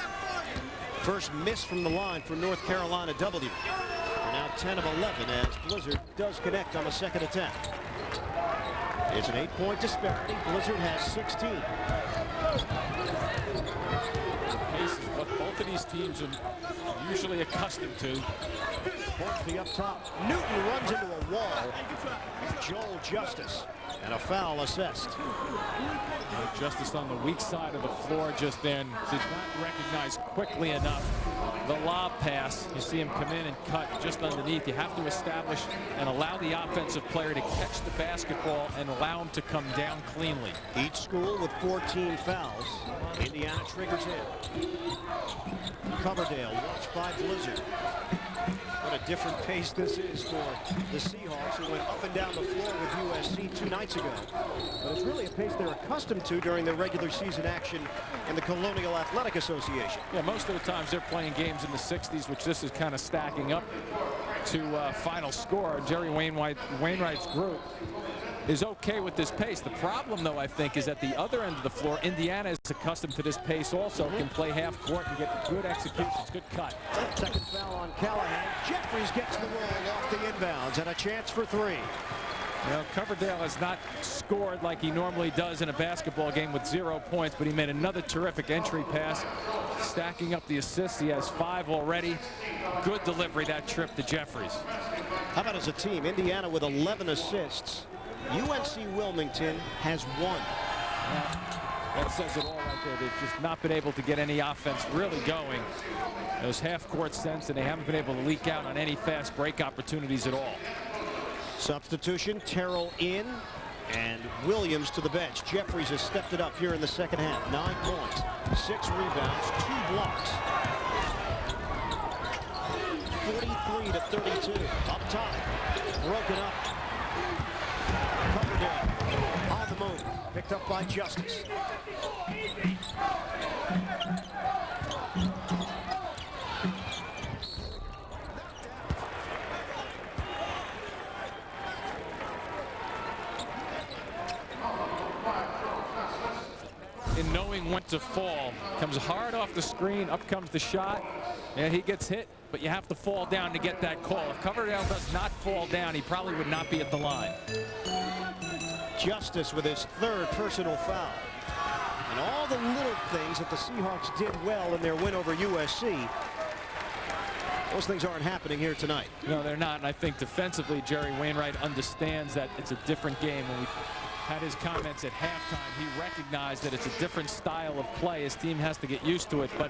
First miss from the line for North Carolina W. Now 10 of 11 as Blizzard does connect on the second attempt. It's an 8-point disparity. Blizzard has 16. The pace is what both of these teams are usually accustomed to. Hornsby up top. Newton runs into a wall. Joel Justice. And a foul assessed. Justice on the weak side of the floor just then did not recognize quickly enough the lob pass. You see him come in and cut just underneath. You have to establish and allow the offensive player to catch the basketball and allow him to come down cleanly. Each school with 14 fouls. Indiana triggers in. Coverdale watched by Blizzard. What a different pace this is for the Seahawks, who went up and down the floor with USC 2 nights ago. But it's really a pace they're accustomed to during their regular season action in the Colonial Athletic Association. Yeah, most of the times they're playing games in the 60s, which this is kind of stacking up to final score. Jerry Wainwright's group is okay with this pace. The problem, though, I think, is at the other end of the floor, Indiana is accustomed to this pace also, can play half court and get good executions, good cut. Second foul on Callahan. Jeffries gets the roll off the inbounds and a chance for 3. Well, Coverdale has not scored like he normally does in a basketball game with 0 points, but he made another terrific entry pass, stacking up the assists. He has 5 already. Good delivery that trip to Jeffries. How about as a team? Indiana with 11 assists. UNC Wilmington has 1. That says it all right there. They've just not been able to get any offense really going. Those half-court sets, and they haven't been able to leak out on any fast break opportunities at all. Substitution, Terrell in, and Williams to the bench. Jeffries has stepped it up here in the second half. 9 points, 6 rebounds, 2 blocks. 43-32, up top, broken up. Covered in, on the move, picked up by Justice. In knowing when to fall, comes hard off the screen, up comes the shot, and he gets hit, but you have to fall down to get that call. If Coverdale does not fall down, he probably would not be at the line. Justice with his 3rd personal foul. And all the little things that the Seahawks did well in their win over USC, those things aren't happening here tonight. No, they're not, and I think defensively, Jerry Wainwright understands that it's a different game. When we had his comments at halftime, he recognized that it's a different style of play. His team has to get used to it, but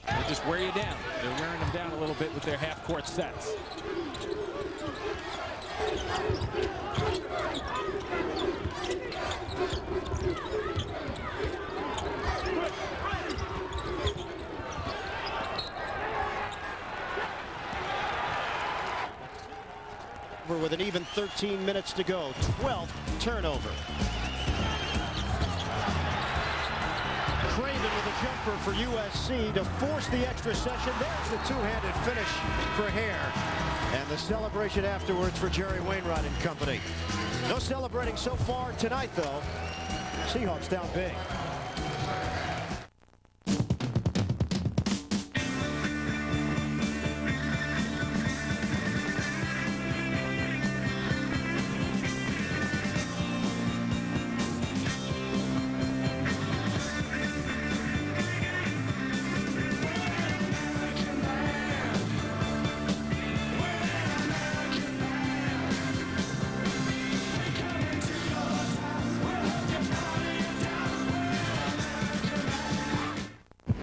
they just wear you down. They're wearing them down a little bit with their half-court sets. With an even 13 minutes to go. 12th turnover. Craven with a jumper for USC to force the extra session. There's the two-handed finish for Hare. And the celebration afterwards for Jerry Wainwright and company. No celebrating so far tonight, though. Seahawks down big.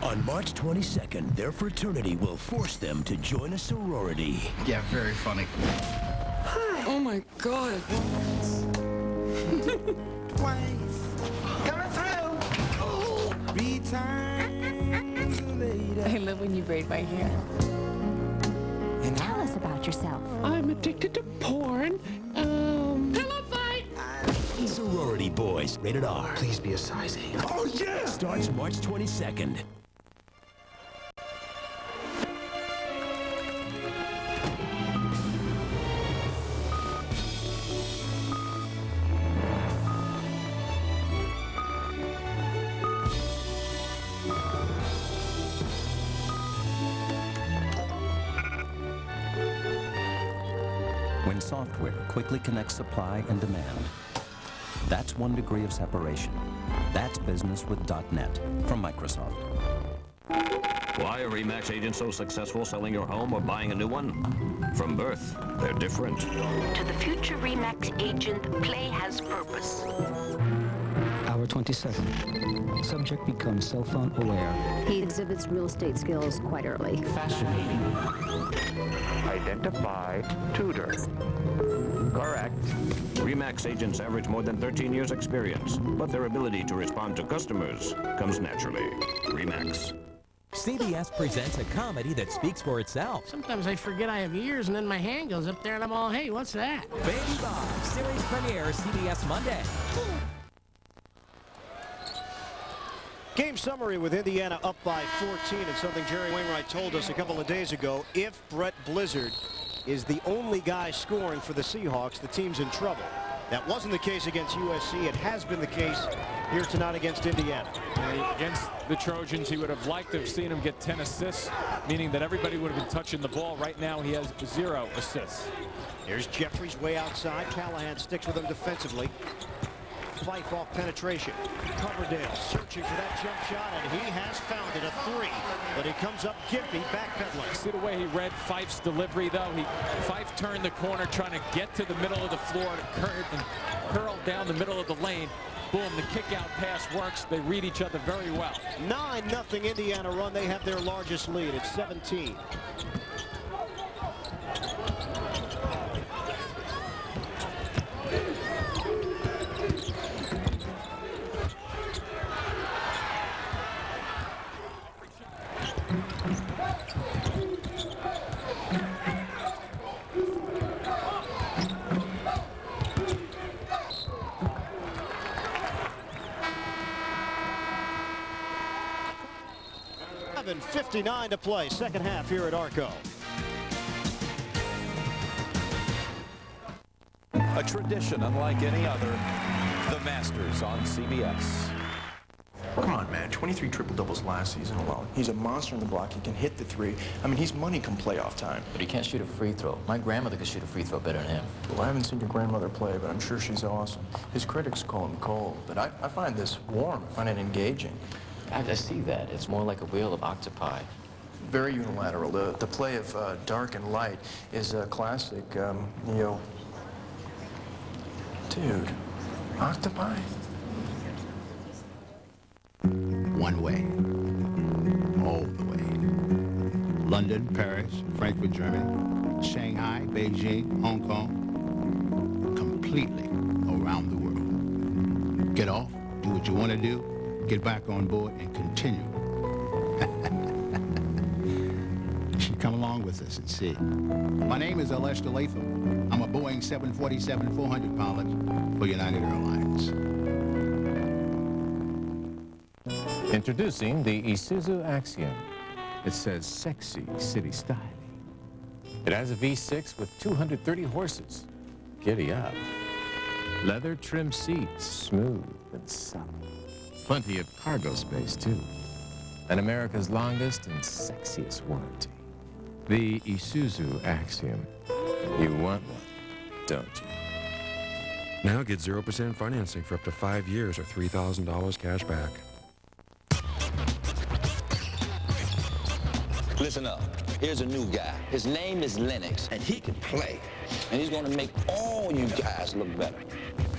On March 22nd, their fraternity will force them to join a sorority. Yeah, very funny. Hi. Oh my God. Twice. Coming through. Oh. 3 times later. I love when you braid my hair. Tell us about yourself. I'm addicted to porn. Pillow fight. Sorority Boys, rated R. Please be a size 8. Oh, yeah! Starts March 22nd. When software quickly connects supply and demand, that's one degree of separation. That's business with .NET from Microsoft. Why are RE/MAX agents so successful selling your home or buying a new one? From birth, they're different. To the future RE/MAX agent, play has purpose. Hour 27. Subject becomes cell phone aware. He exhibits real estate skills quite early. Fascinating. Identify tutor. Correct. RE/MAX agents average more than 13 years experience, but their ability to respond to customers comes naturally. RE/MAX. CBS presents a comedy that speaks for itself. Sometimes I forget I have ears, and then my hand goes up there, and I'm all, hey, what's that? Baby Bob, series premiere, CBS Monday. Game summary with Indiana up by 14, and something Jerry Wainwright told us a couple of days ago. If Brett Blizzard is the only guy scoring for the Seahawks, the team's in trouble. That wasn't the case against USC. It has been the case here tonight against Indiana. Against the Trojans, he would have liked to have seen him get 10 assists, meaning that everybody would have been touching the ball. Right now, he has 0 assists. Here's Jeffries way outside. Callahan sticks with him defensively. Fife off penetration. Coverdale searching for that jump shot, and he has found it, a 3. But he comes up gimpy, backpedaling. See the way he read Fife's delivery, though? Fife turned the corner, trying to get to the middle of the floor to curl down the middle of the lane. Boom, the kick-out pass works. They read each other very well. 9-0 Indiana run. They have their largest lead at 17. .59 to play, second half here at Arco. A tradition unlike any other, the Masters on CBS. Come on, man. 23 triple-doubles last season alone. He's a monster on the block. He can hit the 3. I mean, he's money come playoff time. But he can't shoot a free throw. My grandmother could shoot a free throw better than him. Well, I haven't seen your grandmother play, but I'm sure she's awesome. His critics call him cold, but I find this warm. I find it engaging. I see that. It's more like a wheel of octopi. Very unilateral. The play of dark and light is a classic, Neo. Dude, octopi? One way. All the way. London, Paris, Frankfurt, Germany, Shanghai, Beijing, Hong Kong. Completely around the world. Get off, do what you want to do, get back on board, and continue. You should come along with us and see. My name is Lester Latham. I'm a Boeing 747-400 pilot for United Airlines. Introducing the Isuzu Axiom. It says sexy city style. It has a V6 with 230 horses. Giddy up. Leather trim seats, smooth and supple. Plenty of cargo space, too. And America's longest and sexiest warranty. The Isuzu Axiom. You want one, don't you? Now get 0% financing for up to 5 years or $3,000 cash back. Listen up. Here's a new guy. His name is Lennox, and he can play. And he's going to make all you guys look better.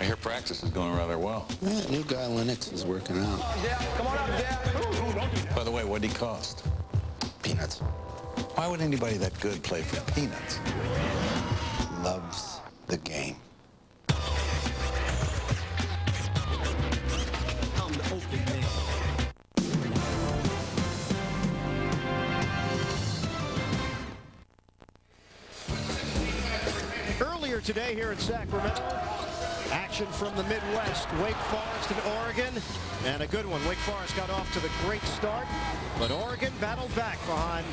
I hear practice is going rather well. Yeah, new guy Lennox is working out. Come on up, Dad. By the way, what did he cost? Peanuts. Why would anybody that good play for peanuts? Loves the game. Earlier today here in Sacramento, action from the Midwest, Wake Forest and Oregon, and a good one. Wake Forest got off to the great start, but Oregon battled back behind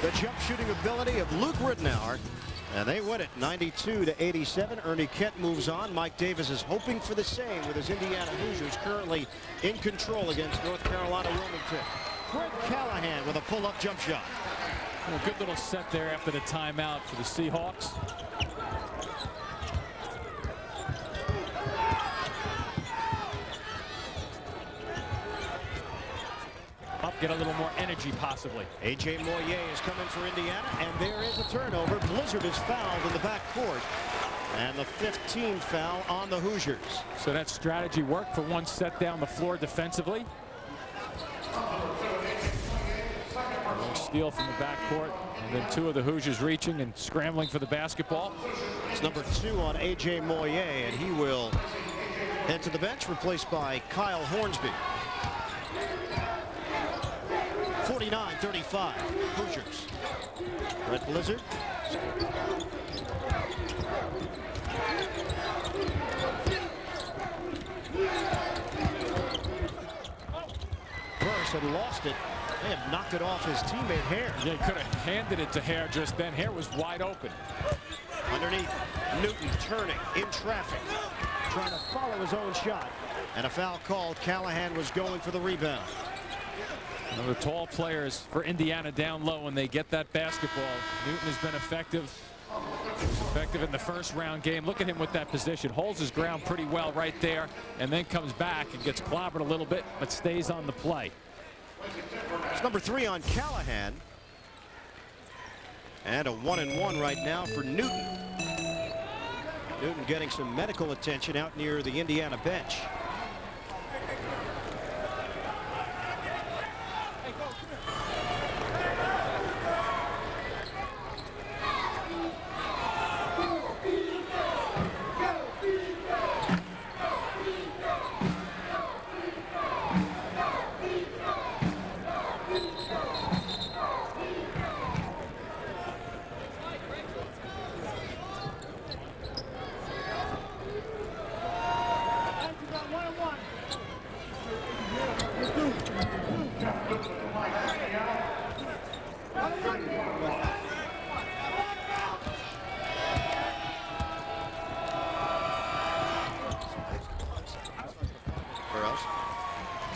the jump shooting ability of Luke Ridenour, and they win it 92-87. Ernie Kent moves on. Mike Davis is hoping for the same with his Indiana Hoosiers currently in control against North Carolina Wilmington. Greg Callahan with a pull-up jump shot. A good little set there after the timeout for the Seahawks. Get a little more energy, possibly. A.J. Moyer is coming for Indiana, and there is a turnover. Blizzard is fouled in the backcourt, and the 15th foul on the Hoosiers. So that strategy worked for one set down the floor defensively. Steal from the backcourt, and then two of the Hoosiers reaching and scrambling for the basketball. It's number 2 on A.J. Moyer, and he will head to the bench, replaced by Kyle Hornsby. 49-35, Hoosiers. Brett Blizzard. Burris had lost it. They have knocked it off his teammate Hare. Yeah, he could have handed it to Hare just then. Hare was wide open. Underneath, Newton turning in traffic, trying to follow his own shot. And a foul called. Callahan was going for the rebound. One of the tall players for Indiana down low when they get that basketball. Newton has been effective Effective in the first round game. Look at him with that position. Holds his ground pretty well right there, and then comes back and gets clobbered a little bit, but stays on the play. It's number 3 on Callahan. And a 1-and-1 right now for Newton. Newton getting some medical attention out near the Indiana bench.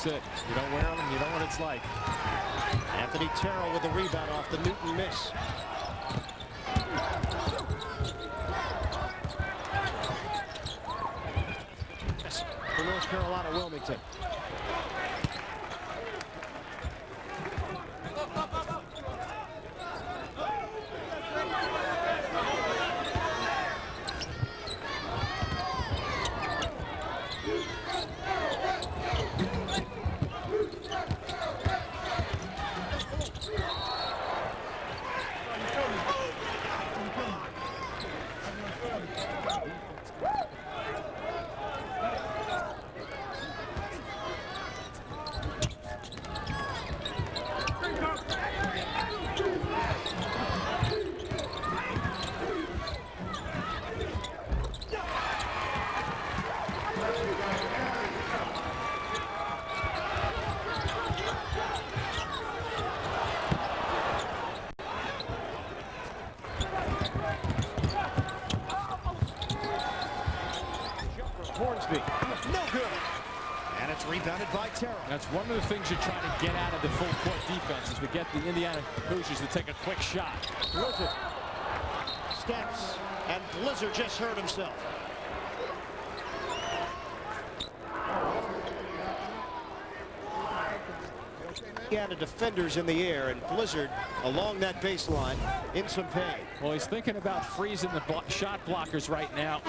That's it. You don't wear them, you know what it's like. Anthony Terrell with the rebound off the Newton miss. For North Carolina, Wilmington. No good. And it's rebounded by Terrell. That's one of the things you're trying to get out of the full court defense is to get the Indiana Hoosiers to take a quick shot. Blizzard steps, and Blizzard just hurt himself. Indiana defenders in the air, and Blizzard along that baseline in some pain. Well, he's thinking about freezing the shot blockers right now.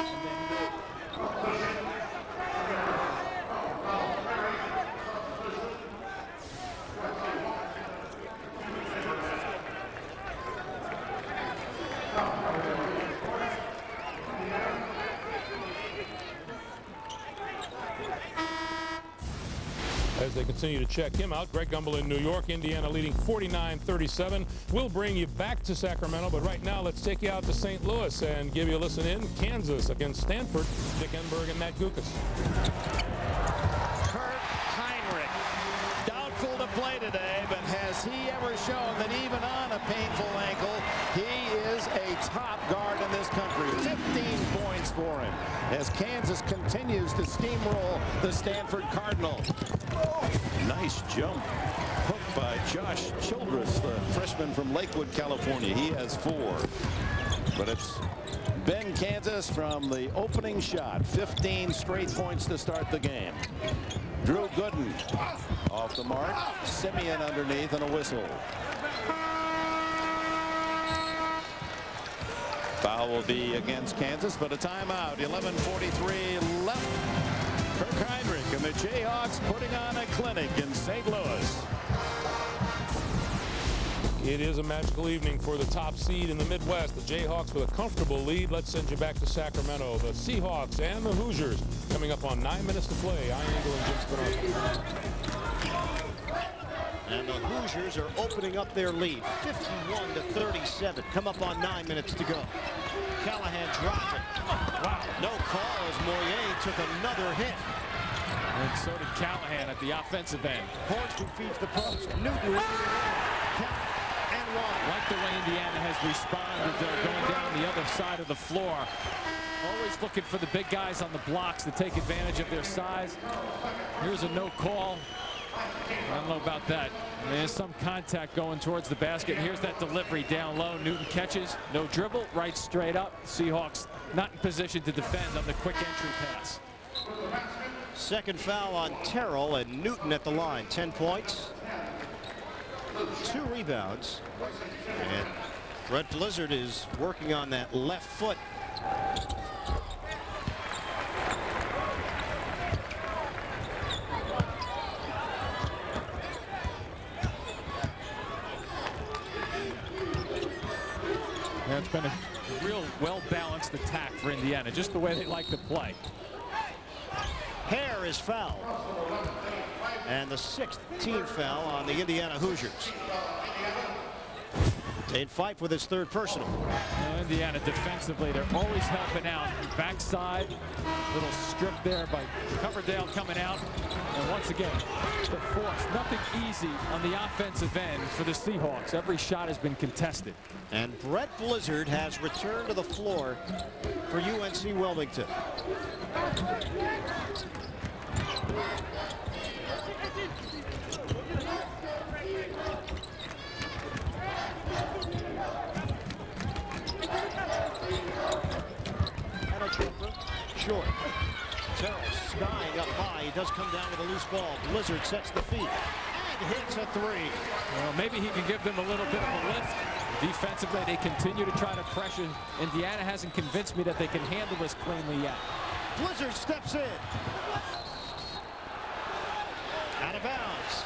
As they continue to check him out, Greg Gumbel in New York, Indiana leading 49-37. We'll bring you back to Sacramento, but right now let's take you out to St. Louis and give you a listen in. Kansas against Stanford. Dick Enberg and Matt Gukas. Kurt Heinrich, doubtful to play today, but has he ever shown that even on a painful ankle, he is a top guard in this country. 15 points for him as Kansas continues to steamroll the Stanford Cardinals. Nice jump hooked by Josh Childress, the freshman from Lakewood, California. He has 4. But it's been Kansas from the opening shot. 15 straight points to start the game. Drew Gooden off the mark. Simeon underneath and a whistle. Foul will be against Kansas, but a timeout. 11:43 left. Kirk Heinrich and the Jayhawks putting on a clinic in St. Louis. It is a magical evening for the top seed in the Midwest. The Jayhawks with a comfortable lead. Let's send you back to Sacramento. The Seahawks and the Hoosiers coming up on 9 minutes to play. Ian Eagle and Jim Spinozza. And the Hoosiers are opening up their lead, 51-37. Come up on 9 minutes to go. Callahan dropped it. Wow, no call as Moyer took another hit. And so did Callahan at the offensive end. Hornsby feeds the post. Newton and one. Like the way Indiana has responded, going down the other side of the floor. Always looking for the big guys on the blocks to take advantage of their size. Here's a no call. I don't know about that. There's some contact going towards the basket. And here's that delivery down low. Newton catches. No dribble. Right straight up. Seahawks not in position to defend on the quick entry pass. Second foul on Terrell, and Newton at the line. 10 points. 2 rebounds. And Brett Blizzard is working on that left foot. It's been a real well-balanced attack for Indiana, just the way they like to play. Hare is fouled. And the 6th team foul on the Indiana Hoosiers. Dane Fife with his 3rd personal. Now Indiana defensively, they're always helping out. Backside, little strip there by Coverdale coming out. And once again, the force. Nothing easy on the offensive end for the Seahawks. Every shot has been contested. And Brett Blizzard has returned to the floor for UNC Wilmington. And a jumper, short. Terrell skying up high. He does come down with a loose ball. Blizzard sets the feet and hits a 3. Well, maybe he can give them a little bit of a lift. Defensively, they continue to try to pressure. Indiana hasn't convinced me that they can handle this cleanly yet. Blizzard steps in. Out of bounds.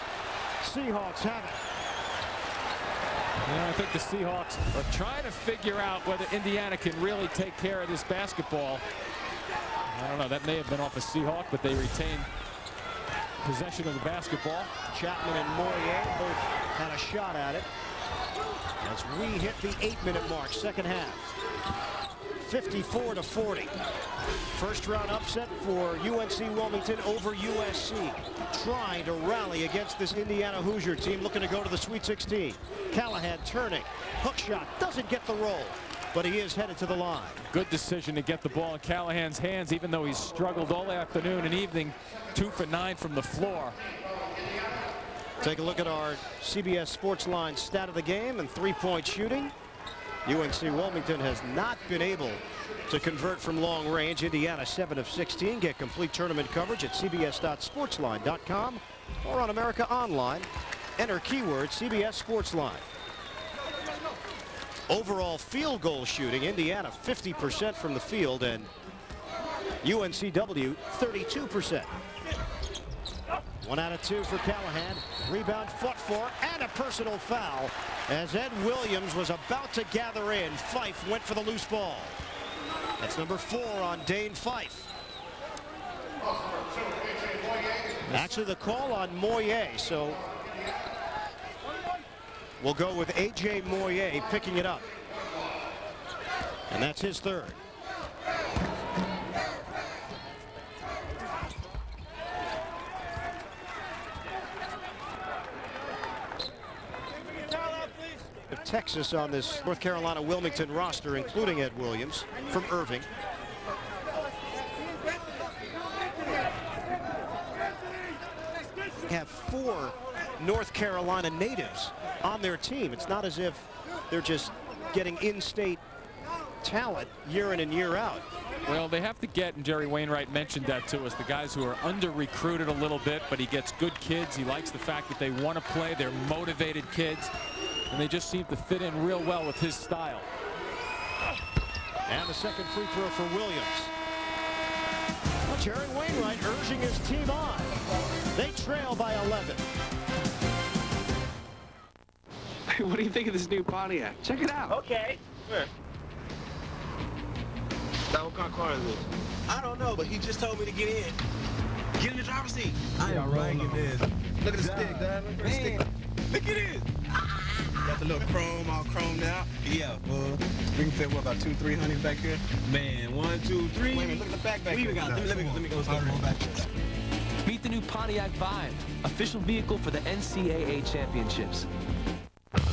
Seahawks have it. I think the Seahawks are trying to figure out whether Indiana can really take care of this basketball. I don't know. That may have been off a Seahawk, but they retain possession of the basketball. Chapman and Moyer both had a shot at it. As we hit the 8-minute mark, second half. 54-40. First round upset for UNC Wilmington over USC. Trying to rally against this Indiana Hoosier team looking to go to the Sweet 16. Callahan turning. Hook shot. Doesn't get the roll, but he is headed to the line. Good decision to get the ball in Callahan's hands, even though he's struggled all afternoon and evening. 2 for 9 from the floor. Take a look at our CBS Sportsline stat of the game and 3-point shooting. UNC Wilmington has not been able to convert from long range. Indiana 7 of 16. Get complete tournament coverage at cbs.sportsline.com or on America Online. Enter keyword CBS Sportsline. Overall field goal shooting, Indiana 50% from the field and UNCW 32%. 1 out of 2 for Callahan. Rebound fought for and a personal foul. As Ed Williams was about to gather in, Fife went for the loose ball. That's number 4 on Dane Fife. Actually, the call on Moyer, so we'll go with A.J. Moyer picking it up. And that's his 3rd. Texas on this North Carolina Wilmington roster, including Ed Williams from Irving. Have 4 North Carolina natives on their team. It's not as if they're just getting in-state talent year in and year out. Well, they have to get, and Jerry Wainwright mentioned that to us, the guys who are under-recruited a little bit, but he gets good kids. He likes the fact that they want to play. They're motivated kids. And they just seem to fit in real well with his style. And the second free throw for Williams. Well, Jerry Wainwright urging his team on. They trail by 11. What do you think of this new Pontiac? Check it out. Okay. Where? Now, what kind of car is this? I don't know, but he just told me to get in. Get in the driver's seat. I am banging this. Look at the stick, Dad. Look at the stick. Look at it. Got the little chrome all chromed out. Yeah, well, we can fit what, about 200-300 back here? Man, 1, 2, 3. Wait a minute, look at the back here. Let me go start back here. Meet the new Pontiac Vibe, official vehicle for the NCAA championships.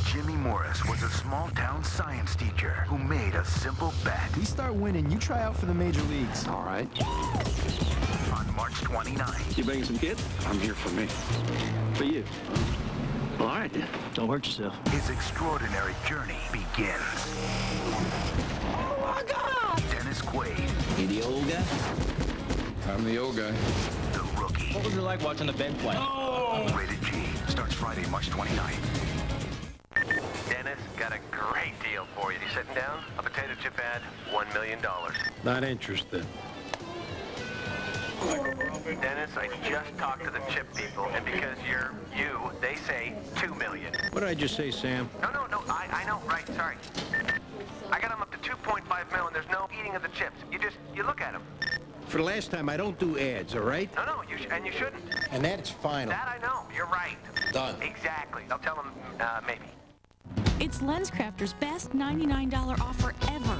Jimmy Morris was a small-town science teacher who made a simple bet. We start winning, you try out for the major leagues. All right. On March March 29th. You bringing some kids? I'm here for me. For you. Well, all right, then. Don't hurt yourself. His extraordinary journey begins. Oh, my God! Dennis Quaid. You the old guy? I'm the old guy. The Rookie. What was it like watching the Ben play? Oh! Rated G. Starts Friday, March 29th. Dennis, got a great deal for you. You sitting down? A potato chip ad, $1 million. Not interested. Dennis, I just talked to the chip people, and because you're you, they say $2 million. What did I just say, Sam? No, I know, right, sorry. I got them up to 2.5 mil, and there's no eating of the chips. You look at them. For the last time, I don't do ads, all right? No, and you shouldn't. And that's final. That I know, you're right. Done. Exactly. I'll tell them, maybe. It's LensCrafters' best $99 offer ever.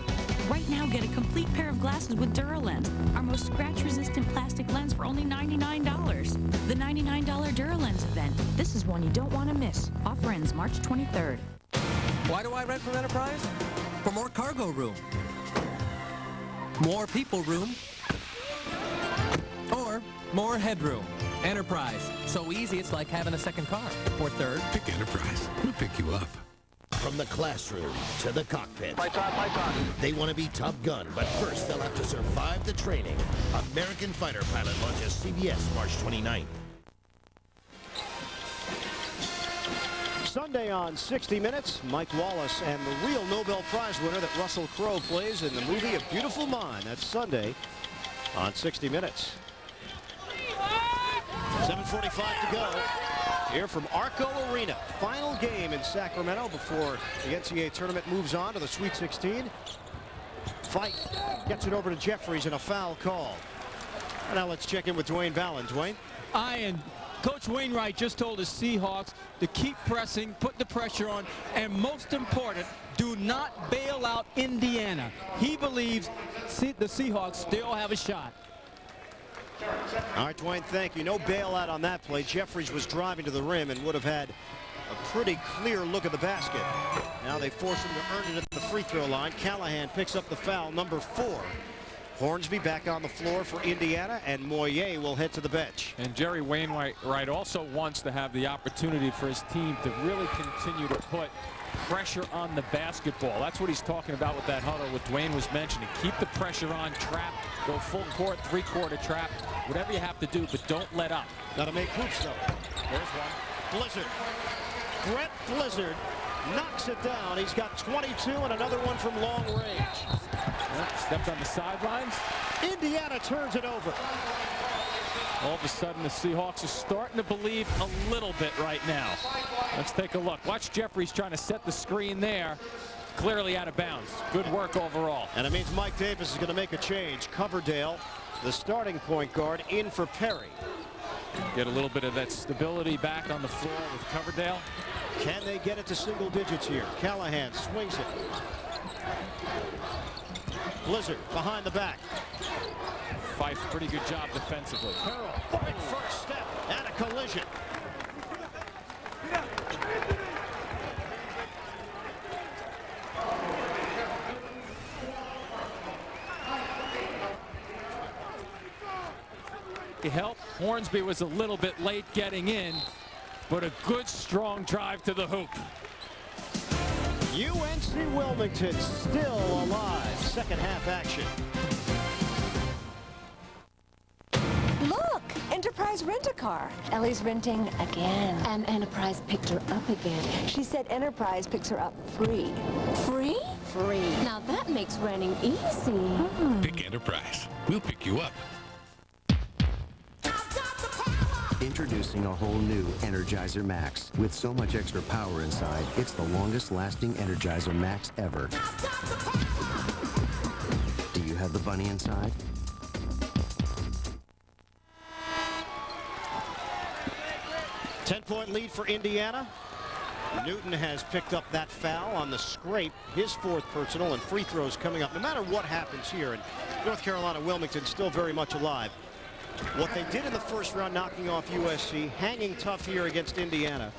Right now, get a complete pair of glasses with DuraLens, our most scratch-resistant plastic lens for only $99. The $99 DuraLens event. This is one you don't want to miss. Offer ends March 23rd. Why do I rent from Enterprise? For more cargo room. More people room. Or more headroom. Enterprise. So easy, it's like having a second car. Or third. Pick Enterprise. We'll pick you up. From the classroom to the cockpit. Lights on. They want to be Top Gun, but first they'll have to survive the training. American Fighter Pilot launches CBS March 29th. Sunday on 60 Minutes, Mike Wallace and the real Nobel Prize winner that Russell Crowe plays in the movie A Beautiful Mind. That's Sunday on 60 Minutes. 7:45 to go. Here from Arco Arena. Final game in Sacramento before the NCAA tournament moves on to the Sweet 16. Fight gets it over to Jeffries and a foul call. And now let's check in with Dwayne Ballin. Dwayne? And Coach Wainwright just told his Seahawks to keep pressing, put the pressure on, and most important, do not bail out Indiana. He believes the Seahawks still have a shot. All right, Dwayne, thank you. No bailout on that play. Jeffries was driving to the rim and would have had a pretty clear look at the basket. Now they force him to earn it at the free throw line. Callahan picks up the foul, number 4. Hornsby back on the floor for Indiana, and Moyer will head to the bench. And Jerry Wainwright also wants to have the opportunity for his team to really continue to put pressure on the basketball. That's what he's talking about with that huddle, what Dwayne was mentioning. Keep the pressure on, trap, go full court, three-quarter trap, whatever you have to do, but don't let up. Got to make hoops, though. There's one. Blizzard. Brett Blizzard knocks it down. He's got 22 and another one from long range. Stepped on the sidelines. Indiana turns it over. All of a sudden, the Seahawks are starting to believe a little bit right now. Let's take a look. Watch Jeffries trying to set the screen there. Clearly out of bounds. Good work overall. And it means Mike Davis is going to make a change. Coverdale, the starting point guard, in for Perry. Get a little bit of that stability back on the floor with Coverdale. Can they get it to single digits here? Callahan swings it. Blizzard behind the back. Fife, pretty good job defensively. Carroll, big first step and a collision. Help. Hornsby was a little bit late getting in, but a good strong drive to the hoop. UNC Wilmington still alive. Second half action. Look, Enterprise Rent-A-Car. Ellie's renting again. And Enterprise picked her up again. She said Enterprise picks her up free. Free? Free. Now that makes renting easy. Pick Enterprise. We'll pick you up. Introducing a whole new Energizer Max. With so much extra power inside, it's the longest lasting Energizer Max ever. Do you have the bunny inside? Ten-point lead for Indiana. Newton has picked up that foul on the scrape, his 4th personal, and free throws coming up. No matter what happens here, and North Carolina Wilmington still very much alive. What they did in the first round, knocking off USC, hanging tough here against Indiana.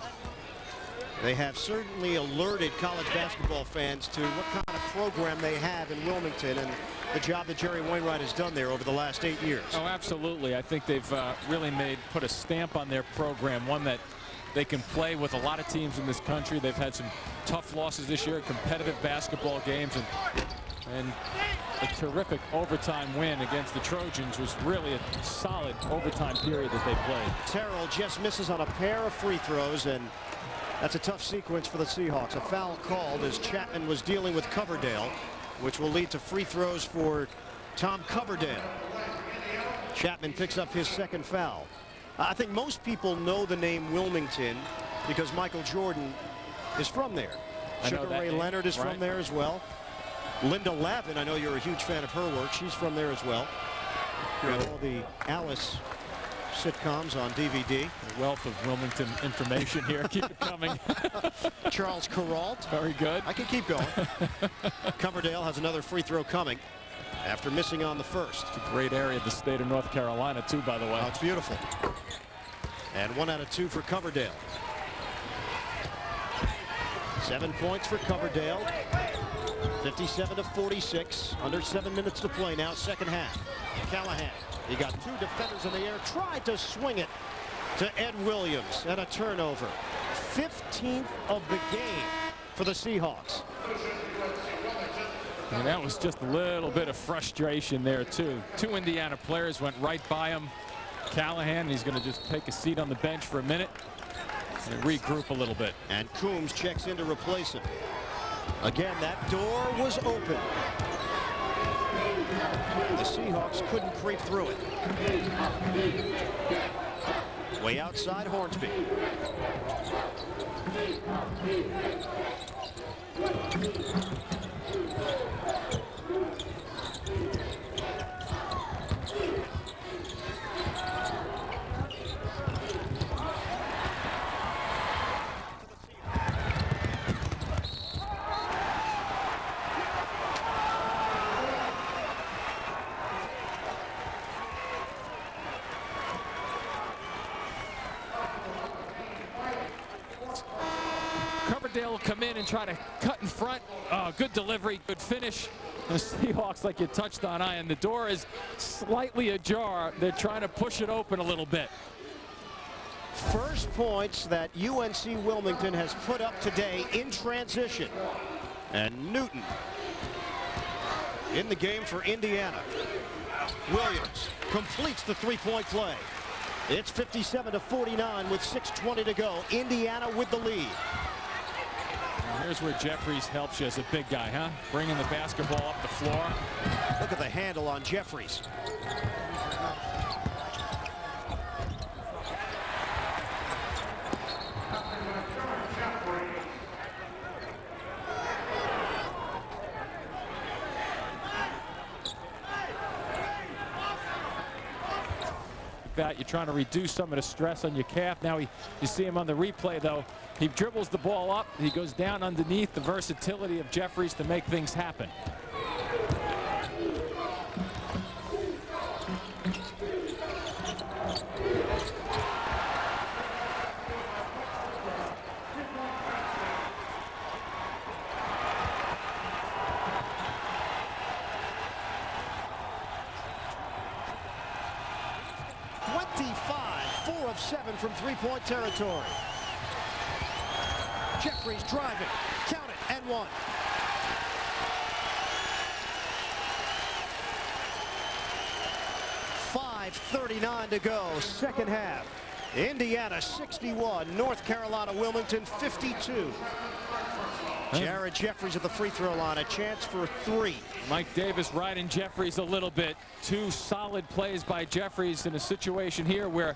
They have certainly alerted college basketball fans to what kind of program they have in Wilmington, and the job that Jerry Wainwright has done there over the last 8 years. Oh, absolutely. I think they've really put a stamp on their program, one that they can play with a lot of teams in this country. They've had some tough losses this year, competitive basketball games, and a terrific overtime win against the Trojans was really a solid overtime period that they played. Terrell just misses on a pair of free throws, and that's a tough sequence for the Seahawks. A foul called as Chapman was dealing with Coverdale, which will lead to free throws for Tom Coverdale. Chapman picks up his second foul. I think most people know the name Wilmington because Michael Jordan is from there. Sugar Ray Leonard is from there as well. Linda Lavin, I know you're a huge fan of her work. She's from there as well. You have all the Alice sitcoms on DVD. A wealth of Wilmington information here. Keep it coming. Charles Kuralt. Very good. I can keep going. Coverdale has another free throw coming after missing on the first. It's a great area of the state of North Carolina, too, by the way. Oh, it's beautiful. And 1 out of 2 for Coverdale. 7 points for Coverdale. 57-46. Under 7 minutes to play now, second half. Callahan, he got 2 defenders in the air, tried to swing it to Ed Williams, and a turnover. 15th of the game for the Seahawks. And that was just a little bit of frustration there, too. 2 Indiana players went right by him. Callahan, he's going to just take a seat on the bench for a minute and regroup a little bit. And Coombs checks in to replace him. Again, that door was open. The Seahawks couldn't creep through it. Way outside Hornsby. Will come in and try to cut in front. Good delivery, good finish. The Seahawks, like you touched on, Ian, the door is slightly ajar. They're trying to push it open a little bit. First points that UNC Wilmington has put up today in transition. And Newton in the game for Indiana. Williams completes the three-point play. It's 57-49 with 6:20 to go. Indiana with the lead. Here's where Jeffries helps you as a big guy, huh? Bringing the basketball up the floor. Look at the handle on Jeffries. That you're trying to reduce some of the stress on your calf. Now you see him on the replay, though. He dribbles the ball up. He goes down underneath. The versatility of Jeffries to make things happen. From three-point territory. Jeffries driving. Count it, and one. .539 to go, second half. Indiana 61, North Carolina Wilmington 52. Jared Jeffries at the free throw line, a chance for 3. Mike Davis riding Jeffries a little bit. 2 solid plays by Jeffries in a situation here where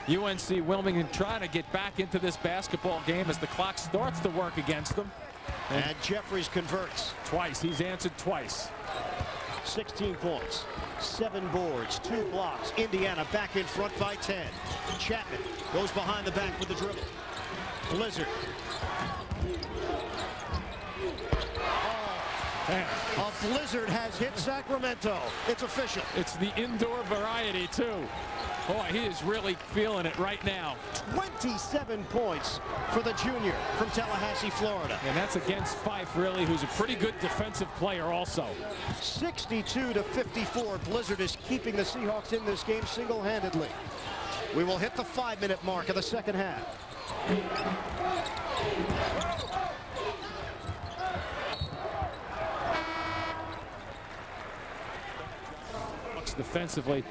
UNC Wilmington trying to get back into this basketball game as the clock starts to work against them. And Jeffries converts. Twice. He's answered twice. 16 points, 7 boards, 2 blocks. Indiana back in front by 10. Chapman goes behind the back with the dribble. Blizzard. A blizzard has hit Sacramento. It's official. It's the indoor variety, too. Boy, he is really feeling it right now. 27 points for the junior from Tallahassee, Florida. And that's against Fife, really, who's a pretty good defensive player also. 62-54. Blizzard is keeping the Seahawks in this game single-handedly. We will hit the 5-minute mark of the second half. Defensively,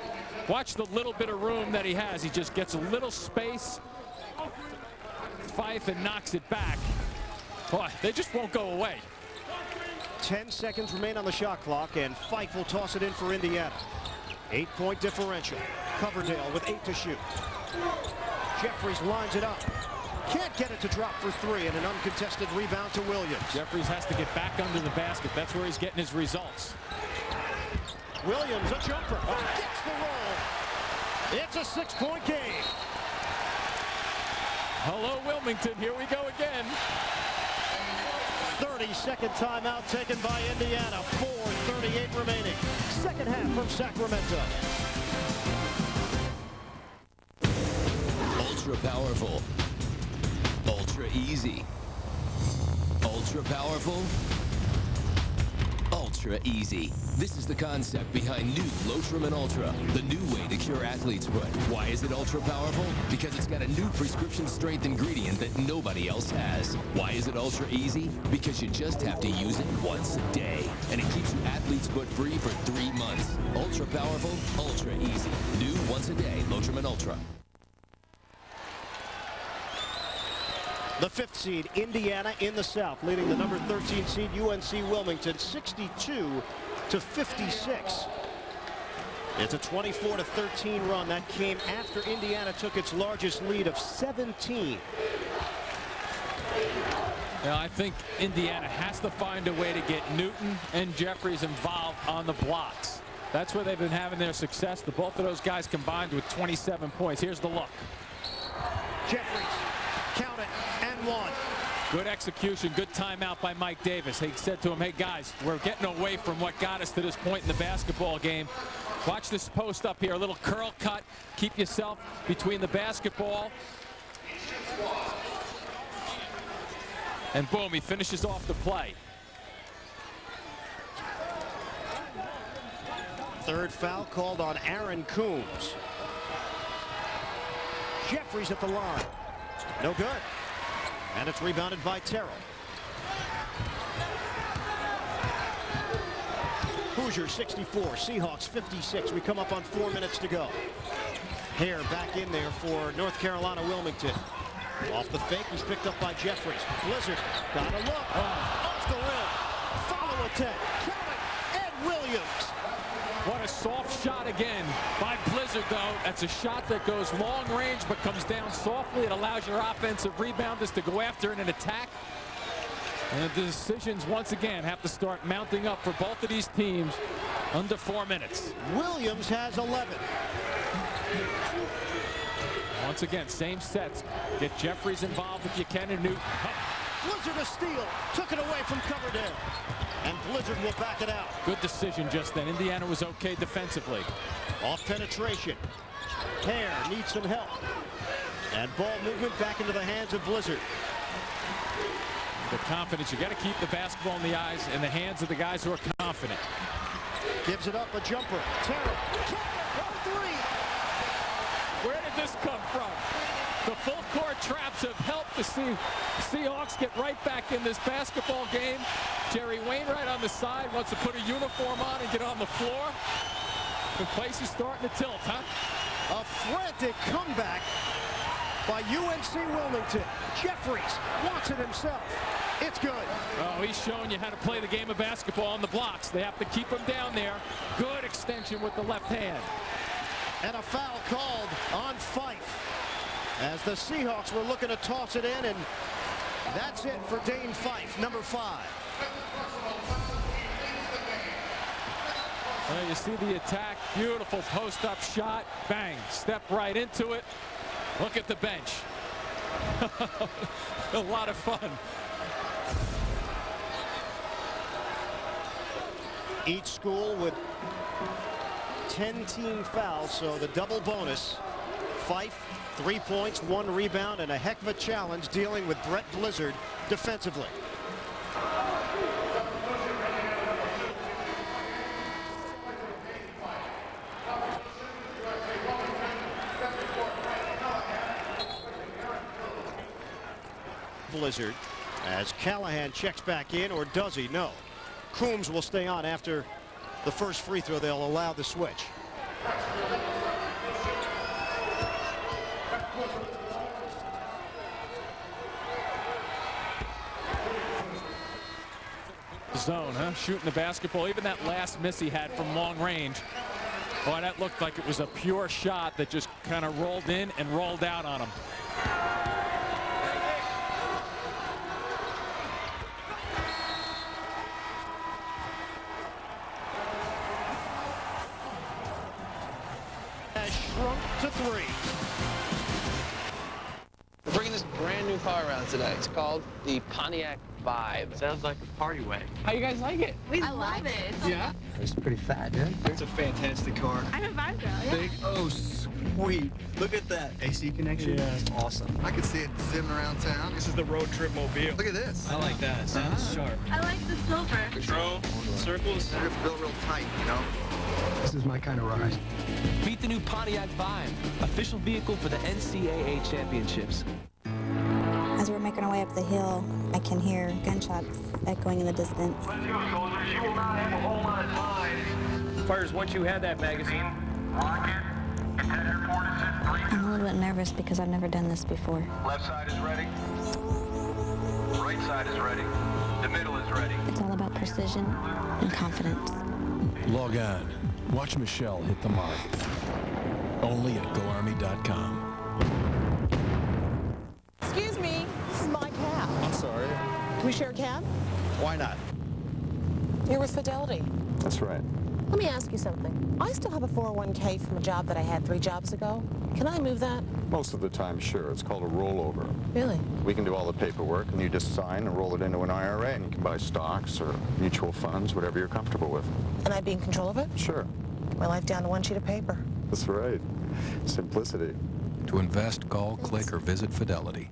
watch the little bit of room that he has. He just gets a little space. Fife and knocks it back. Boy, they just won't go away. 10 seconds remain on the shot clock, and Fife will toss it in for Indiana. 8-point differential. Coverdale with 8 to shoot. Jeffries lines it up. Can't get it to drop for 3, and an uncontested rebound to Williams. Jeffries has to get back under the basket. That's where he's getting his results. Williams, a jumper. Gets the roll. It's a 6-point game. Hello, Wilmington. Here we go again. 30-second timeout taken by Indiana. 4:38 remaining. Second half from Sacramento. Ultra powerful. Ultra easy. Ultra powerful. Ultra easy. This is the concept behind new Lotrimin Ultra, the new way to cure athlete's foot. Why is it ultra powerful? Because it's got a new prescription strength ingredient that nobody else has. Why is it ultra easy? Because you just have to use it once a day, and it keeps your athlete's foot free for 3 months. Ultra powerful, ultra easy. New once a day Lotrimin Ultra. The 5th seed, Indiana, in the South, leading the number 13 seed, UNC Wilmington, 62-56. It's a 24-13 run. That came after Indiana took its largest lead of 17. Now, I think Indiana has to find a way to get Newton and Jeffries involved on the blocks. That's where they've been having their success. The both of those guys combined with 27 points. Here's the look. Jeffries, count it, and 1. Good execution, good timeout by Mike Davis. He said to him, hey guys, we're getting away from what got us to this point in the basketball game. Watch this post up here, a little curl cut. Keep yourself between the basketball. And boom, he finishes off the play. Third foul called on Aaron Coombs. Jeffries at the line. No good. And it's rebounded by Terrell. Hoosiers 64, Seahawks 56. We come up on 4 minutes to go. Hare back in there for North Carolina Wilmington. Off the fake, he's picked up by Jeffries. Blizzard got a look. Off the rim. Follow attack. Count it. Ed Williams. What a soft shot again by Blizzard, though. That's a shot that goes long range but comes down softly. It allows your offensive rebounders to go after it and attack. And the decisions, once again, have to start mounting up for both of these teams under 4 minutes. Williams has 11. Once again, same sets. Get Jeffries involved if you can, and Newton. Blizzard a steal. Took it away from Coverdale. And Blizzard will back it out. Good decision just then. Indiana was okay defensively. Off penetration. Hare needs some help. And ball movement back into the hands of Blizzard. The confidence. You got to keep the basketball in the eyes and the hands of the guys who are confident. Gives it up, a jumper. Terrell. Three. Where did this come from? The full court traps have helped the Seahawks get right back in this basketball game. Jerry Wainwright on the side wants to put a uniform on and get on the floor. The place is starting to tilt, huh? A frantic comeback by UNC Wilmington. Jeffries wants it himself. It's good. Oh, he's showing you how to play the game of basketball on the blocks. They have to keep him down there. Good extension with the left hand. And a foul called on Fife as the Seahawks were looking to toss it in, and that's it for Dane Fife, number 5. Well, you see the attack. Beautiful post-up shot. Bang. Step right into it. Look at the bench. A lot of fun. Each school would 10-team foul, so the double bonus. Fife, 3 points, 1 rebound, and a heck of a challenge dealing with Brett Blizzard defensively. Blizzard as Callahan checks back in, or does he? No. Coombs will stay on after the first free throw. They'll allow the switch. Zone, huh? Shooting the basketball. Even that last miss he had from long range. Boy, that looked like it was a pure shot that just kind of rolled in and rolled out on him. Shrunk to 3. We're bringing this brand new car around today. It's called the Pontiac Vibe. Sounds like a party wagon. How you guys like it? I love it. Yeah? It's pretty fat, yeah. It's a fantastic car. I'm a vibe girl, yeah. Big, oh, sweet. Look at that AC connection. Yeah, it's awesome. I can see it zipping around town. This is the road trip mobile. Look at this. I like that. It sounds sharp. I like the silver. Control, circles. It's built real tight, you know? This is my kind of ride. Meet the new Pontiac Vibe, official vehicle for the NCAA championships. As we're making our way up the hill, I can hear gunshots echoing in the distance. Let's go, soldiers. You will not have a whole lot of time. Fires, once you had that magazine. Rocket. Contender coordinates. I'm a little bit nervous because I've never done this before. Left side is ready. Right side is ready. The middle is ready. It's all about precision and confidence. Log on. Watch Michelle hit the mark. Only at GoArmy.com. Excuse me, this is my cab. I'm sorry. Can we share a cab? Why not? You're with Fidelity. That's right. Let me ask you something. I still have a 401k from a job that I had 3 jobs ago. Can I move that? Most of the time, sure. It's called a rollover. Really? We can do all the paperwork, and you just sign and roll it into an IRA, and you can buy stocks or mutual funds, whatever you're comfortable with. And I'd be in control of it? Sure. My life down to 1 sheet of paper. That's right. Simplicity. To invest, call, click, or visit Fidelity.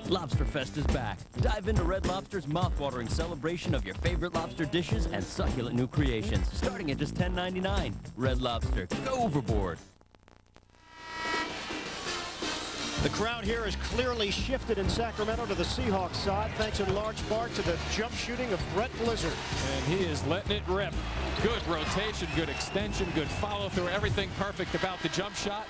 Lobster Fest is back. Dive into Red Lobster's mouth-watering celebration of your favorite lobster dishes and succulent new creations, starting at just $10.99. Red Lobster, go overboard. The crowd here has clearly shifted in Sacramento to the Seahawks side, thanks in large part to the jump shooting of Brett Blizzard. And he is letting it rip. Good rotation, good extension, good follow-through, everything perfect about the jump shot.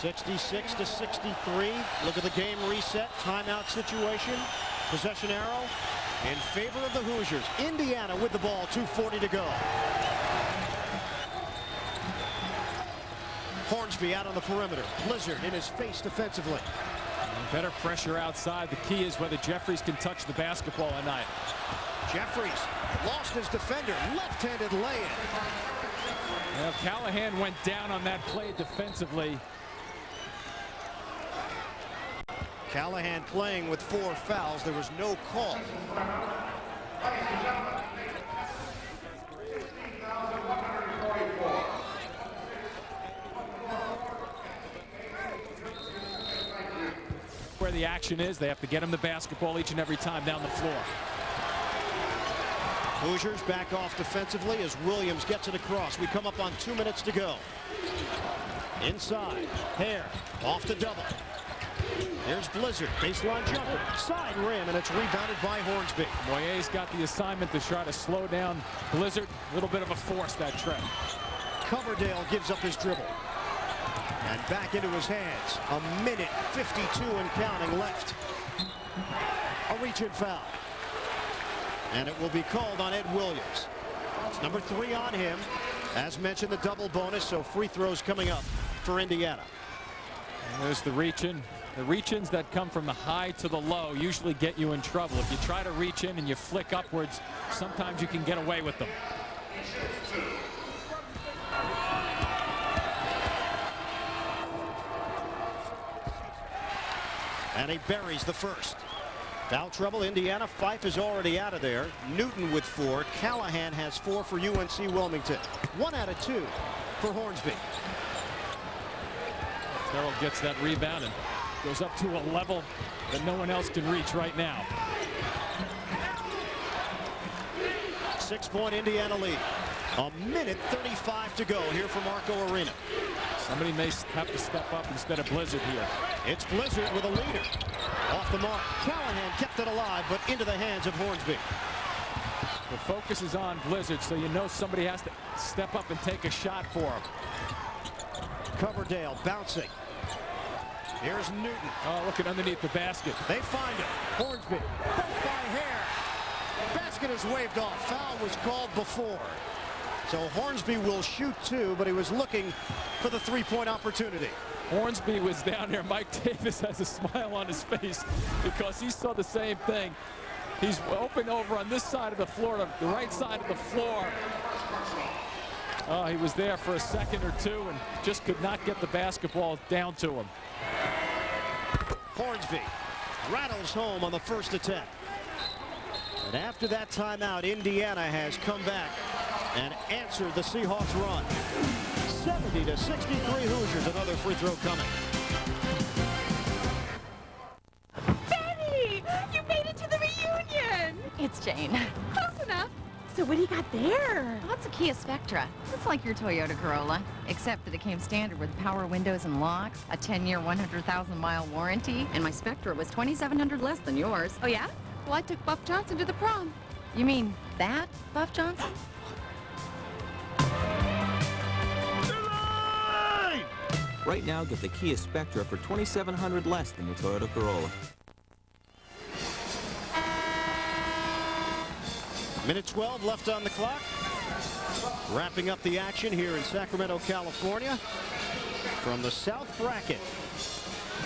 66 to 63. Look at the game reset. Timeout situation. Possession arrow in favor of the Hoosiers. Indiana with the ball. 2:40 to go. Hornsby out on the perimeter. Blizzard in his face defensively. Better pressure outside. The key is whether Jeffries can touch the basketball at night. Jeffries lost his defender. Left-handed lay-in. Well, Callahan went down on that play defensively. Callahan playing with 4 fouls. There was no call. Where the action is, they have to get him the basketball each and every time down the floor. Hoosiers back off defensively as Williams gets it across. We come up on 2 minutes to go. Inside, Hare off to double. Here's Blizzard, baseline jumper, side rim, and it's rebounded by Hornsby. Moyer's got the assignment to try to slow down Blizzard. A little bit of a force that trip. Coverdale gives up his dribble. And back into his hands. 1:52 and counting left. A reach-in foul. And it will be called on Ed Williams. It's number 3 on him. As mentioned, the double bonus, so free throws coming up for Indiana. And there's the reach-in. The reach-ins that come from the high to the low usually get you in trouble. If you try to reach in and you flick upwards, sometimes you can get away with them. And he buries the first. Foul trouble, Indiana. Fife is already out of there. Newton with 4. Callahan has 4 for UNC Wilmington. 1 out of 2 for Hornsby. Terrell gets that rebound and goes up to a level that no one else can reach right now. 6-point Indiana lead. A minute 35 to go here from Arco Arena. Somebody may have to step up instead of Blizzard here. It's Blizzard with a leader. Off the mark. Callahan kept it alive, but into the hands of Hornsby. The focus is on Blizzard, so you know somebody has to step up and take a shot for him. Coverdale bouncing. Here's Newton. Oh, looking underneath the basket. They find him. Hornsby. Bumped by hair. Basket is waved off. Foul was called before. So Hornsby will shoot 2, but he was looking for the 3-point opportunity. Hornsby was down there. Mike Davis has a smile on his face because he saw the same thing. He's open over on this side of the floor, the right side of the floor. Oh, he was there for a second or two and just could not get the basketball down to him. Hornsby rattles home on the first attempt. And after that timeout, Indiana has come back and answered the Seahawks run. 70-63 Hoosiers. Another free throw coming. Betty! You made it to the reunion! It's Jane. Close enough. So what do you got there? Well, it's a Kia Spectra. It's like your Toyota Corolla, except that it came standard with power windows and locks, a 10-year, 100,000-mile warranty, and my Spectra was $2,700 less than yours. Oh, yeah? Well, I took Buff Johnson to the prom. You mean that, Buff Johnson? Right now, get the Kia Spectra for $2,700 less than the Toyota Corolla. Minute 12 left on the clock. Wrapping up the action here in Sacramento, California. From the South bracket,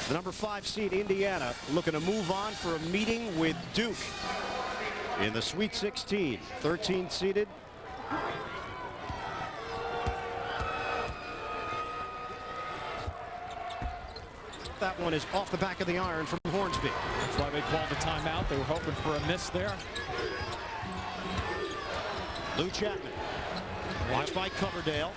the number 5 seed Indiana looking to move on for a meeting with Duke in the Sweet 16. 13 seeded. That one is off the back of the iron from Hornsby. That's why they called the timeout. They were hoping for a miss there. Lou Chapman. Watched by Coverdale.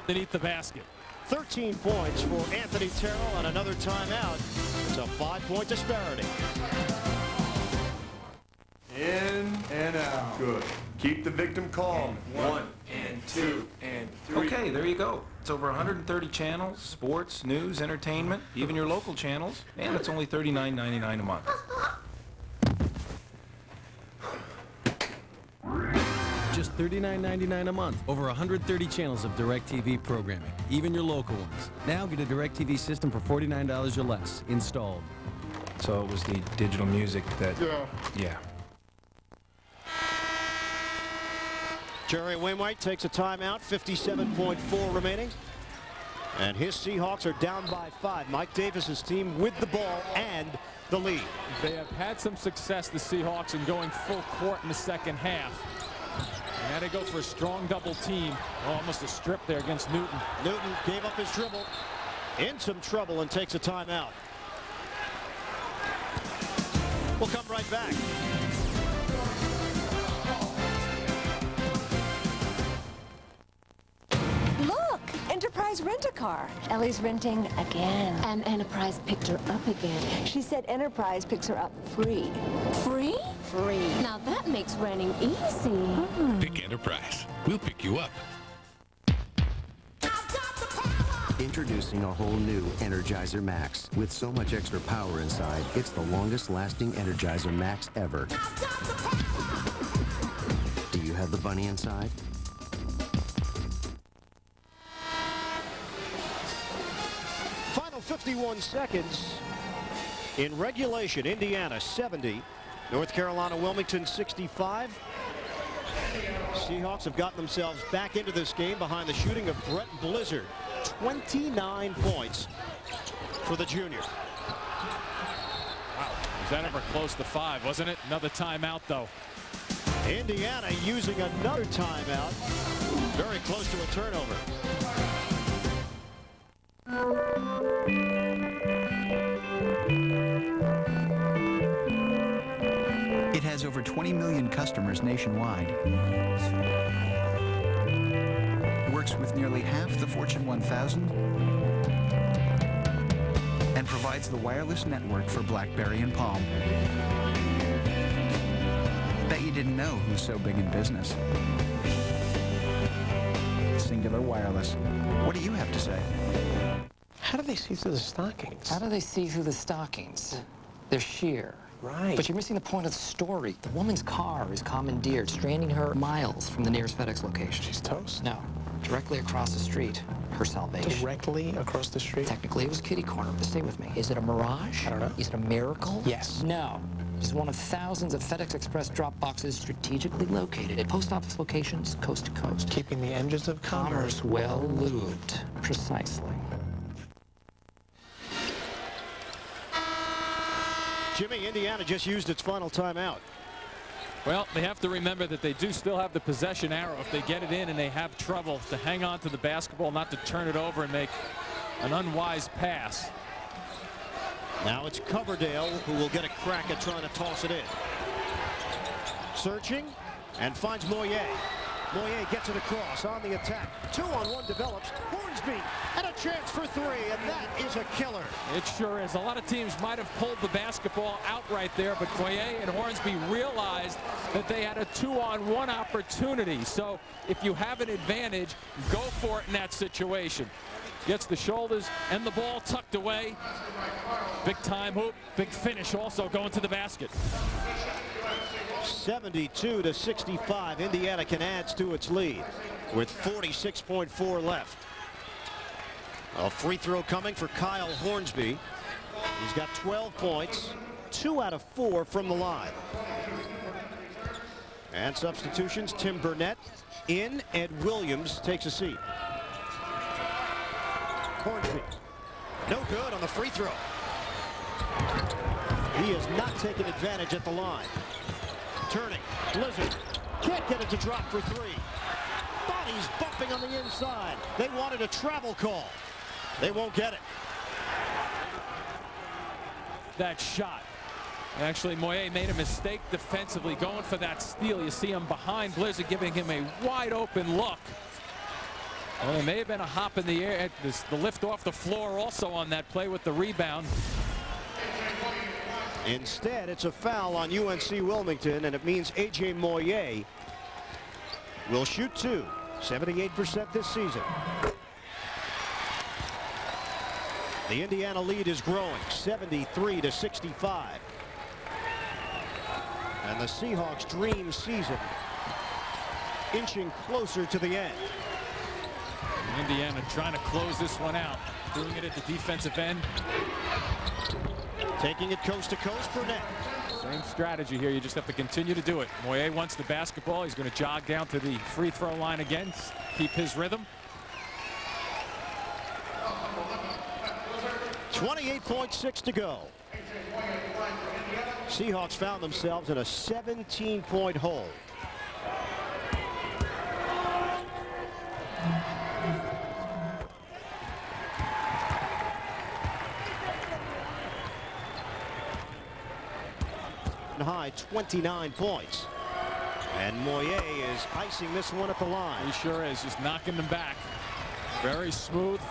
Underneath the basket. 13 points for Anthony Terrell on another timeout. It's a 5-point disparity. In and out. Good. Keep the victim calm. And 1 and 2 and 3. Okay, there you go. It's over 130 channels, sports, news, entertainment, even your local channels, and it's only $39.99 a month. Just $39.99 a month. Over 130 channels of DirecTV programming, even your local ones. Now get a DirecTV system for $49 or less, installed. So it was the digital music that... Yeah. Jerry Wainwright takes a timeout, 57.4 remaining. And his Seahawks are down by 5. Mike Davis's team with the ball and the lead. They have had some success, the Seahawks, in going full court in the second half. They had to go for a strong double team. Oh, almost a strip there against Newton. Newton gave up his dribble, in some trouble, and takes a timeout. We'll come right back. Look, Enterprise Rent-A-Car. Ellie's renting again. And Enterprise picked her up again. She said Enterprise picks her up free. Free? Free. Now that makes renting easy. Pick Enterprise. We'll pick you up. Introducing a whole new Energizer Max. With so much extra power inside, it's the longest lasting Energizer Max ever. Do you have the bunny inside? Final 51 seconds. In regulation, Indiana 70, North Carolina Wilmington 65. Seahawks have gotten themselves back into this game behind the shooting of Brett Blizzard. 29 points for the junior. Wow. Was that ever close to 5, wasn't it? Another timeout, though. Indiana using another timeout. Very close to a turnover. It has over 20 million customers nationwide. Works with nearly half the Fortune 1000 and provides the wireless network for BlackBerry and Palm. Bet you didn't know who's so big in business. Singular Wireless. What do you have to say? How do they see through the stockings? How do they see through the stockings? They're sheer. Right. But you're missing the point of the story. The woman's car is commandeered, stranding her miles from the nearest FedEx location. She's toast. No. Directly across the street. Her salvation. Directly across the street? Technically, it was kitty corner, but stay with me. Is it a mirage? I don't know. Is it a miracle? Yes. No. It's one of thousands of FedEx Express drop boxes strategically located at post office locations coast to coast. Keeping the engines of commerce well lubed. Precisely. Jimmy, Indiana just used its final timeout. Well, they have to remember that they do still have the possession arrow. If they get it in and they have trouble, to hang on to the basketball, not to turn it over and make an unwise pass. Now it's Coverdale who will get a crack at trying to toss it in. Searching and finds Moyer. Moyer gets it across on the attack. 2-on-1 develops. Hornsby and a chance for 3, and that is a killer. It sure is. A lot of teams might have pulled the basketball out right there, but Moyer and Hornsby realized that they had a 2-on-1 opportunity. So if you have an advantage, go for it in that situation. Gets the shoulders and the ball tucked away. Big time hoop, big finish also going to the basket. 72-65. Indiana can add to its lead with 46.4 left. A free throw coming for Kyle Hornsby. He's got 12 points, 2 out of 4 from the line. And substitutions, Tim Burnett in, Ed Williams takes a seat. Hornsby, no good on the free throw. He is not taking advantage at the line. Turning, Blizzard can't get it to drop for 3. Bodies bumping on the inside. They wanted a travel call. They won't get it. That shot. Actually, Moyer made a mistake defensively going for that steal. You see him behind Blizzard, giving him a wide open look. Well, there may have been a hop in the air. The lift off the floor also on that play with the rebound. Instead, it's a foul on UNC Wilmington, and it means A.J. Moyer will shoot 2. 78% this season. The Indiana lead is growing, 73-65. And the Seahawks' dream season inching closer to the end. Indiana trying to close this one out. Doing it at the defensive end. Taking it coast to coast, Burnett. Same strategy here. You just have to continue to do it. Moyer wants the basketball. He's going to jog down to the free throw line again. Keep his rhythm. 28.6 to go. Seahawks found themselves in a 17-point hole. High 29 points. And Moyer is icing this one at the line. He sure is, just knocking them back. Very smooth.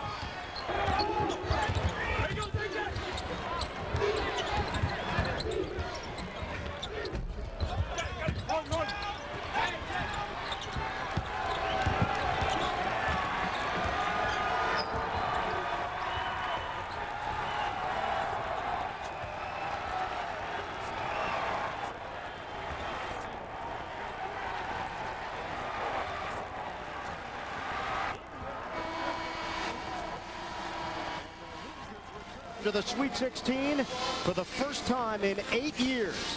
To the Sweet 16 for the first time in 8 years.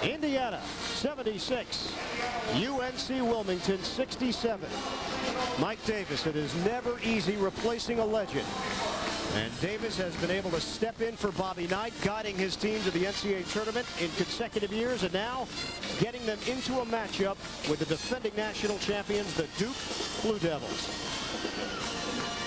Indiana 76, UNC Wilmington 67. Mike Davis, it is never easy replacing a legend. And Davis has been able to step in for Bobby Knight, guiding his team to the NCAA tournament in consecutive years, and now getting them into a matchup with the defending national champions, the Duke Blue Devils.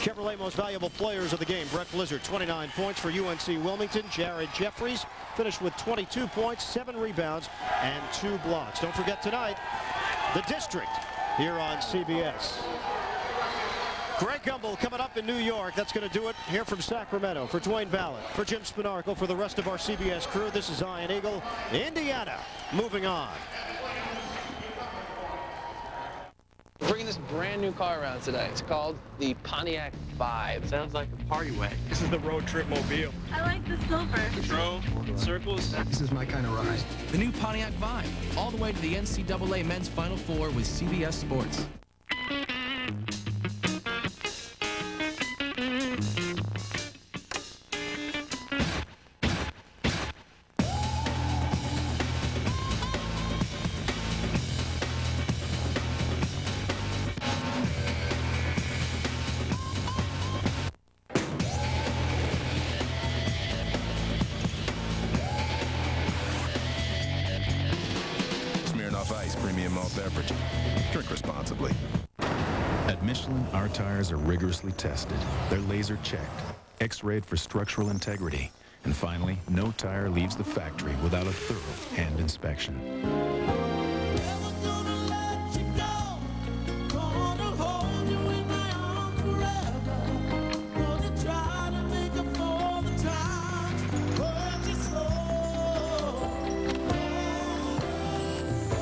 Chevrolet most valuable players of the game. Brett Blizzard, 29 points for UNC Wilmington. Jared Jeffries finished with 22 points, 7 rebounds, and 2 blocks. Don't forget tonight, the District here on CBS. Greg Gumbel coming up in New York. That's going to do it here from Sacramento. For Dwayne Ballard, for Jim Spinarco, for the rest of our CBS crew, this is Ian Eagle. Indiana moving on. We're bringing this brand new car around today. It's called the Pontiac Vibe. Sounds like a party wagon. This is the road trip mobile. I like the silver. Control, circles. This is my kind of ride. The new Pontiac Vibe, all the way to the NCAA Men's Final Four with CBS Sports. Ice premium malt beverage. Drink responsibly. At Michelin, our tires are rigorously tested. They're laser checked, X-rayed for structural integrity. And finally, no tire leaves the factory without a thorough hand inspection.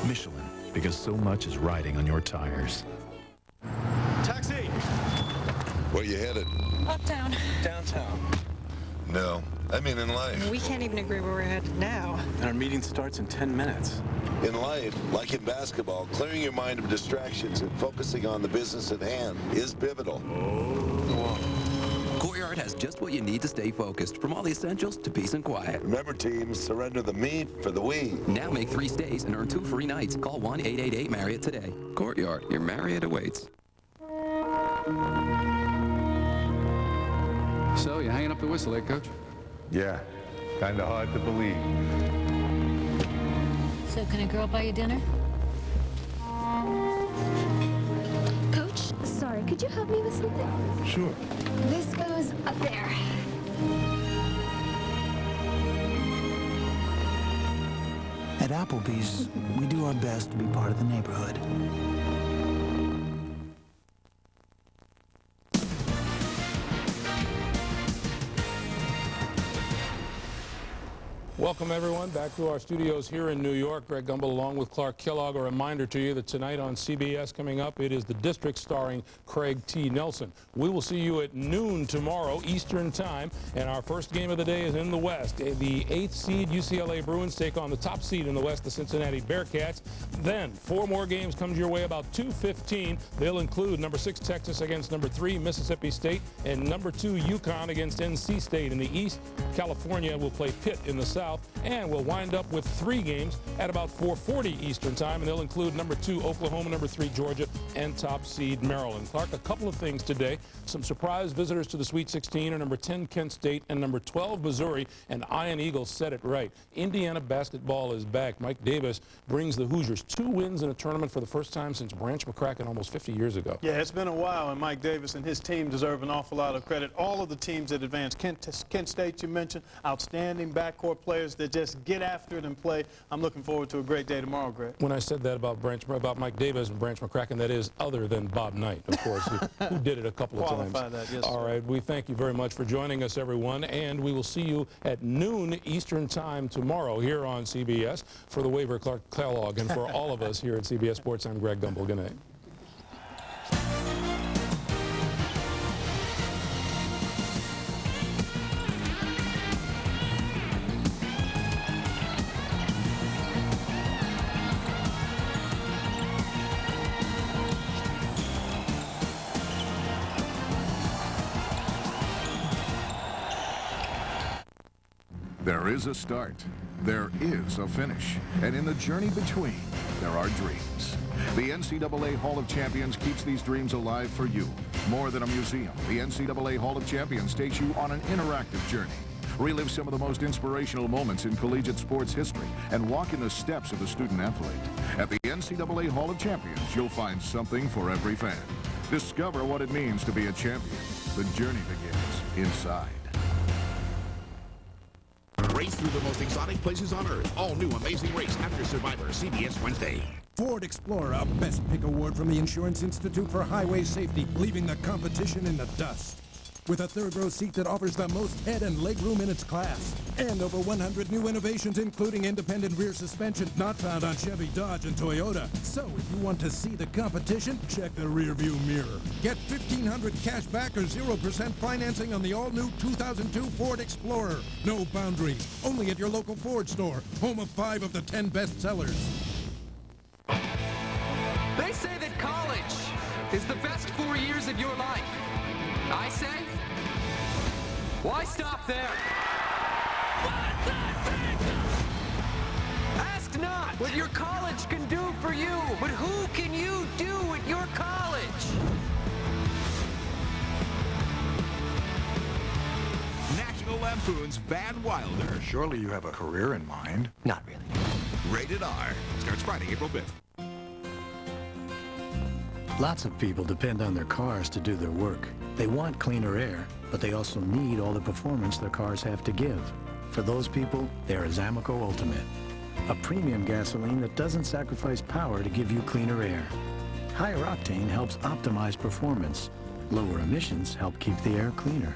Michelin, because so much is riding on your tires. Taxi! Where you headed? Uptown. Downtown. No, I mean in life. We can't even agree where we're headed now. And our meeting starts in 10 minutes. In life, like in basketball, clearing your mind of distractions and focusing on the business at hand is pivotal. Courtyard has just what you need to stay focused, from all the essentials to peace and quiet. Remember, teams, surrender the me for the we. Now make 3 stays and earn 2 free nights. Call 1-888-MARRIOTT today. Courtyard, your Marriott awaits. So, you hanging up the whistle, eh, Coach? Yeah, kind of hard to believe. So, can a girl buy you dinner? Coach, sorry, could you help me with something? Sure. This goes up there. At Applebee's, we do our best to be part of the neighborhood. Welcome, everyone, back to our studios here in New York. Greg Gumbel along with Clark Kellogg. A reminder to you that tonight on CBS coming up, it is The District starring Craig T. Nelson. We will see you at noon tomorrow, Eastern Time, and our first game of the day is in the West. The 8th seed UCLA Bruins take on the top seed in the West, the Cincinnati Bearcats. Then 4 more games comes your way about 2:15. They'll include number 6 Texas against number 3 Mississippi State and number 2 UConn against NC State in the East. California will play Pitt in the South. And we'll wind up with 3 games at about 4:40 Eastern Time, and they'll include number 2 Oklahoma, number 3 Georgia, and top seed Maryland. Clark, a couple of things today. Some surprise visitors to the Sweet 16 are number 10 Kent State and number 12 Missouri, and Ian Eagle said it right. Indiana basketball is back. Mike Davis brings the Hoosiers 2 wins in a tournament for the first time since Branch McCracken almost 50 years ago. Yeah, it's been a while, and Mike Davis and his team deserve an awful lot of credit. All of the teams that advanced. Kent State, you mentioned, outstanding backcourt players that just get after it and play. I'm looking forward to a great day tomorrow, Greg. When I said that about Mike Davis and Branch McCracken, that is other than Bob Knight, of course, who did it a couple of times. That, yes, all right, we thank you very much for joining us, everyone, and we will see you at noon Eastern Time tomorrow here on CBS. For the waiver, Clark Kellogg, and for all of us here at CBS Sports, I'm Greg Gumbel. Good night. There is a start, there is a finish. And in the journey between, there are dreams. The NCAA Hall of Champions keeps these dreams alive for you. More than a museum, the NCAA Hall of Champions takes you on an interactive journey. Relive some of the most inspirational moments in collegiate sports history and walk in the steps of a student athlete. At the NCAA Hall of Champions, you'll find something for every fan. Discover what it means to be a champion. The journey begins inside. Race through the most exotic places on Earth. All new Amazing Race after Survivor, CBS Wednesday. Ford Explorer, a Best Pick award from the Insurance Institute for Highway Safety, leaving the competition in the dust. With a third-row seat that offers the most head and leg room in its class. And over 100 new innovations, including independent rear suspension, not found on Chevy, Dodge, and Toyota. So if you want to see the competition, check the rear-view mirror. Get $1,500 cash back or 0% financing on the all-new 2002 Ford Explorer. No boundaries, only at your local Ford store, home of 5 of the 10 best sellers. They say that college is the best 4 years of your life. I say, why stop there? Ask not what your college can do for you, but who can you do at your college? National Lampoon's Van Wilder. Surely you have a career in mind. Not really. Rated R. Starts Friday, April 5th. Lots of people depend on their cars to do their work. They want cleaner air, but they also need all the performance their cars have to give. For those people, there is Amoco Ultimate, a premium gasoline that doesn't sacrifice power to give you cleaner air. Higher octane helps optimize performance. Lower emissions help keep the air cleaner.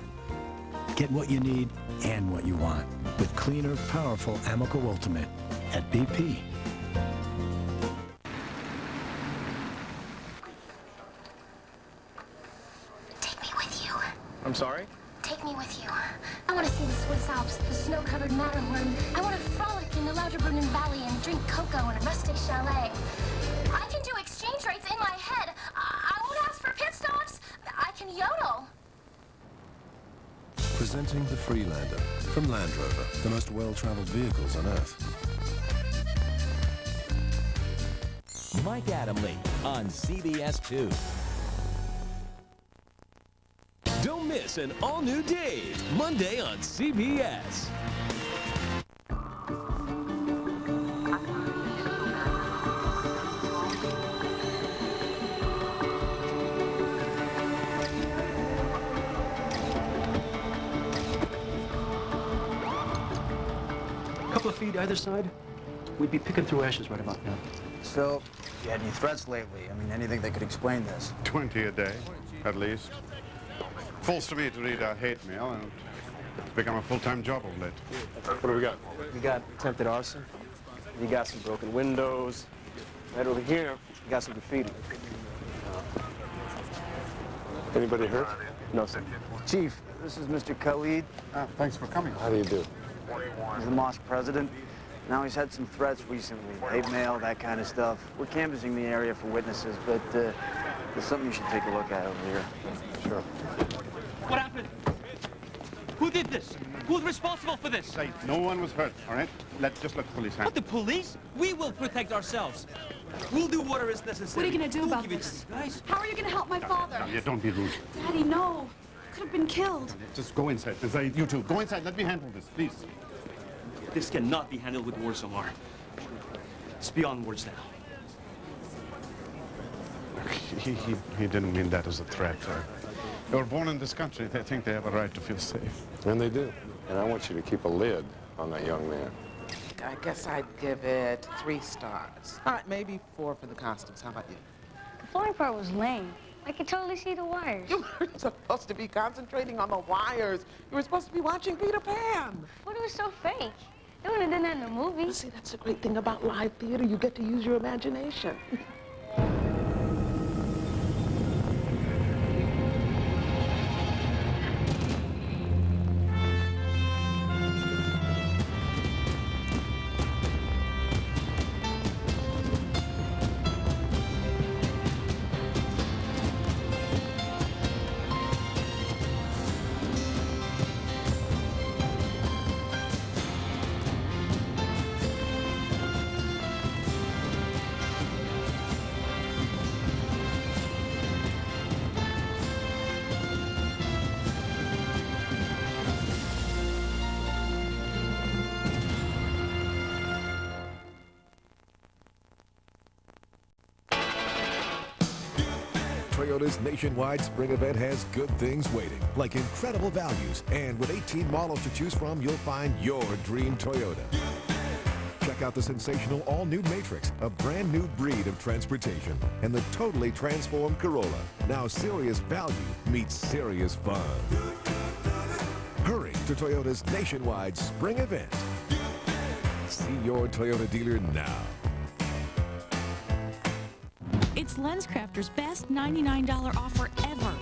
Get what you need and what you want with cleaner, powerful Amoco Ultimate at BP. I'm sorry? Take me with you. I want to see the Swiss Alps, the snow-covered Matterhorn. I want to frolic in the Lauterbrunnen Valley and drink cocoa in a rustic chalet. I can do exchange rates in my head. I won't ask for pit stops. I can yodel. Presenting the Freelander from Land Rover, the most well-traveled vehicles on Earth. Mike Adamle on CBS 2. Don't miss an all-new Dave, Monday on CBS. A couple of feet either side, we'd be picking through ashes right about now. So, you had any threats lately? I mean, anything that could explain this? 20 a day, at least. Falls to me to read our hate mail, and it's become a full-time job of late. What do we got? We got attempted arson. We got some broken windows. Right over here, we got some graffiti. Anybody hurt? No, sir. Chief, this is Mr. Khalid. Thanks for coming. How do you do? He's the mosque president. Now, he's had some threats recently. Hate mail, that kind of stuff. We're canvassing the area for witnesses, but there's something you should take a look at over here. Sure. What happened? Who did this? Who's responsible for this? Right. No one was hurt, all right? Just let the police handle it. What, the police? We will protect ourselves. We'll do whatever is necessary. What are you going to do We'll about give it this? to you guys. How are you going to help my father? Yeah, don't be rude. Daddy, no. Could have been killed. Just go inside. You two, go inside. Let me handle this, please. This cannot be handled with words, Omar. It's beyond words now. He didn't mean that as a threat. They were born in this country. They think they have a right to feel safe. And they do. And I want you to keep a lid on that young man. I guess I'd give it 3 stars. All right, maybe 4 for the costumes. How about you? The flying part was lame. I could totally see the wires. You were supposed to be concentrating on the wires. You were supposed to be watching Peter Pan. But it was so fake. They wouldn't have done that in the movie. See, that's the great thing about live theater. You get to use your imagination. Toyota's nationwide spring event has good things waiting, like incredible values. And with 18 models to choose from, you'll find your dream Toyota. Check out the sensational all-new Matrix, a brand new breed of transportation, and the totally transformed Corolla. Now serious value meets serious fun. Hurry to Toyota's nationwide spring event. See your Toyota dealer now. It's LensCrafter's best $99 offer ever.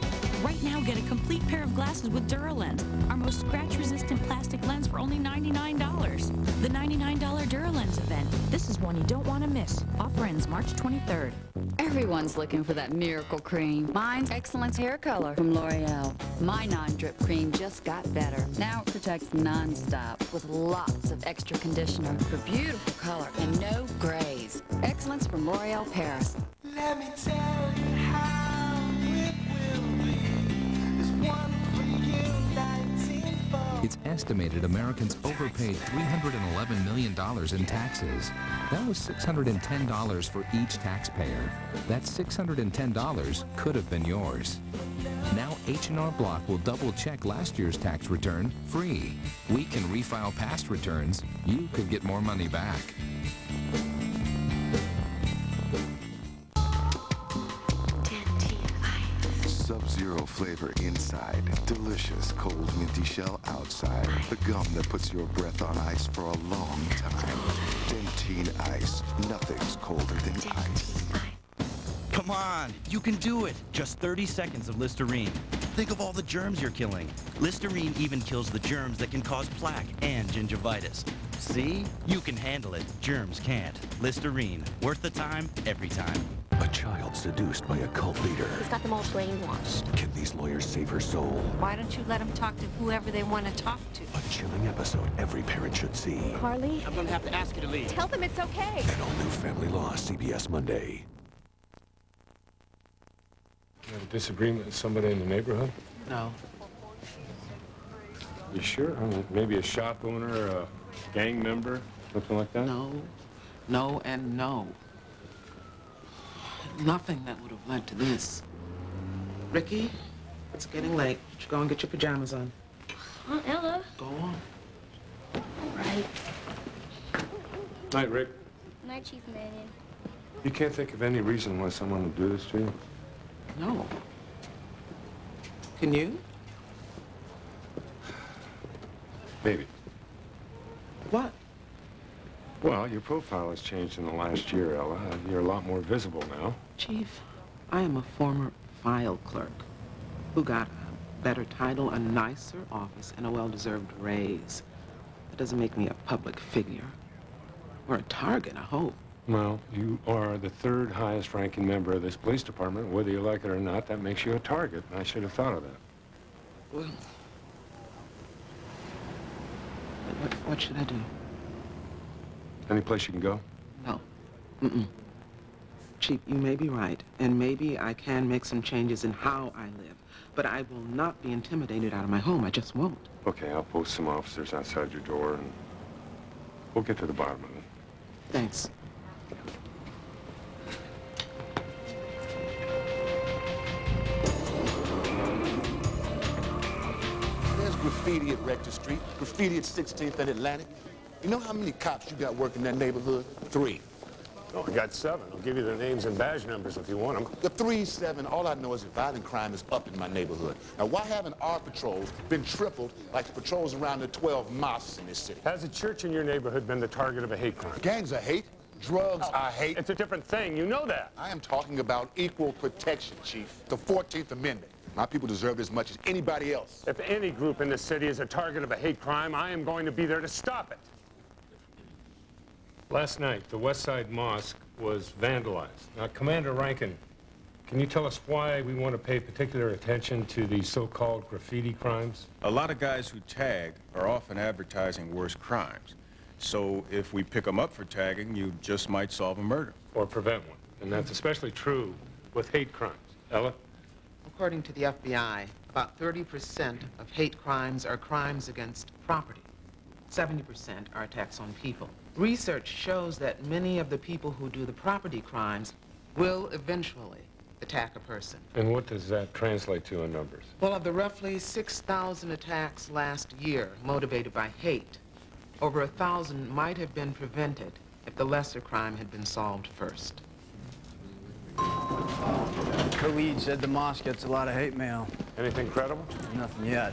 Right now, get a complete pair of glasses with DuraLens, our most scratch-resistant plastic lens for only $99. The $99 DuraLens event. This is one you don't want to miss. Offer ends March 23rd. Everyone's looking for that miracle cream. Mine's Excellence Hair Color from L'Oreal. My non-drip cream just got better. Now it protects non-stop with lots of extra conditioner for beautiful color and no grays. Excellence from L'Oreal Paris. Let me tell you how it will be. There's one for you, 1940. It's estimated Americans overpaid $311 million in taxes. That was $610 for each taxpayer. That $610 could have been yours. Now H&R Block will double-check last year's tax return free. We can refile past returns. You could get more money back. Sub-Zero flavor inside, delicious cold minty shell outside. The gum that puts your breath on ice for a long time. Dentine Ice. Nothing's colder than ice. Come on, you can do it. Just 30 seconds of Listerine. Think of all the germs you're killing. Listerine even kills the germs that can cause plaque and gingivitis. See? You can handle it. Germs can't. Listerine. Worth the time, every time. A child seduced by a cult leader. He's got them all brainwashed. Can these lawyers save her soul? Why don't you let them talk to whoever they want to talk to? A chilling episode every parent should see. Carly? I'm gonna have to ask you to leave. Tell them it's okay. An all-new Family Law, CBS Monday. You have a disagreement with somebody in the neighborhood? No. You sure? I mean, maybe a shop owner, a gang member, something like that? No. No and no. Nothing that would have led to this. Ricky, it's getting late. You should go and get your pajamas on. Aunt Ella. Go on. All right. Night, Rick. Night, Chief Mannion. You can't think of any reason why someone would do this to you? No. Can you? Maybe. What? Well, your profile has changed in the last year, Ella. You're a lot more visible now. Chief, I am a former file clerk who got a better title, a nicer office, and a well-deserved raise. That doesn't make me a public figure. Or a target, I hope. Well, you are the third highest ranking member of this police department. Whether you like it or not, that makes you a target. I should have thought of that. Well, what should I do? Any place you can go? No. Mm-mm. Chief, you may be right, and maybe I can make some changes in how I live, but I will not be intimidated out of my home. I just won't. Okay, I'll post some officers outside your door, and we'll get to the bottom of it. Thanks. There's graffiti at Rector Street, graffiti at 16th and Atlantic. You know how many cops you got working that neighborhood? 3. Oh, I got 7. I'll give you their names and badge numbers if you want them. The 3, 7, all I know is that violent crime is up in my neighborhood. Now, why haven't our patrols been tripled like the patrols around the 12 mosques in this city? Has a church in your neighborhood been the target of a hate crime? Gangs are hate. Drugs are hate. It's a different thing. You know that. I am talking about equal protection, Chief. The 14th Amendment. My people deserve it as much as anybody else. If any group in this city is a target of a hate crime, I am going to be there to stop it. Last night, the West Side Mosque was vandalized. Now, Commander Rankin, can you tell us why we want to pay particular attention to these so-called graffiti crimes? A lot of guys who tag are often advertising worse crimes. So if we pick them up for tagging, you just might solve a murder. Or prevent one. And that's especially true with hate crimes. Ella? According to the FBI, about 30% of hate crimes are crimes against property. 70% are attacks on people. Research shows that many of the people who do the property crimes will eventually attack a person. And what does that translate to in numbers? Well, of the roughly 6,000 attacks last year motivated by hate, over 1,000 might have been prevented if the lesser crime had been solved first. Khalid said the mosque gets a lot of hate mail. Anything credible? Nothing yet.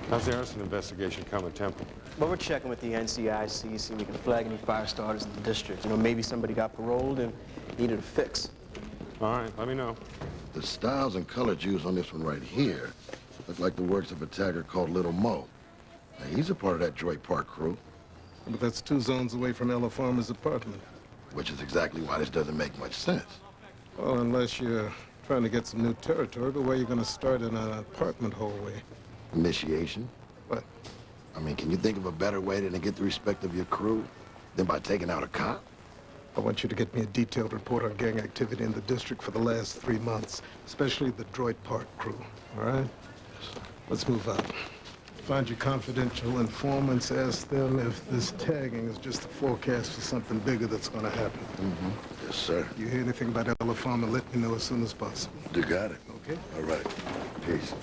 How's the arson investigation coming, Temple? Well, we're checking with the NCAA, see if we can flag any fire starters in the district. You know, maybe somebody got paroled and needed a fix. All right, let me know. The styles and colors used on this one right here look like the works of a tagger called Little Mo. Now, he's a part of that Droid Park crew. But that's 2 zones away from Ella Farmer's apartment. Which is exactly why this doesn't make much sense. Well, unless you're trying to get some new territory, but where you're going to start in an apartment hallway. Initiation? What? I mean, can you think of a better way than to get the respect of your crew than by taking out a cop? I want you to get me a detailed report on gang activity in the district for the last 3 months, especially the Droid Park crew, all right? Let's move on. Find your confidential informants, ask them if this tagging is just a forecast for something bigger that's going to happen. Mm-hmm. Yes, sir. You hear anything about Ella Farmer, let me know as soon as possible. You got it. Okay? All right. Peace.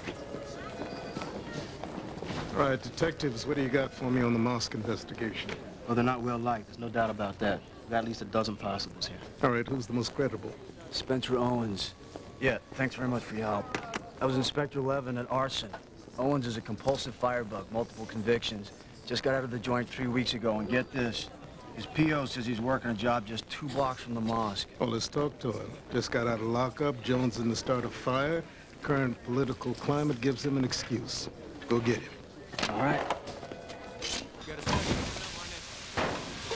All right, detectives, what do you got for me on the mosque investigation? Well, they're not well liked. There's no doubt about that. We've got at least a dozen possibles here. All right, who's the most credible? Spencer Owens. Yeah, thanks very much for your help. I was Inspector 11 at arson. Owens is a compulsive firebug, multiple convictions. Just got out of the joint 3 weeks ago, and get this. His PO says he's working a job just 2 blocks from the mosque. Well, let's talk to him. Just got out of lockup, Jones in the start of fire. Current political climate gives him an excuse. Go get him. All right.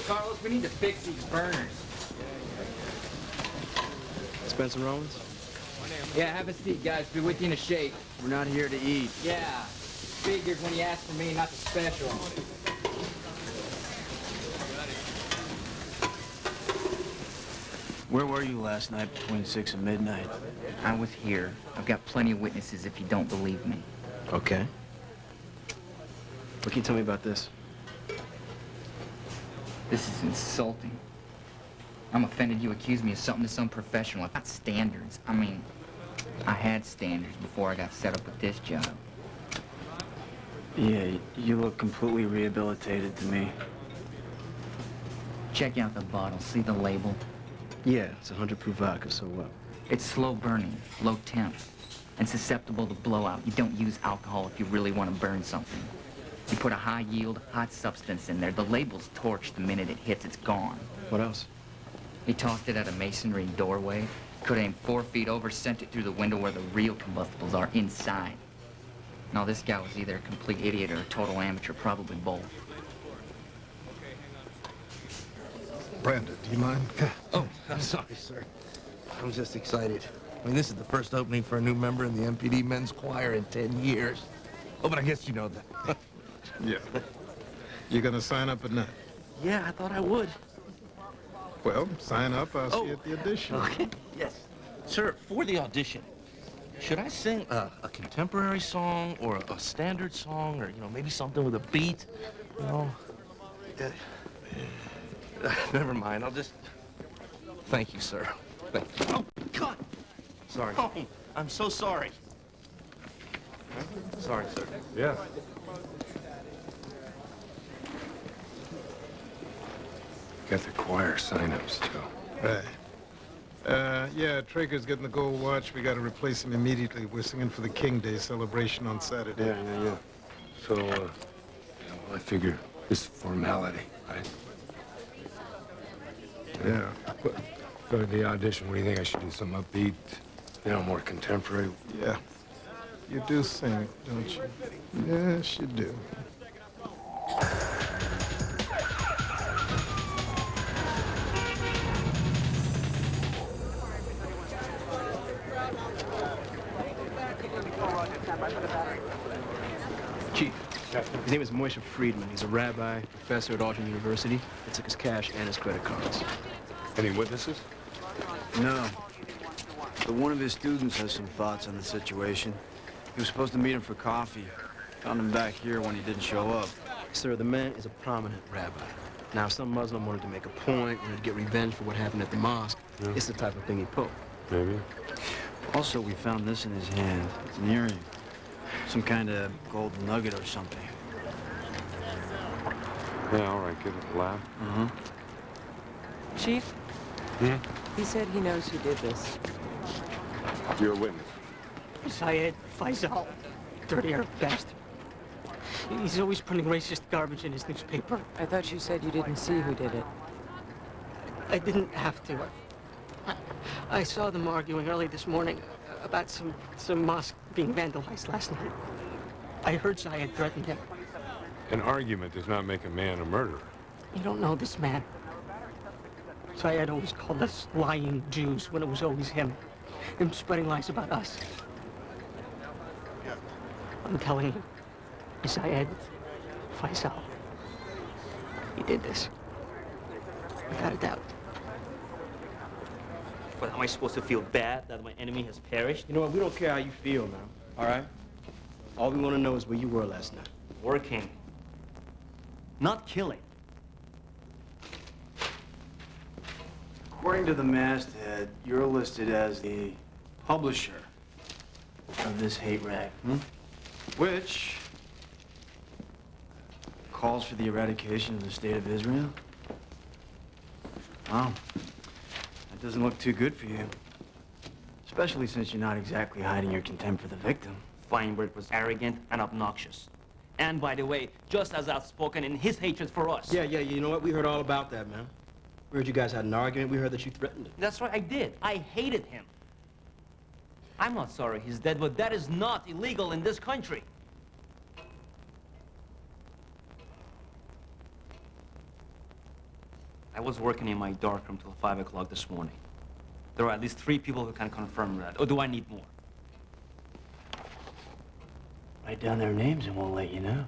Carlos, we need to fix these burners. Spencer Owens? Yeah, have a seat, guys. Be with you in a shake. We're not here to eat. Yeah. Figured when you asked for me, not the special. Where were you last night between 6 and midnight? I was here. I've got plenty of witnesses if you don't believe me. Okay. What can you tell me about this? This is insulting. I'm offended you accuse me of something that's unprofessional. I've got standards. I mean, I had standards before I got set up with this job. Yeah, you look completely rehabilitated to me. Check out the bottle. See the label? Yeah, it's 100 proof vodka, so what? It's slow burning, low temp, and susceptible to blowout. You don't use alcohol if you really want to burn something. You put a high-yield, hot substance in there. The label's torched the minute it hits, it's gone. What else? He tossed it at a masonry doorway. Could aim 4 feet over, sent it through the window where the real combustibles are, inside. Now, this guy was either a complete idiot or a total amateur, probably both. Brandon, do you mind? Oh, I'm sorry, sir. I'm just excited. I mean, this is the first opening for a new member in the MPD men's choir in 10 years. Oh, but I guess you know that. Yeah. You gonna sign up or not? Yeah, I thought I would. Well, sign up. I'll see you at the audition. Okay. Yes. Sir, for the audition, should I sing a contemporary song or a standard song or, you know, maybe something with a beat? You know? Never mind. I'll just... Thank you, sir. Thank you. Oh, God! Sorry. Oh, I'm so sorry. Sorry, sir. Yeah. Got the choir sign-ups, too. Right. Yeah, Traeger's getting the gold watch. We got to replace him immediately. We're singing for the King Day celebration on Saturday. Yeah. So, well, I figure this is formality, right? Yeah. Go to the audition. What do you think? I should do something upbeat, you know, more contemporary? Yeah. You do sing, don't you? Yes, you do. Chief, his name is Moshe Friedman. He's a rabbi, professor at Auburn University. They took his cash and his credit cards. Any witnesses? No. But one of his students has some thoughts on the situation. He was supposed to meet him for coffee. Found him back here when he didn't show up. Sir, the man is a prominent rabbi. Now, if some Muslim wanted to make a point, wanted to get revenge for what happened at the mosque, it's the type of thing he'd pull. Maybe. Also, we found this in his hand. It's an earring. Some kind of gold nugget or something. Yeah, all right, give it a laugh. Uh-huh. Chief, Hmm? he said he knows who did this. You're a witness. Syed Faisal, dirty Arab bastard. He's always putting racist garbage in his newspaper. I thought you said you didn't see who did it. I didn't have to. I saw them arguing early this morning about some mosque being vandalized last night. I heard Syed threaten him. An argument does not make a man a murderer. You don't know this man. Syed always called us lying Jews when it was always him. Him spreading lies about us. I'm telling you, Syed Faisal, he did this. Without a doubt. But am I supposed to feel bad that my enemy has perished? You know what? We don't care how you feel, man. All right? All we want to know is where you were last night. Working. Not killing. According to the masthead, you're listed as the publisher of this hate rag, which calls for the eradication of the state of Israel. Wow. That doesn't look too good for you. Especially since you're not exactly hiding your contempt for the victim. Feinberg was arrogant and obnoxious. And by the way, just as outspoken in his hatred for us. Yeah, you know what? We heard all about that, man. We heard you guys had an argument. We heard that you threatened him. That's right, I did. I hated him. I'm not sorry he's dead, but that is not illegal in this country. I was working in my darkroom till 5 o'clock this morning. There are at least 3 people who can confirm that. Or do I need more? Write down their names and we'll let you know.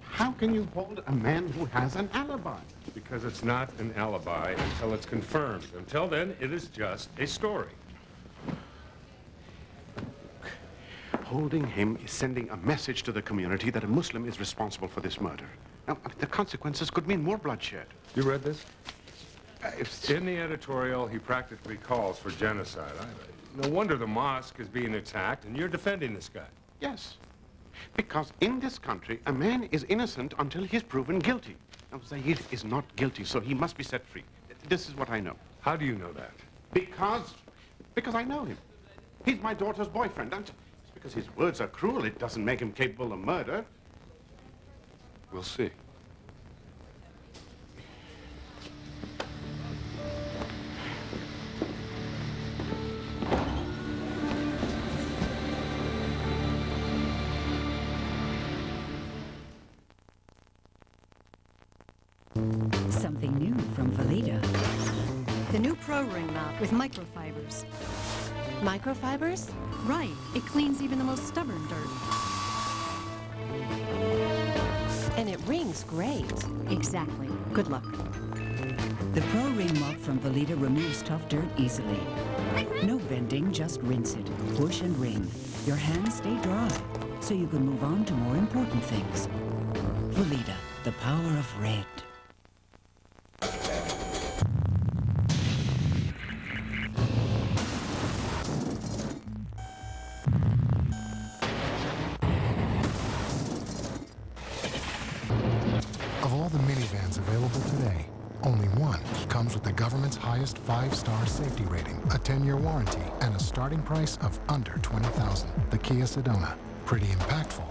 How can you hold a man who has an alibi? Because it's not an alibi until it's confirmed. Until then, it is just a story. Holding him is sending a message to the community that a Muslim is responsible for this murder. Now, the consequences could mean more bloodshed. You read this? In the editorial, he practically calls for genocide. No wonder the mosque is being attacked, and you're defending this guy. Yes. Because in this country, a man is innocent until he's proven guilty. Now, Zaid is not guilty, so he must be set free. This is what I know. How do you know that? Because I know him. He's my daughter's boyfriend. And just because his words are cruel, it doesn't make him capable of murder. We'll see. Something new from Veleda. The new Pro Ring mop with microfibers. Microfibers? Right. It cleans even the most stubborn dirt. And it rings great. Exactly. Good luck. The Pro Ring Mop from Veleda removes tough dirt easily. No bending, just rinse it. Push and wring. Your hands stay dry, so you can move on to more important things. Veleda, the power of red. Of all the minivans available today, only one comes with the government's highest 5-star safety rating, a 10-year warranty, and a starting price of under $20,000. The Kia Sedona. Pretty impactful,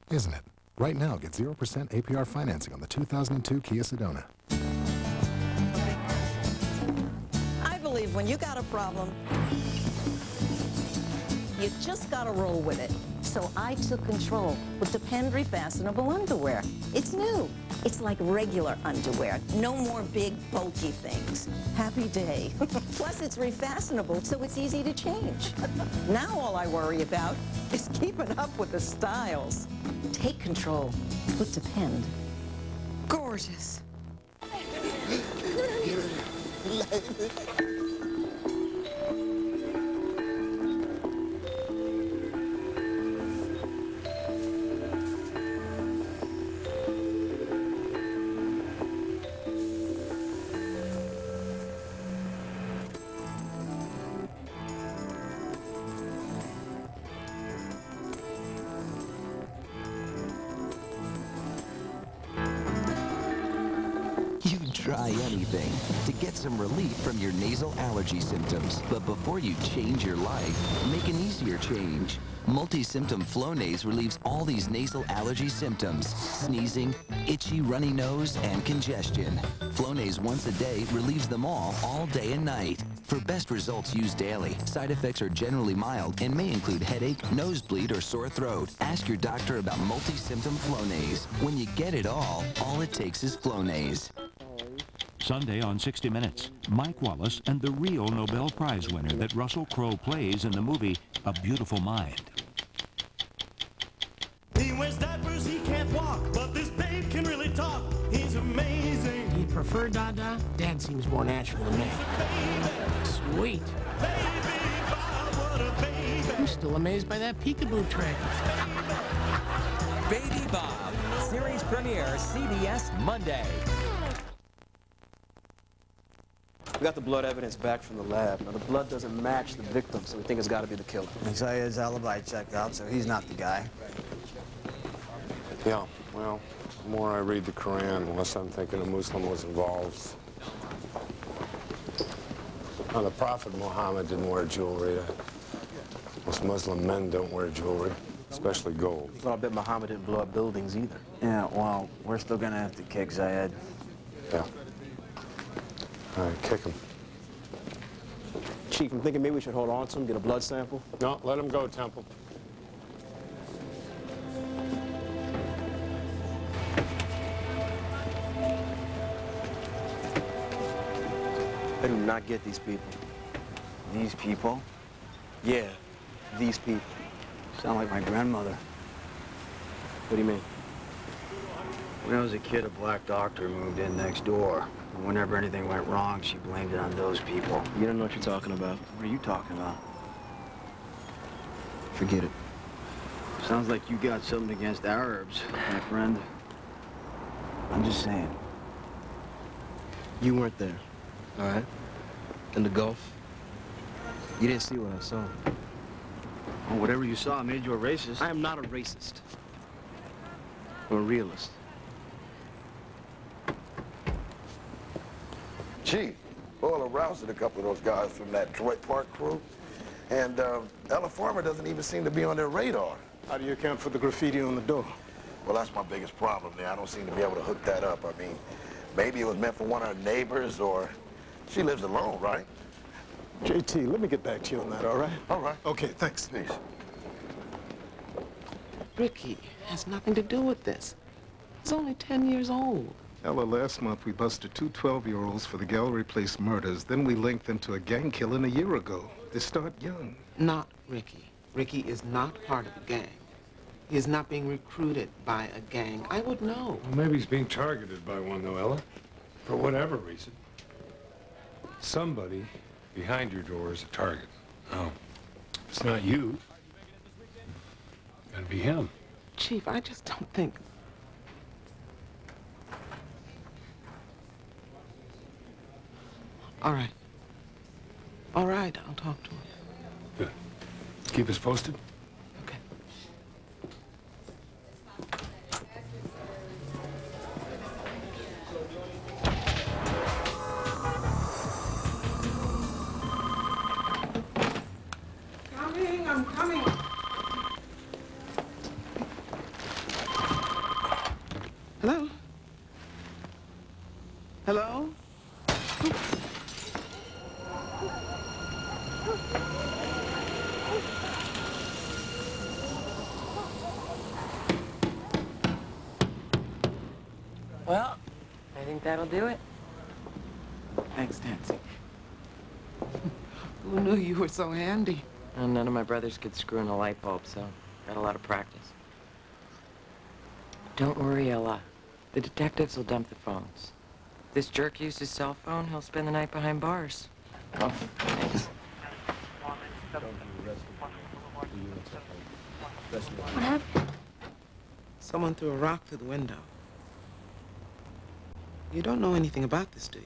isn't it? Right now, get 0% APR financing on the 2002 Kia Sedona. I believe when you got a problem, you just gotta roll with it. So I took control with Depend Refastenable Underwear. It's new. It's like regular underwear. No more big, bulky things. Happy day. Plus, it's refastenable, so it's easy to change. Now all I worry about is keeping up with the styles. Take control with Depend. Gorgeous. try anything to get some relief from your nasal allergy symptoms. But before you change your life, make an easier change. Multi-symptom Flonase relieves all these nasal allergy symptoms: sneezing, itchy, runny nose, and congestion. Flonase once a day relieves them all day and night. For best results, use daily. Side effects are generally mild and may include headache, nosebleed, or sore throat. Ask your doctor about multi-symptom Flonase. When you get it all it takes is Flonase. Sunday on 60 Minutes, Mike Wallace and the real Nobel Prize winner that Russell Crowe plays in the movie A Beautiful Mind. He wears diapers, he can't walk, but this babe can really talk. He's amazing. Do you prefer Dada? Dad seems more natural to me. Sweet. I'm still amazed by that peekaboo trick. Baby Bob, series premiere, CBS Monday. We got the blood evidence back from the lab. Now, the blood doesn't match the victim, so we think it's got to be the killer. Zayed's alibi checked out, so he's not the guy. Yeah, well, the more I read the Quran, the less I'm thinking a Muslim was involved. Now, the Prophet Muhammad didn't wear jewelry. Most Muslim men don't wear jewelry, especially gold. Well, I bet Muhammad didn't blow up buildings either. Yeah, well, we're still gonna have to kick Zayed. Yeah. All right, kick him. Chief, I'm thinking maybe we should hold on to him, get a blood sample. No, let him go, Temple. I do not get these people. These people? Yeah, these people. Sound like my grandmother. What do you mean? When I was a kid, a black doctor moved in next door. And whenever anything went wrong, she blamed it on those people. You don't know what you're talking about. What are you talking about? Forget it. Sounds like you got something against Arabs, my friend. I'm just saying. You weren't there, all right? In the Gulf. You didn't see what I saw. Well, whatever you saw made you a racist. I am not a racist. I'm a realist. Chief, Oil aroused a couple of those guys from that Droid Park crew. And Ella Farmer doesn't even seem to be on their radar. How do you account for the graffiti on the door? Well, that's my biggest problem there. I don't seem to be able to hook that up. I mean, maybe it was meant for one of her neighbors, or she lives alone, right? JT, let me get back to you on that, all right? All right. Okay, thanks. Peace. Ricky has nothing to do with this. He's only 10 years old. Ella, last month we busted two 12-year-olds for the Gallery Place murders. Then we linked them to a gang killing a year ago. They start young. Not Ricky. Ricky is not part of a gang. He is not being recruited by a gang. I would know. Well, maybe he's being targeted by one, though, Ella. For whatever reason. Somebody behind your door is a target. Oh, if it's not you, gotta be him. Chief, I just don't think... All right. All right, I'll talk to him. Good. Keep us posted. Okay. Coming, I'm coming. Hello? Hello? Well, I think that'll do it. Thanks, Nancy. Who knew you were so handy? Well, none of my brothers could screw in a light bulb, so got a lot of practice. Don't worry, Ella. The detectives will dump the phones. If this jerk used his cell phone, he'll spend the night behind bars. Oh, thanks. What happened? Someone threw a rock through the window. You don't know anything about this, do you?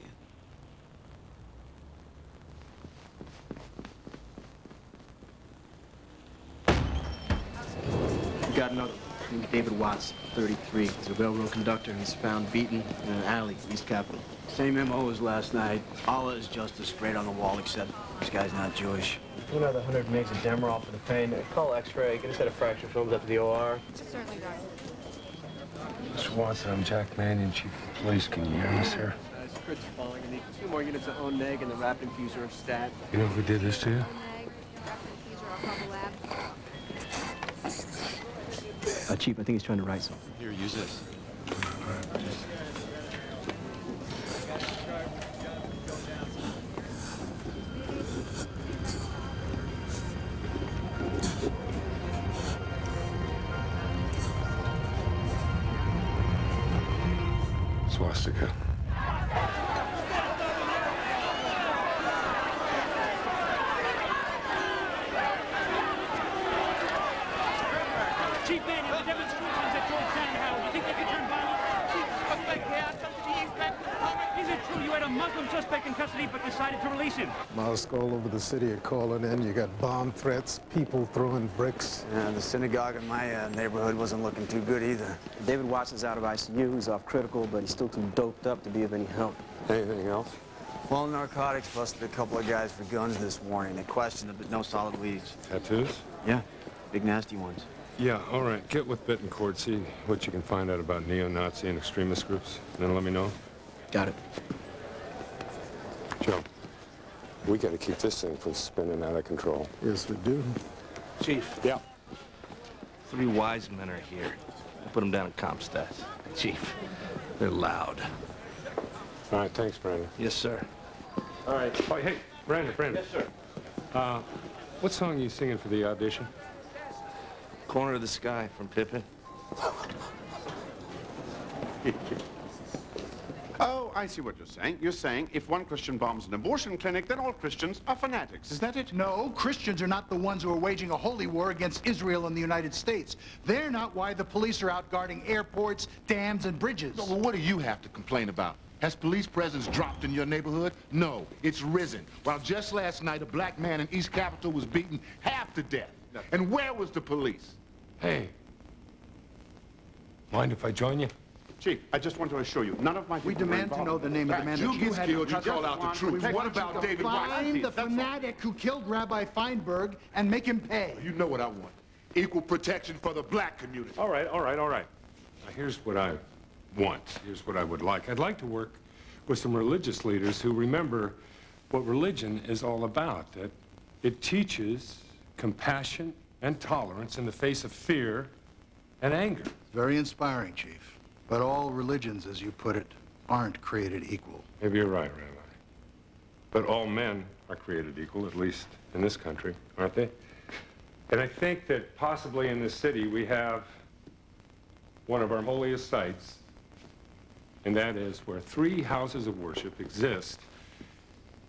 You got another one. named David Watts, 33. He's a railroad conductor. He's found beaten in an alley, East Capitol. Same MO as last night. Allah is justice straight on the wall, except this guy's not Jewish. Another 100 megs of Demerol for the pain. Call X-ray. Get a set of fracture films up to the OR. Certainly, Doctor. Mr. Watson, I'm Jack Mannion, Chief of Police. Can you hear me, sir? Script's falling. I need 2 more units of O-neg and the wrapped infuser of stat. You know who did this to you? Chief, I think he's trying to write something. Here, use this. Swastika. Chief Manning, the demonstrations at Georgetown, Howard. You think they could turn violent? Chief, suspect here. Come to the east bank. Is it true you had a Muslim suspect in custody but decided to release him? Mosques all over the city are calling in. You got bomb threats, people throwing bricks. Yeah, the synagogue in my neighborhood wasn't looking too good either. David Watson's out of ICU. He's off critical, but he's still too doped up to be of any help. Anything else? Well, narcotics busted a couple of guys for guns this morning. They questioned them, but no solid leads. Tattoos? Yeah, big nasty ones. Yeah, all right. Get with Bittencourt, see what you can find out about neo-Nazi and extremist groups, and then let me know. Got it. Joe, we got to keep this thing from spinning out of control. Yes, we do. Chief. Yeah. 3 wise men are here. I put them down in Comstat. Chief, they're loud. All right, thanks, Brandon. Yes, sir. All right. Oh, hey, Brandon. Yes, sir. What song are you singing for the audition? Corner of the Sky from Pippin. Oh, I see what you're saying. You're saying if one Christian bombs an abortion clinic, then all Christians are fanatics. Is that it? No, Christians are not the ones who are waging a holy war against Israel and the United States. They're not why the police are out guarding airports, dams, and bridges. No, well, what do you have to complain about? Has police presence dropped in your neighborhood? No, it's risen. While just last night, a black man in East Capitol was beaten half to death. And where was the police? Hey, mind if I join you? Chief, I just want to assure you, none of my people We demand to know the name of the man that you had killed, you call out the truth. What about David White? Find the fanatic who killed Rabbi Feinberg and make him pay. You know what I want. Equal protection for the black community. All right. Now, here's what I want. Here's what I would like. I'd like to work with some religious leaders who remember what religion is all about, that it teaches compassion and tolerance in the face of fear and anger. Very inspiring, Chief. But all religions, as you put it, aren't created equal. Maybe you're right, Rabbi. But all men are created equal, at least in this country, aren't they? And I think that possibly in this city we have one of our holiest sites, and that is where 3 houses of worship exist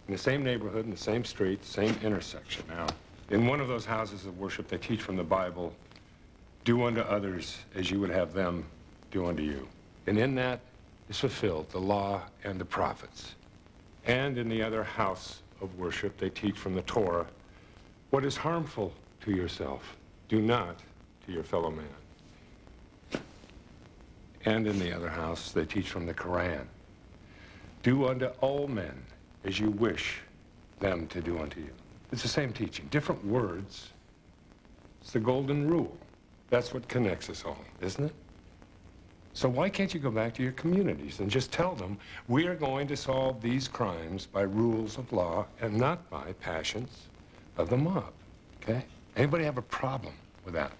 in the same neighborhood, in the same street, same intersection. Now, in one of those houses of worship, they teach from the Bible, do unto others as you would have them do unto you. And in that is fulfilled the law and the prophets. And in the other house of worship, they teach from the Torah, what is harmful to yourself, do not to your fellow man. And in the other house, they teach from the Quran, do unto all men as you wish them to do unto you. It's the same teaching, different words. It's the golden rule. That's what connects us all, isn't it? So why can't you go back to your communities and just tell them, we are going to solve these crimes by rules of law and not by passions of the mob, okay? Anybody have a problem with that?